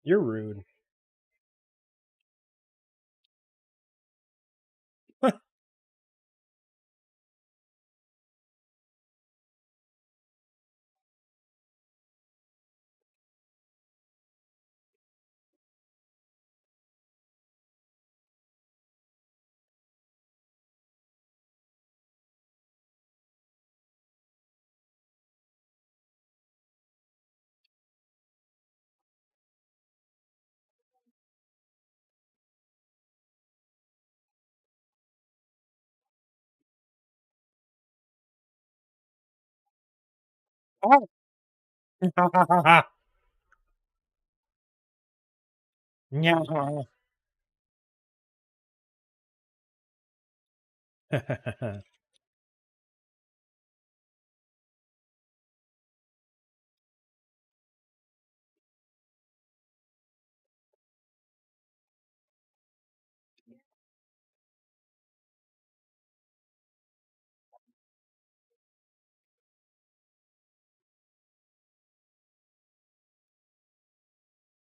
You're rude. Oh. Yeah.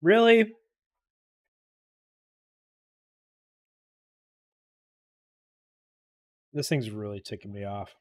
Really? This thing's really ticking me off.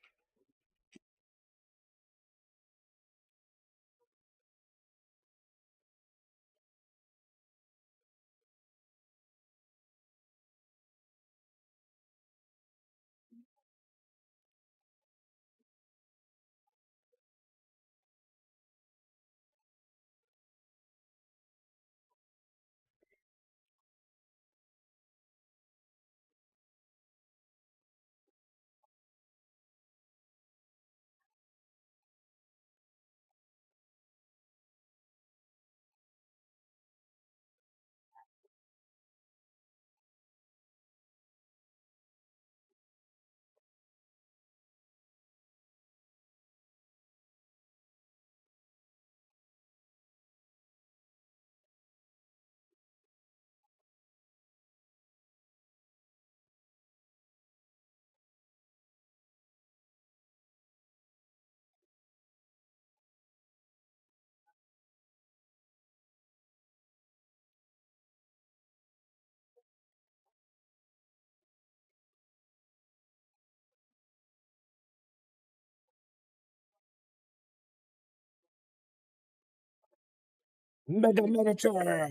Mega miniature.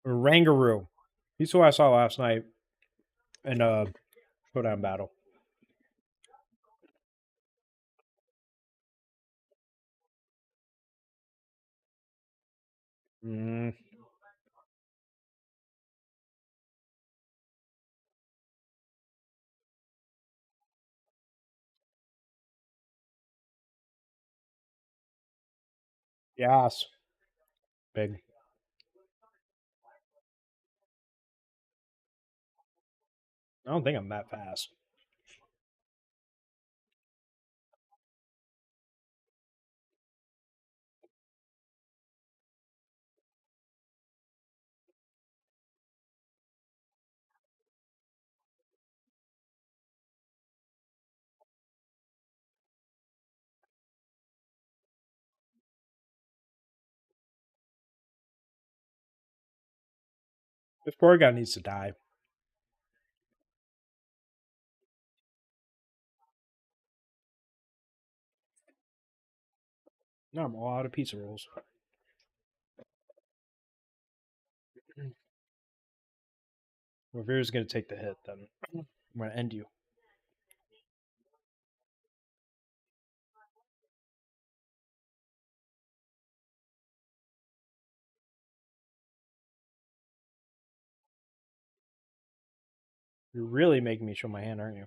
Rangaroo. He's who I saw last night in a showdown battle. Mm. Yes. Big. I don't think I'm that fast. This poor guy needs to die. No, I'm all out of pizza rolls. Well, if you're just going to take the hit, then I'm going to end you. You're really making me show my hand, aren't you?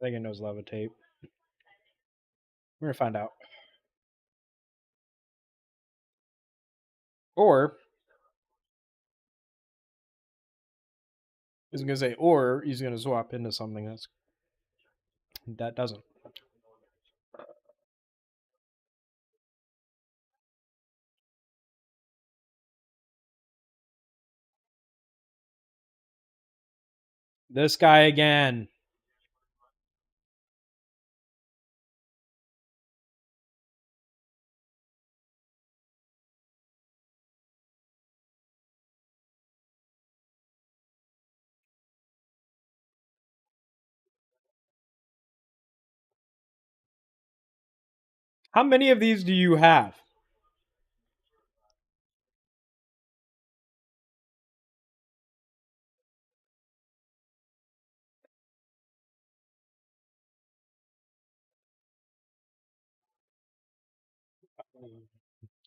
I think it knows levitate. We're going to find out. Or, he's going to say, or he's going to swap into something that doesn't. This guy again. How many of these do you have?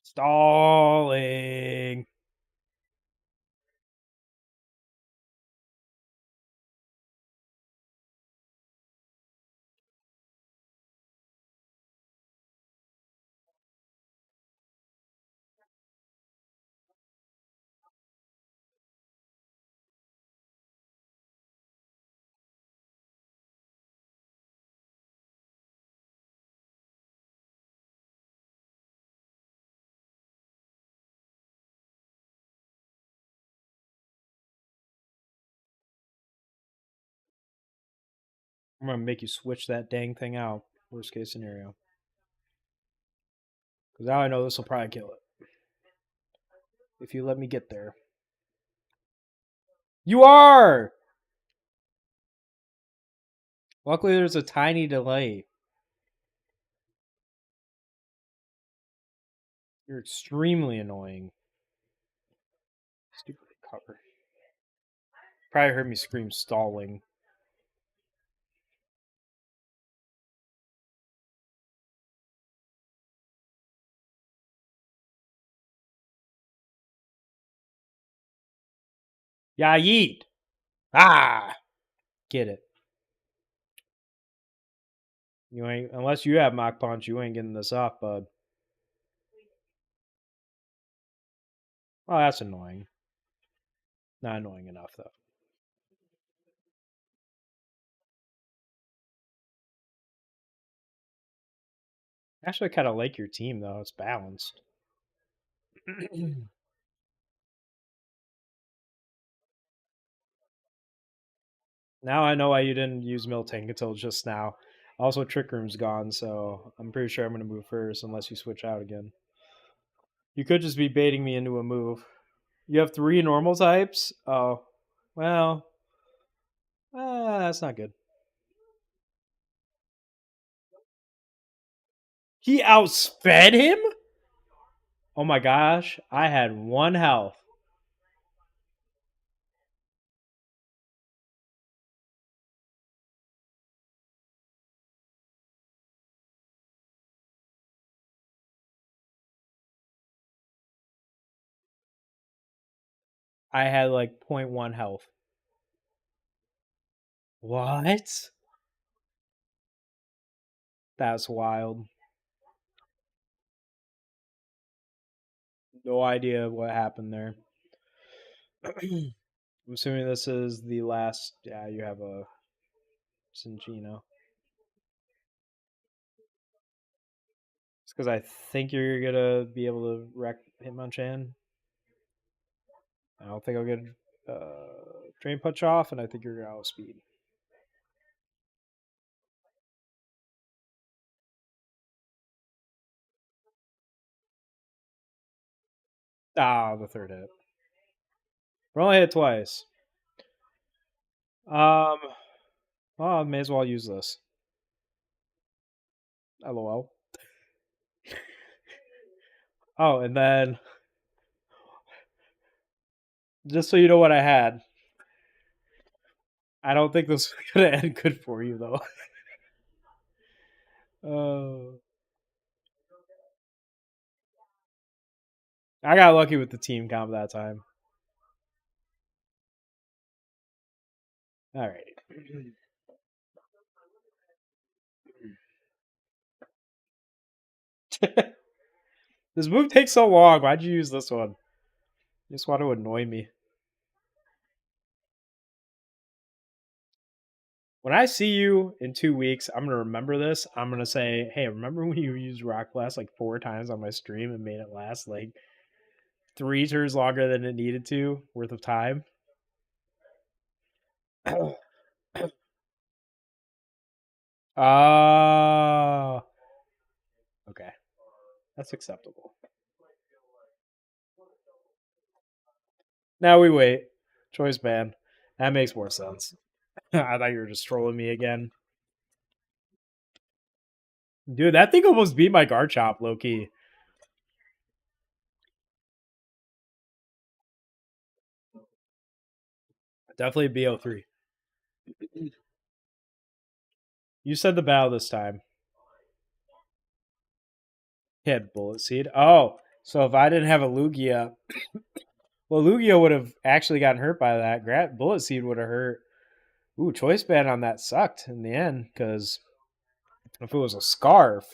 Stalling. I'm going to make you switch that dang thing out. Worst case scenario. Because now I know this will probably kill it. If you let me get there. You are! Luckily, there's a tiny delay. You're extremely annoying. Stupid cover. Probably heard me scream stalling. Yeah, yeet. Ah! Get it. You ain't, unless you have Mach Punch, you ain't getting this off, bud. Oh, that's annoying. Not annoying enough, though. Actually, I kind of like your team, though. It's balanced. Now I know why you didn't use Miltank until just now. Also, Trick Room's gone, so I'm pretty sure I'm going to move first unless you switch out again. You could just be baiting me into a move. You have 3 normal types? Oh, well, that's not good. He outsped him? Oh my gosh, I had 1 health. I had like 0.1 health. What? That's wild. No idea what happened there. I'm assuming this is the last. Yeah, you have a Cinchino. It's because I think you're gonna be able to wreck Hitmonchan. I don't think I'll get Drain Punch off, and I think you're gonna outspeed. Ah, the 3rd hit. We're only hit twice. Well, I may as well use this. LOL. Oh, and then just so you know what I had. I don't think this is gonna end good for you though. I got lucky with the team comp that time. All right. This move takes so long. Why'd you use this one? You just want to annoy me. When I see you in 2 weeks, I'm gonna remember this. I'm gonna say, "Hey, remember when you used Rock Blast like 4 times on my stream and made it last like 3 turns longer than it needed to worth of time?" Oh, okay, that's acceptable. Now we wait. Choice ban. That makes more sense. I thought you were just trolling me again. Dude, that thing almost beat my Garchomp, low key. Definitely BO3. You said the battle this time. He had Bullet Seed. Oh, so if I didn't have a Lugia, well, Lugia would have actually gotten hurt by that. Bullet Seed would have hurt. Ooh, Choice Band on that sucked in the end because if it was a Scarf,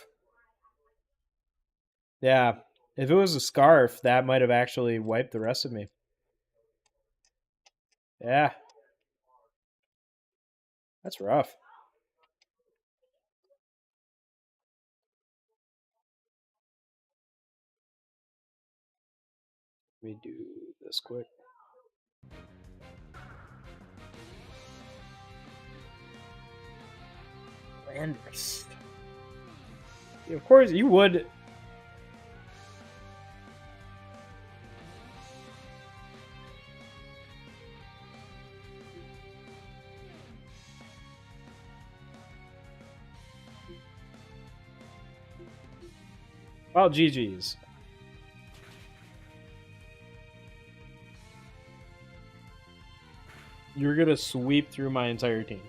yeah, if it was a Scarf, that might have actually wiped the rest of me. Yeah, that's rough. Let me do this quick. Landorus. Of course, you would. Well, GG's. You're gonna sweep through my entire team.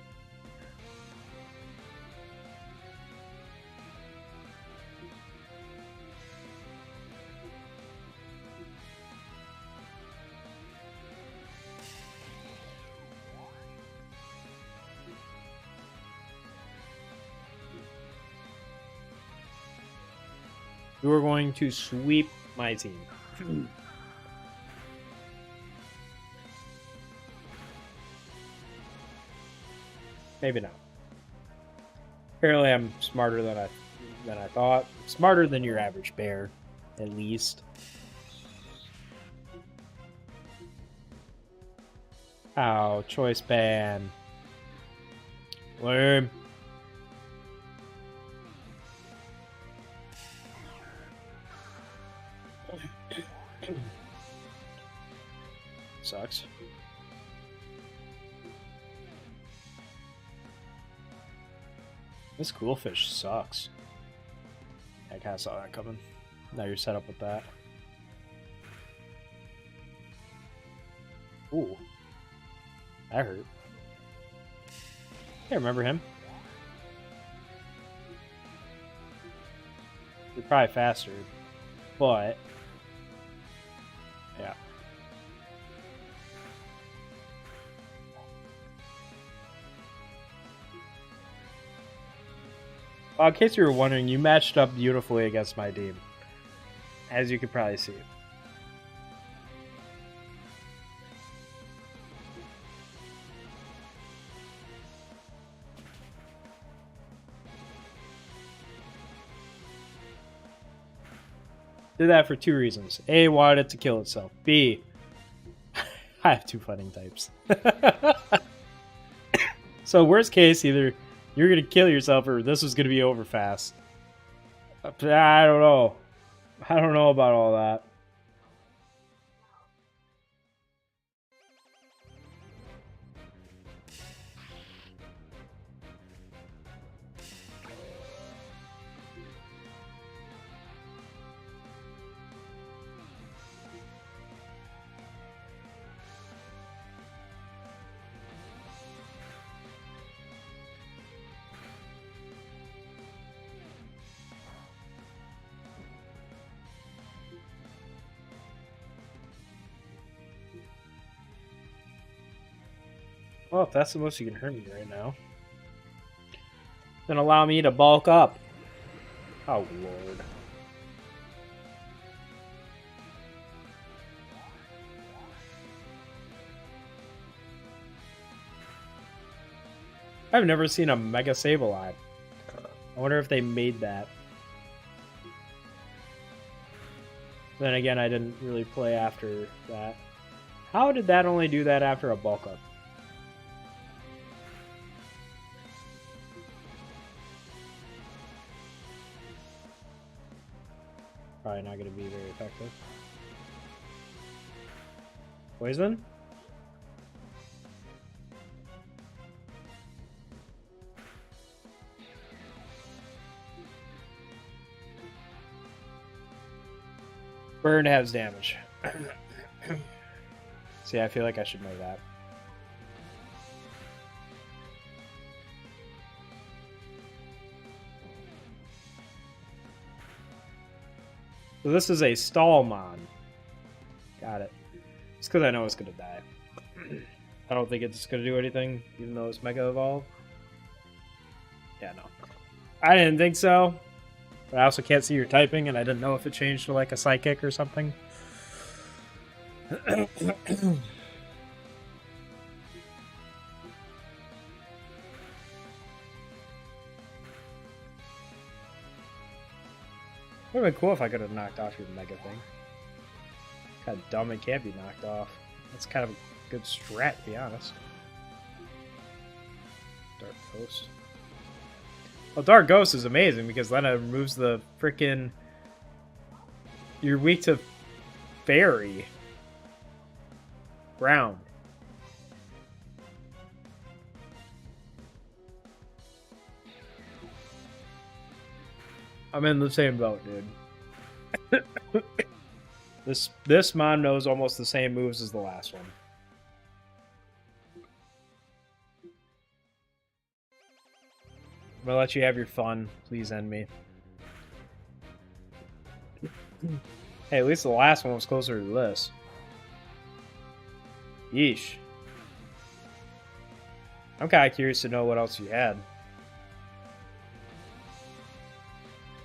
You are going to sweep my team. Maybe not. Apparently, I'm smarter than I thought. Smarter than your average bear, at least. Oh, choice ban. Lame. Sucks. This cool fish sucks. I kind of saw that coming. Now you're set up with that. Ooh. That hurt. I remember him. You're probably faster, but yeah. Well, in case you were wondering, you matched up beautifully against my team, as you could probably see. Did that for two reasons. A, wanted it to kill itself. B, I have two fighting types. So worst case, either you're going to kill yourself or this is going to be over fast. I don't know. I don't know about all that. Well, if that's the most you can hurt me right now, then allow me to bulk up. Oh, Lord. I've never seen a Mega Sableye. I wonder if they made that. Then again, I didn't really play after that. How did that only do that after a bulk up? Probably not going to be very effective. Poison? Burn has damage. See, I feel like I should know that. So this is a Stallmon. Got it. It's because I know it's going to die. I don't think it's going to do anything, even though it's Mega Evolved. Yeah, no. I didn't think so. But I also can't see your typing, and I didn't know if it changed to like a Psychic or something. Would have been cool if I could have knocked off your Mega thing. Kind of dumb it can't be knocked off. That's kind of a good strat, to be honest. Dark Ghost. Well, Dark Ghost is amazing because then it removes the frickin'... You're weak to Fairy. Ground. I'm in the same boat, dude. This mon knows almost the same moves as the last one. I'm gonna let you have your fun. Please end me. Hey, at least the last one was closer to this. Yeesh. I'm kind of curious to know what else you had.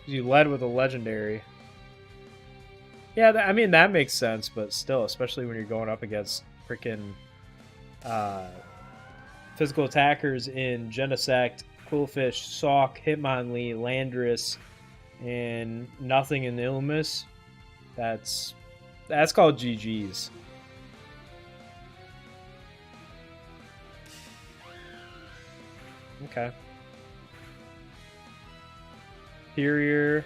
You led with a legendary. Yeah, I mean, that makes sense, but still, especially when you're going up against freaking physical attackers in Genesect, Quillfish, Sawk, Hitmonlee, Landorus, and nothing in Illumis. That's called GG's. Okay. Superior.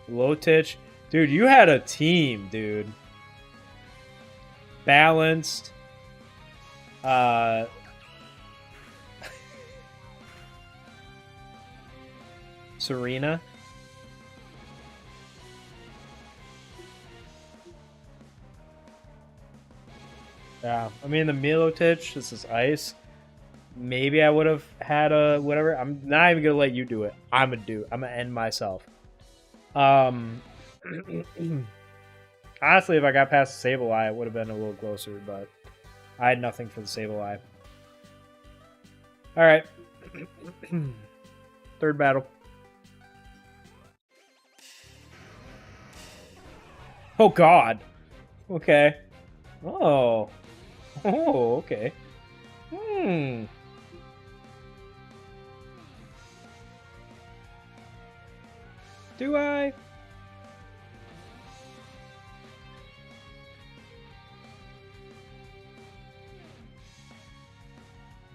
Lotich. Dude, you had a team, dude. Balanced. Serena. Yeah, I mean the Milotich, this is ice. Maybe I would have had a whatever. I'm not even gonna let you do it. I'm gonna end myself. Honestly, if I got past the Sableye, it would have been a little closer, but I had nothing for the Sableye. Alright. Third battle. Oh god. Okay. Oh. Oh, okay. Do I?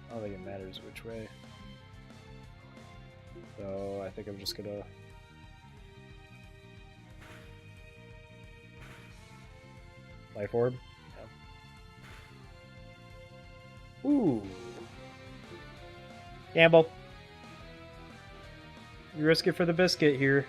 I don't think it matters which way. So I think I'm just gonna... Life Orb? Yeah. Ooh. Gamble. You risk it for the biscuit here.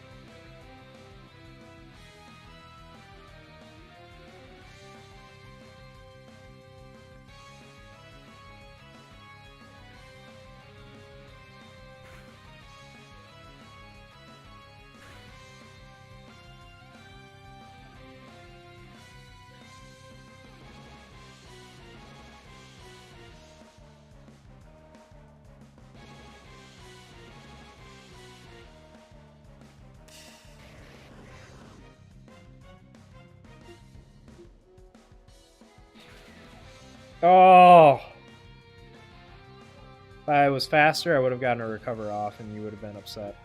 Oh! If I was faster, I would have gotten a recover off and you would have been upset.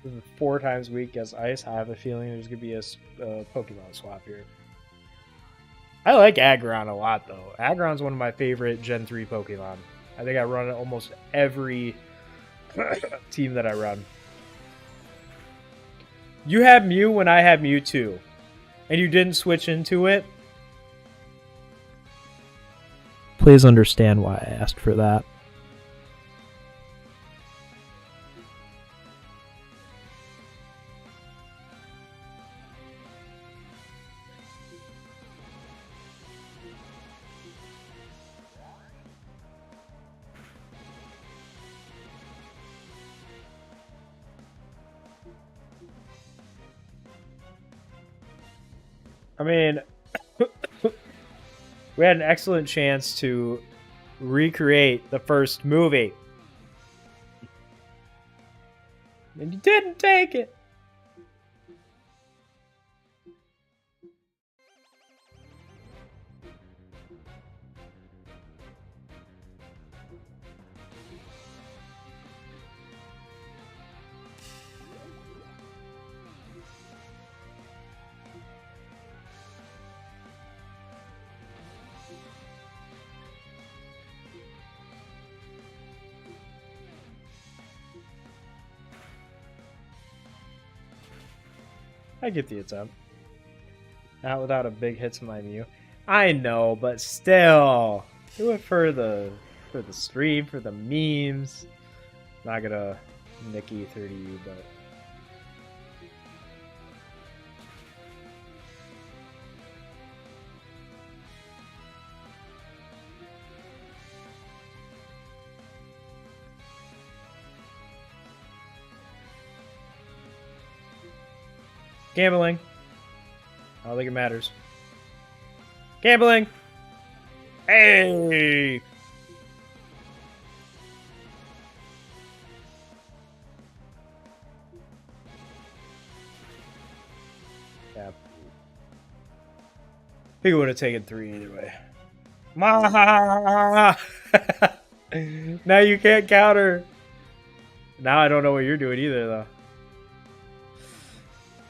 This is 4 times weak as ice. I have a feeling there's going to be a Pokemon swap here. I like Aggron a lot, though. Aggron's one of my favorite Gen 3 Pokemon. I think I run almost every team that I run. You had Mew when I had Mewtwo, and you didn't switch into it. Please understand why I asked for that. I mean, we had an excellent chance to recreate the first movie. And you didn't take it. I get the attempt. Not without a big hit to my Mew. I know, but still. Do it for the stream, for the memes. Not gonna Nicky 30 you, but... Gambling. I don't think it matters. Gambling! Hey! Yeah. I think it would have taken 3 either way. Now you can't counter. Now I don't know what you're doing either, though.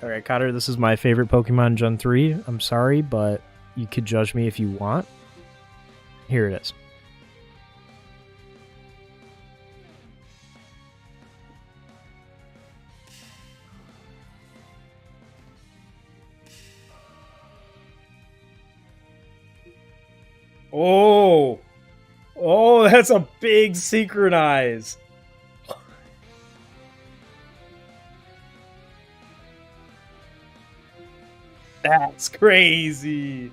Alright, Cotter, this is my favorite Pokemon Gen 3. I'm sorry, but you could judge me if you want. Here it is. Oh! Oh, that's a big synchronize. That's crazy.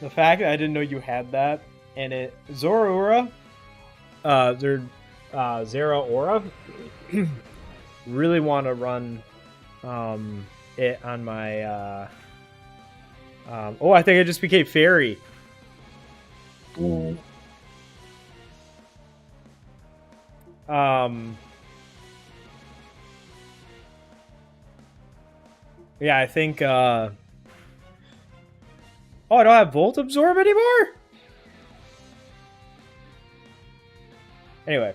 The fact that I didn't know you had that, and it Zeraora, Zeraora, really want to run, it on my, oh, I think I just became Fairy. Yeah, I think, oh, I don't have Volt Absorb anymore? Anyway.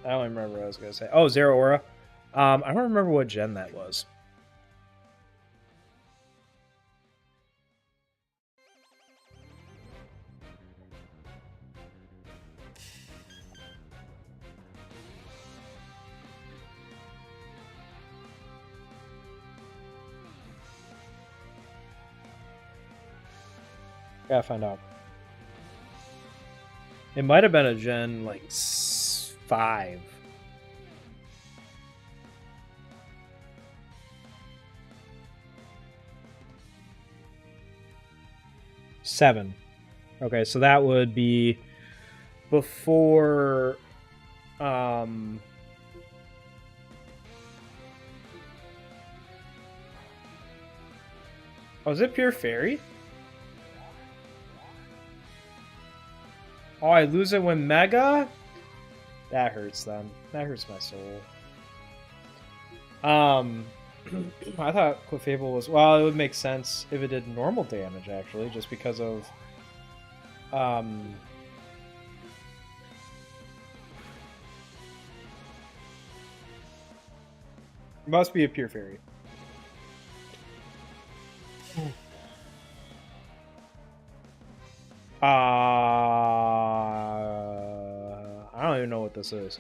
I don't remember what I was going to say. Oh, Zeraora. I don't remember what gen that was. Gotta find out. It might have been a gen, like, 5. Seven. Okay, so that would be before, oh, is it Pure Fairy? Oh, I lose it when Mega? That hurts then. That hurts my soul. I thought Clefable was... Well, it would make sense if it did normal damage, actually, just because of... It must be a Pure Fairy. I don't even know what this is.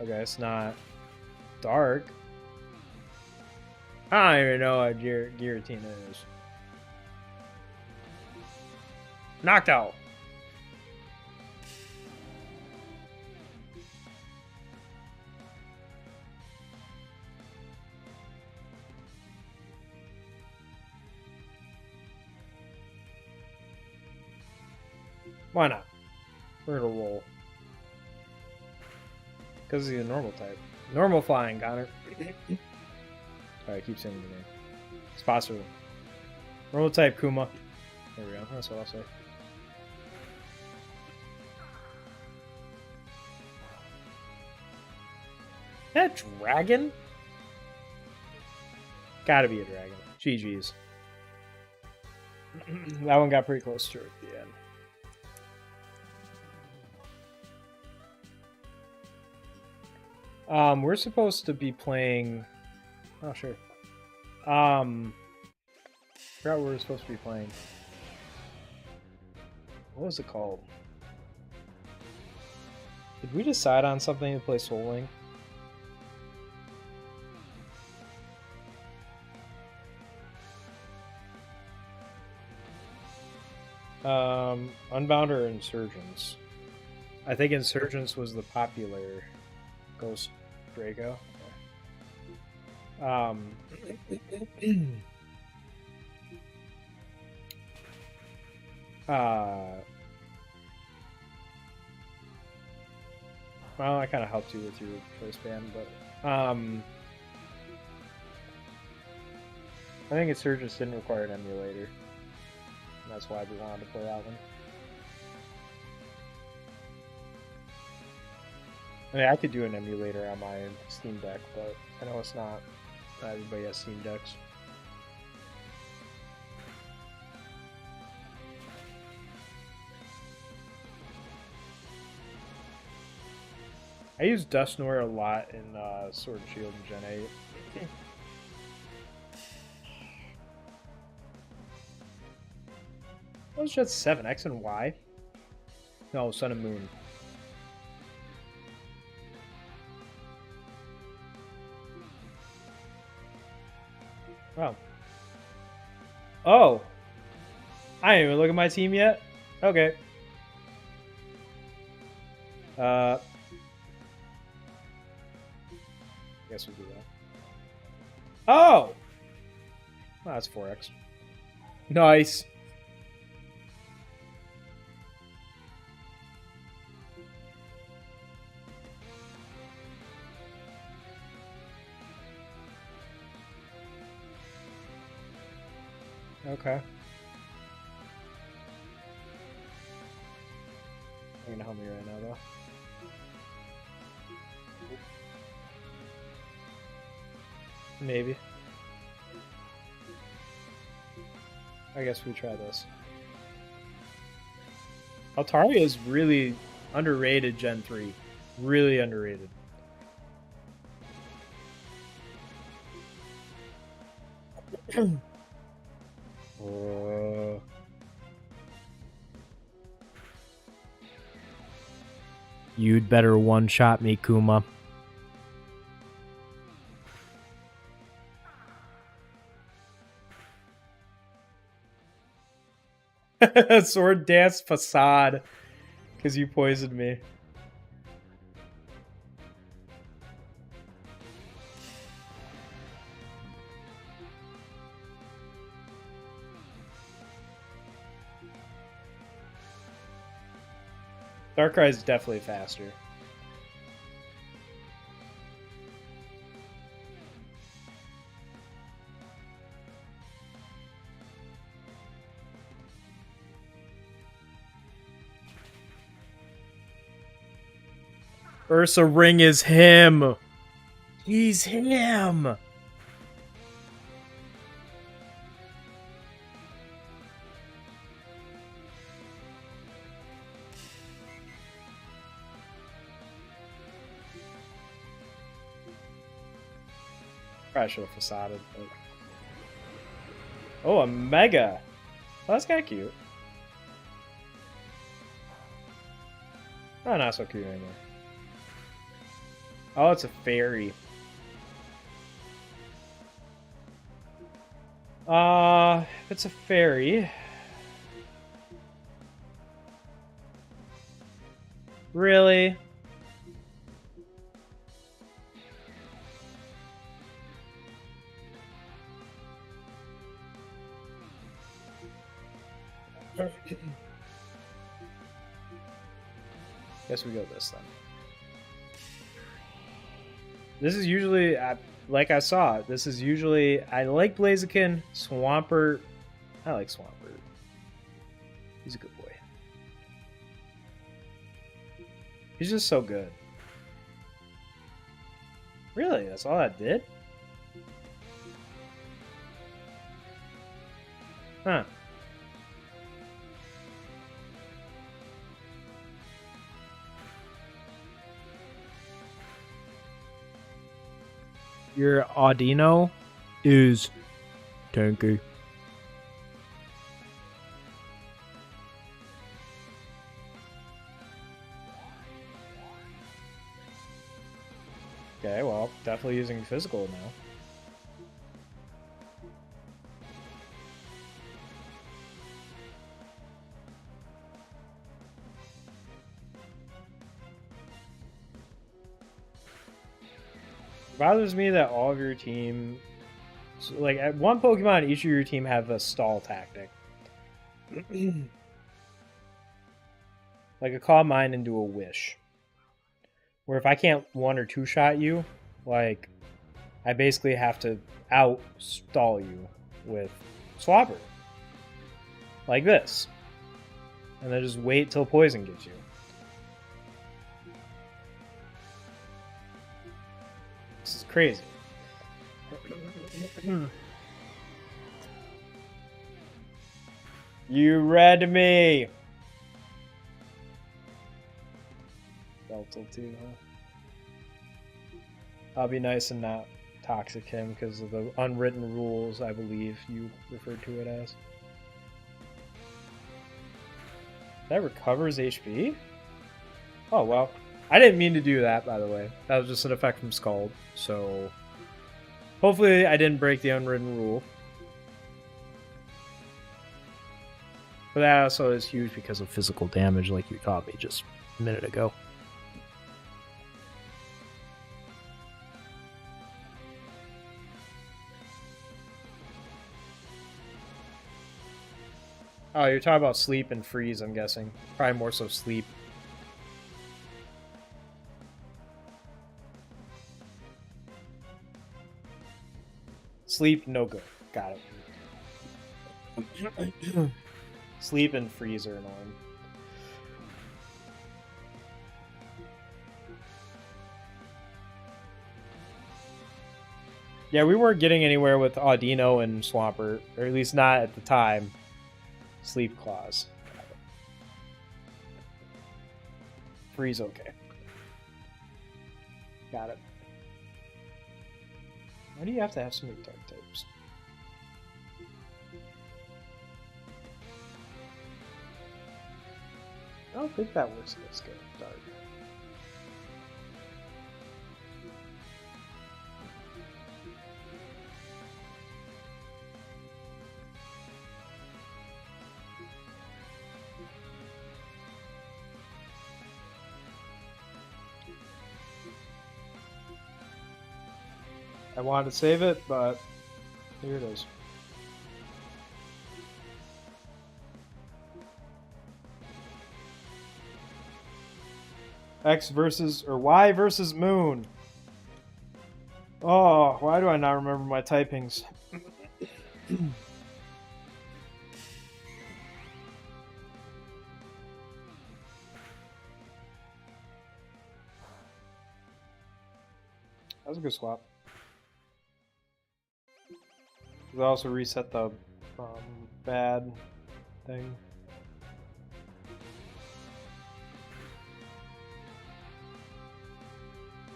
Okay, it's not dark. I don't even know what Giratina is. Knocked out. Why not? We're gonna roll. Because he's a normal type. Normal flying, Connor. Alright, keep saying the name. Sponsor. Normal type Kuma. There we go. That's what I'll say. That dragon? Gotta be a dragon. GG's. That one got pretty close to it at the end. We're supposed to be playing... Oh, sure. Forgot what we were supposed to be playing. What was it called? Did we decide on something to play Soul Link? Unbound or Insurgents? I think Insurgents was the popular Ghost Draco. Okay. Well, I kind of helped you with your choice band, but I think Insurgents didn't require an emulator. And that's why we wanted to play that one. I mean, I could do an emulator on my Steam Deck, but I know it's not everybody has Steam Decks. I use Dusknoir a lot in Sword and Shield and Gen 8. What was Gen 7? X and Y? No, Sun and Moon. Oh. Oh! I didn't even look at my team yet? Okay. Guess we'll do that. Oh! Oh, that's 4x. Nice. Okay. I'm gonna help me right now, though. Maybe. I guess we try this. Altaria is really underrated Gen 3. Really underrated. You'd better one-shot me, Kuma. Sword dance facade. Because you poisoned me. Darkrai is definitely faster. Ursa Ring is him. He's him. Probably should have facaded. But... Oh, a Mega. Oh, that's kind of cute. Oh, not so cute anymore. Oh, it's a fairy. If it's a fairy. Really? Guess we go this then. This is usually, like I saw, this is usually, I like Blaziken, Swampert. I like Swampert. He's a good boy. He's just so good. Really? That's all that did? Huh. Your Audino is tanky. Okay, well, definitely using physical now. It bothers me that all of your team, like at one Pokemon, each of your team have a stall tactic. Like a Calm Mind into a Wish. Where if I can't one or two shot you, like I basically have to out stall you with Swabber. Like this. And then just wait till poison gets you. This is crazy. You read me! Delta too, huh? I'll be nice and not toxic him because of the unwritten rules, I believe you referred to it as. That recovers HP? Oh, well. I didn't mean to do that, by the way. That was just an effect from Scald. So, hopefully I didn't break the unwritten rule. But that also is huge because of physical damage, like you taught me just a minute ago. Oh, you're talking about sleep and freeze, I'm guessing. Probably more so sleep. Sleep, no good. Got it. Sleep and freeze are annoying. Yeah, we weren't getting anywhere with Audino and Swampert, or at least not at the time. Sleep Claws. Freeze, okay. Got it. Why do you have to have so many dark types? I don't think that works against dark. I wanted to save it, but here it is. X versus, or Y versus Moon. Oh, why do I not remember my typings? That was a good swap. They also reset the bad thing.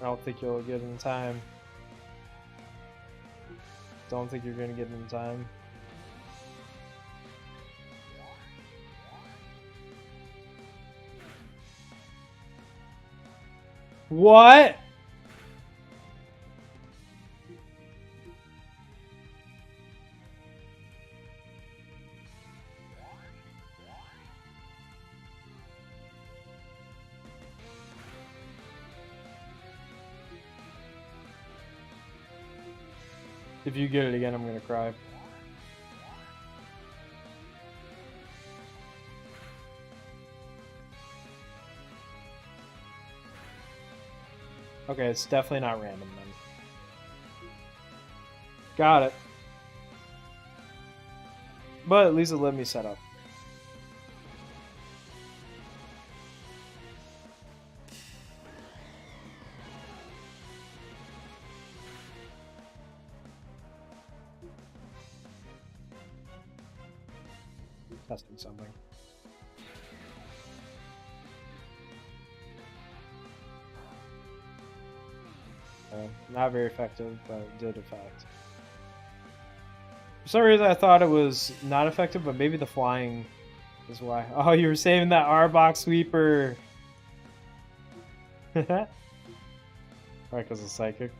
I don't think you'll get it in time. Don't think you're gonna get it in time. What? If you get it again, I'm gonna cry. Okay, it's definitely not random then. Got it. But at least it let me set up. Testing something. Not very effective, but it did affect. For some reason I thought it was not effective, but maybe the flying is why. Oh, you were saving that R-Box sweeper! Right, because of Psychic.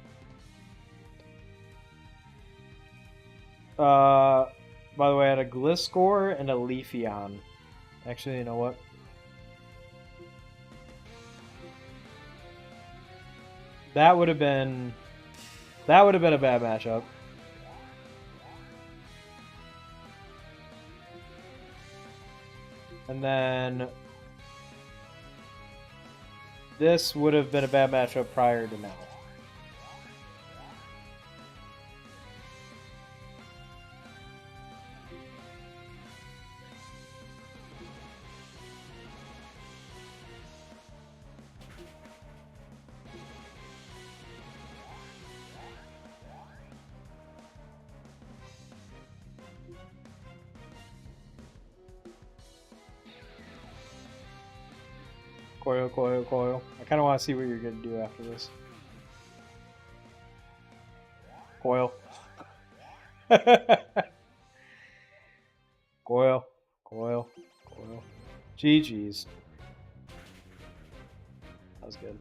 By the way, I had a Gliscor and a Leafeon. Actually, you know what? That would have been a bad matchup. And then this would have been a bad matchup prior to now. Coil. I kind of want to see what you're going to do after this. Coil. Coil. Coil. Coil. GG's. That was good.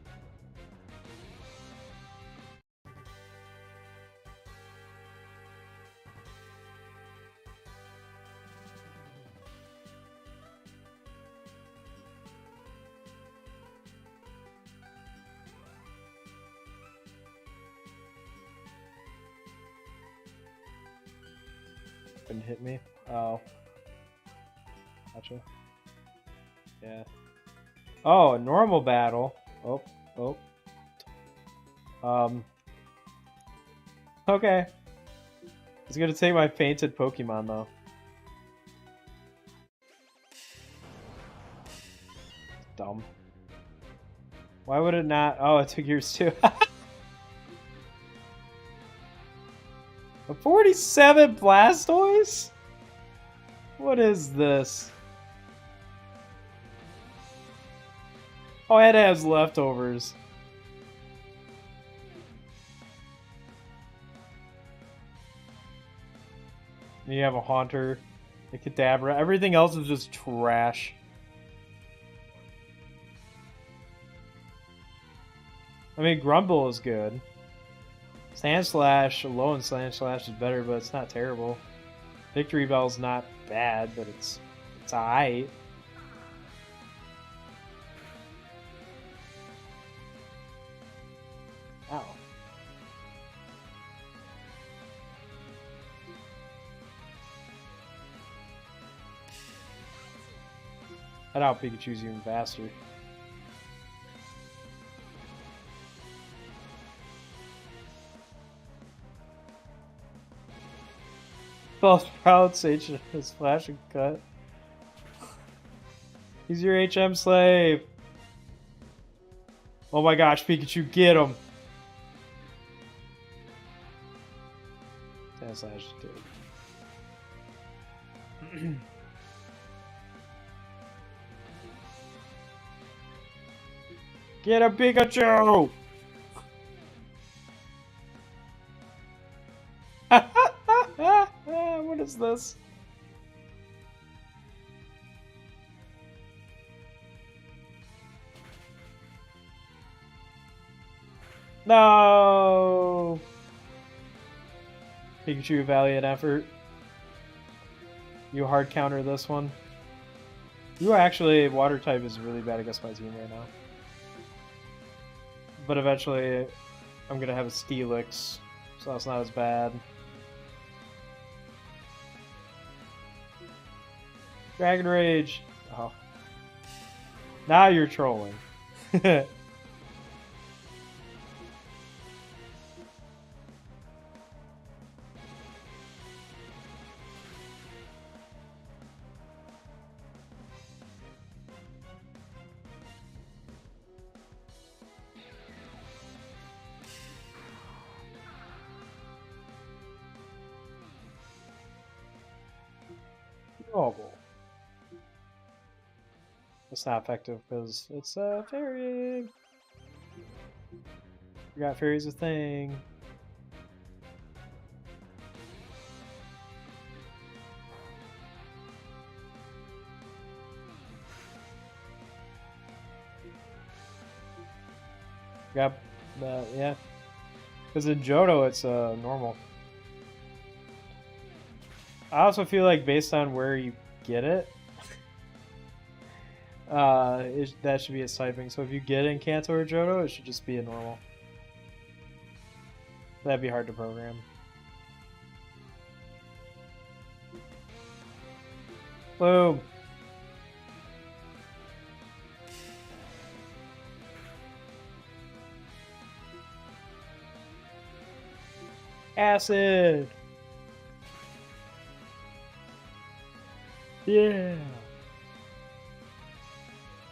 Couldn't hit me. Oh. Gotcha. Yeah. Oh, a normal battle. Oh, oh. Okay. It's gonna take my fainted Pokemon though. Dumb. Why would it not? Oh, it took yours too. A 47 Blastoise? What is this? Oh, it has leftovers. And you have a Haunter, a Kadabra. Everything else is just trash. I mean, Grumble is good. Sandslash, alone Sandslash is better, but it's not terrible. Victory Bell's not bad, but it's alright. Ow. I doubt Pikachu's even faster. Both Sprouts his Flash and Cut. He's your HM slave. Oh my gosh, Pikachu, get him! Slash dude. Get a Pikachu! What is this? No! Pikachu, valiant effort. You hard counter this one. You actually, water type is really bad against my team right now. But eventually, I'm gonna have a Steelix, so that's not as bad. Dragon Rage! Oh. Now you're trolling. Oh, it's not effective because it's a fairy. Forgot fairy's a thing. Yep, yeah. Because in Johto, it's normal. I also feel like based on where you get it, that should be its typing. So if you get in Kanto or Johto, it should just be a normal. That'd be hard to program. Boom. Acid. Yeah. You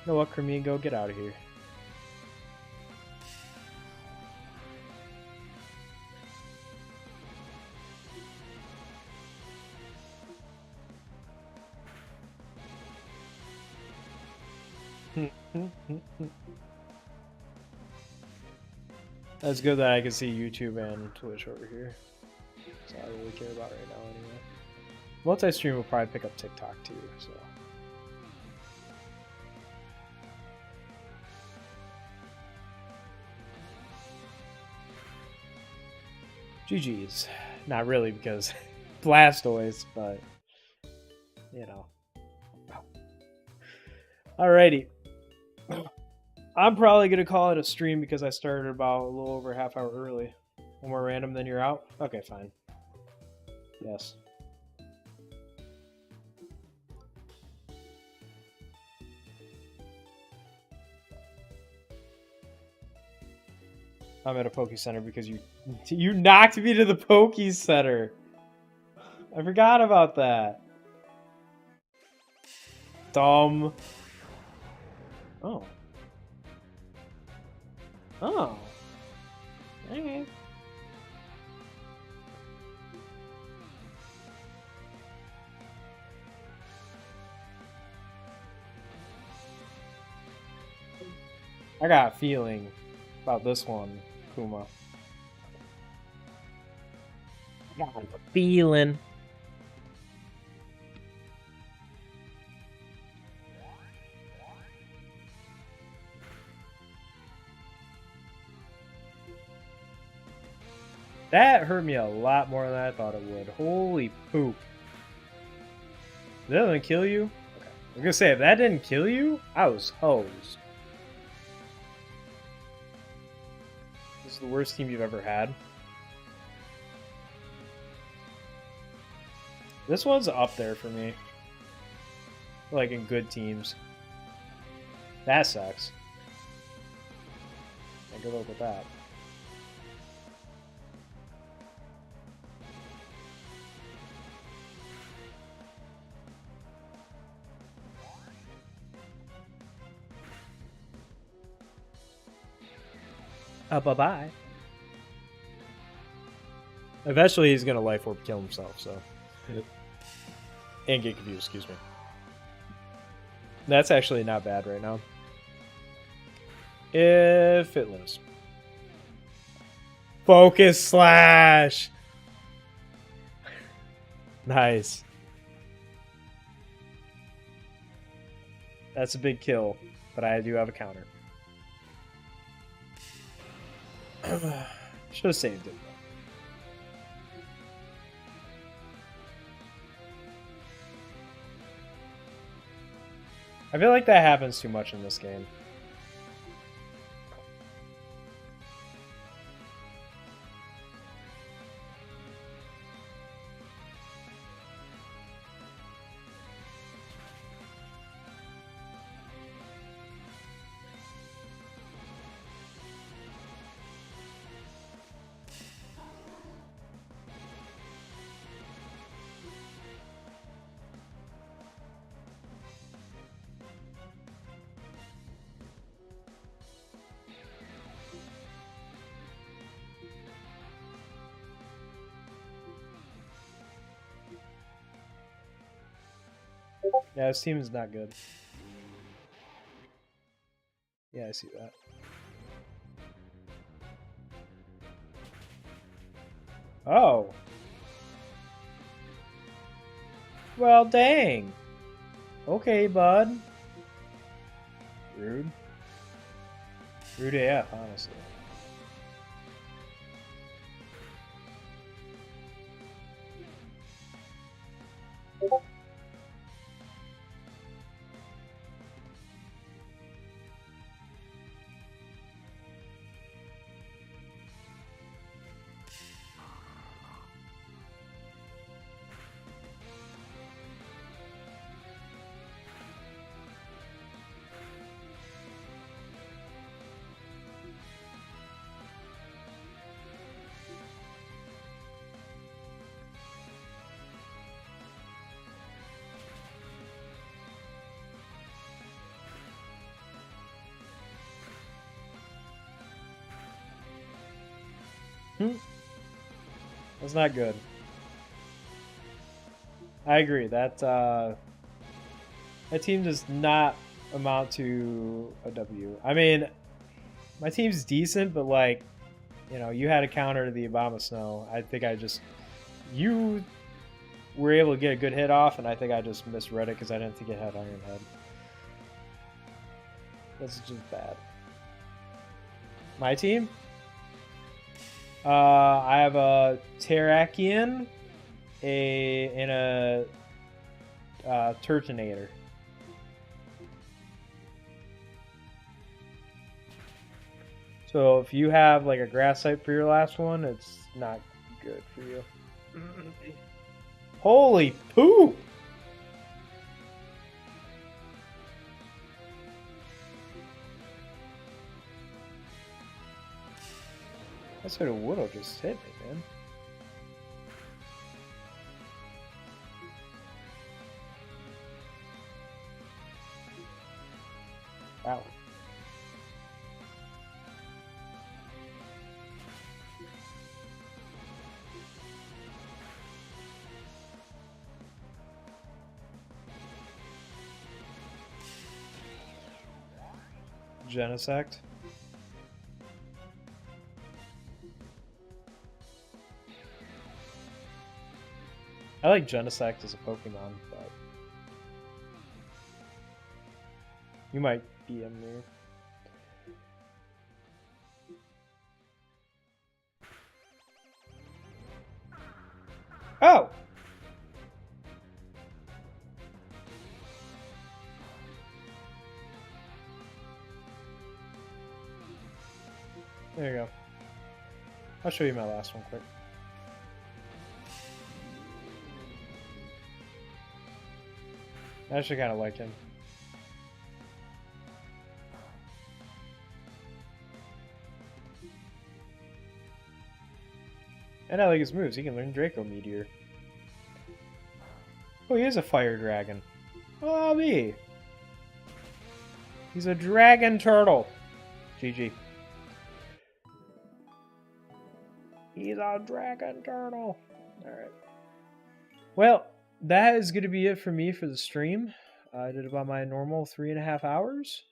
know what, Cremine, go get out of here. That's good that I can see YouTube and Twitch over here. That's all I really care about right now anyway. Multi-stream will probably pick up TikTok too, so. GG's. Not really because Blastoise, but you know. Alrighty. I'm probably gonna call it a stream because I started about a little over a half hour early. One more random, then you're out? Okay, fine. Yes. I'm at a Poke Center because you knocked me to the Poke Center. I forgot about that. Dumb. Oh. Oh. Okay. I got a feeling about this one, Kuma. I got a feeling. That hurt me a lot more than I thought it would. Holy poop. Did that didn't kill you? Okay. I was gonna say, if that didn't kill you, I was hosed. This is the worst team you've ever had. This one's up there for me. Like in good teams. That sucks. Yeah, good luck with that. Bye-bye. Eventually he's gonna Life Orb kill himself, so. And get confused, excuse me. That's actually not bad right now. If it lives. Focus Slash! Nice. That's a big kill, but I do have a counter. Should have saved it. I feel like that happens too much in this game. Yeah, his team is not good. Yeah, I see that. Oh. Well, dang. Okay, bud. Rude. Rude AF, honestly. That's not good. I agree. That team does not amount to a W. I mean, my team's decent, but like, you know, you had a counter to the Obama Snow. I think I just You were able to get a good hit off, and I think I just misread it because I didn't think it had Iron Head. This is just bad. My team? I have a Terrakion, and a Turtonator. So if you have like a grass type for your last one, it's not good for you. Holy poop! I said it would have just hit me, man. Wow. Genesect. I like Genesect as a Pokemon, but you might be in there. Oh! There you go. I'll show you my last one quick. I actually kind of like him. And I like his moves. He can learn Draco Meteor. Oh, he is a fire dragon. Oh, me. He's a dragon turtle. GG. He's a dragon turtle. Alright. Well, that is going to be it for me for the stream. I did about my normal 3.5 hours.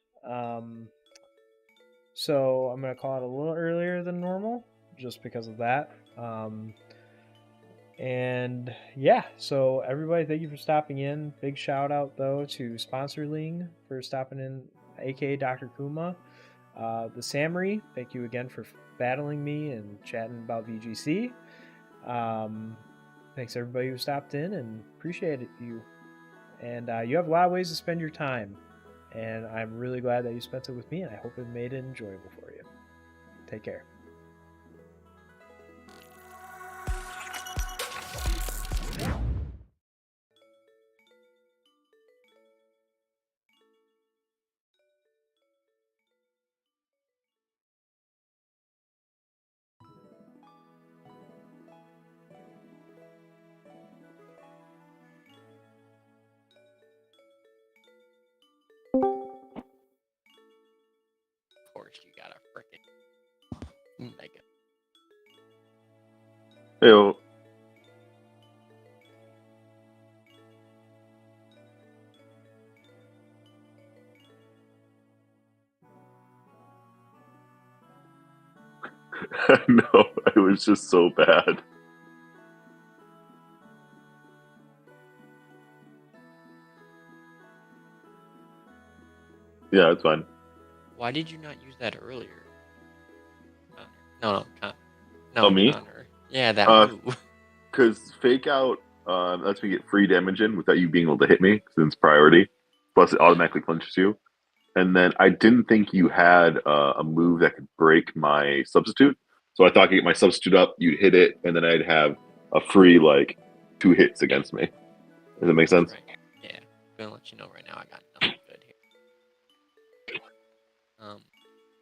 So I'm going to call it a little earlier than normal, just because of that. And yeah, so everybody, thank you for stopping in. Big shout out though to Sponsorling for stopping in, aka Dr. Kuma. The Samri, thank you again for battling me and chatting about VGC. Thanks everybody who stopped in, and appreciate it, you. And you have a lot of ways to spend your time, and I'm really glad that you spent it with me, and I hope it made it enjoyable for you. Take care. Of course, you got a frickin' mega. Ew. No, it was just so bad. Yeah, it's fine. Why did you not use that earlier? No, Oh, me? Connor. Yeah, that move. Because Fake Out lets me get free damage in without you being able to hit me, since priority. Plus, it automatically punches you. And then I didn't think you had a move that could break my substitute. So I thought I could get my substitute up, you'd hit it, and then I'd have a free, 2 hits against me. Does that make sense? Right. Yeah, I'm gonna let you know right now I got nothing good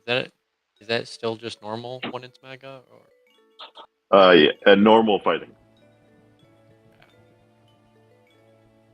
here. Is that still just normal when it's mega, or? Yeah, and normal fighting.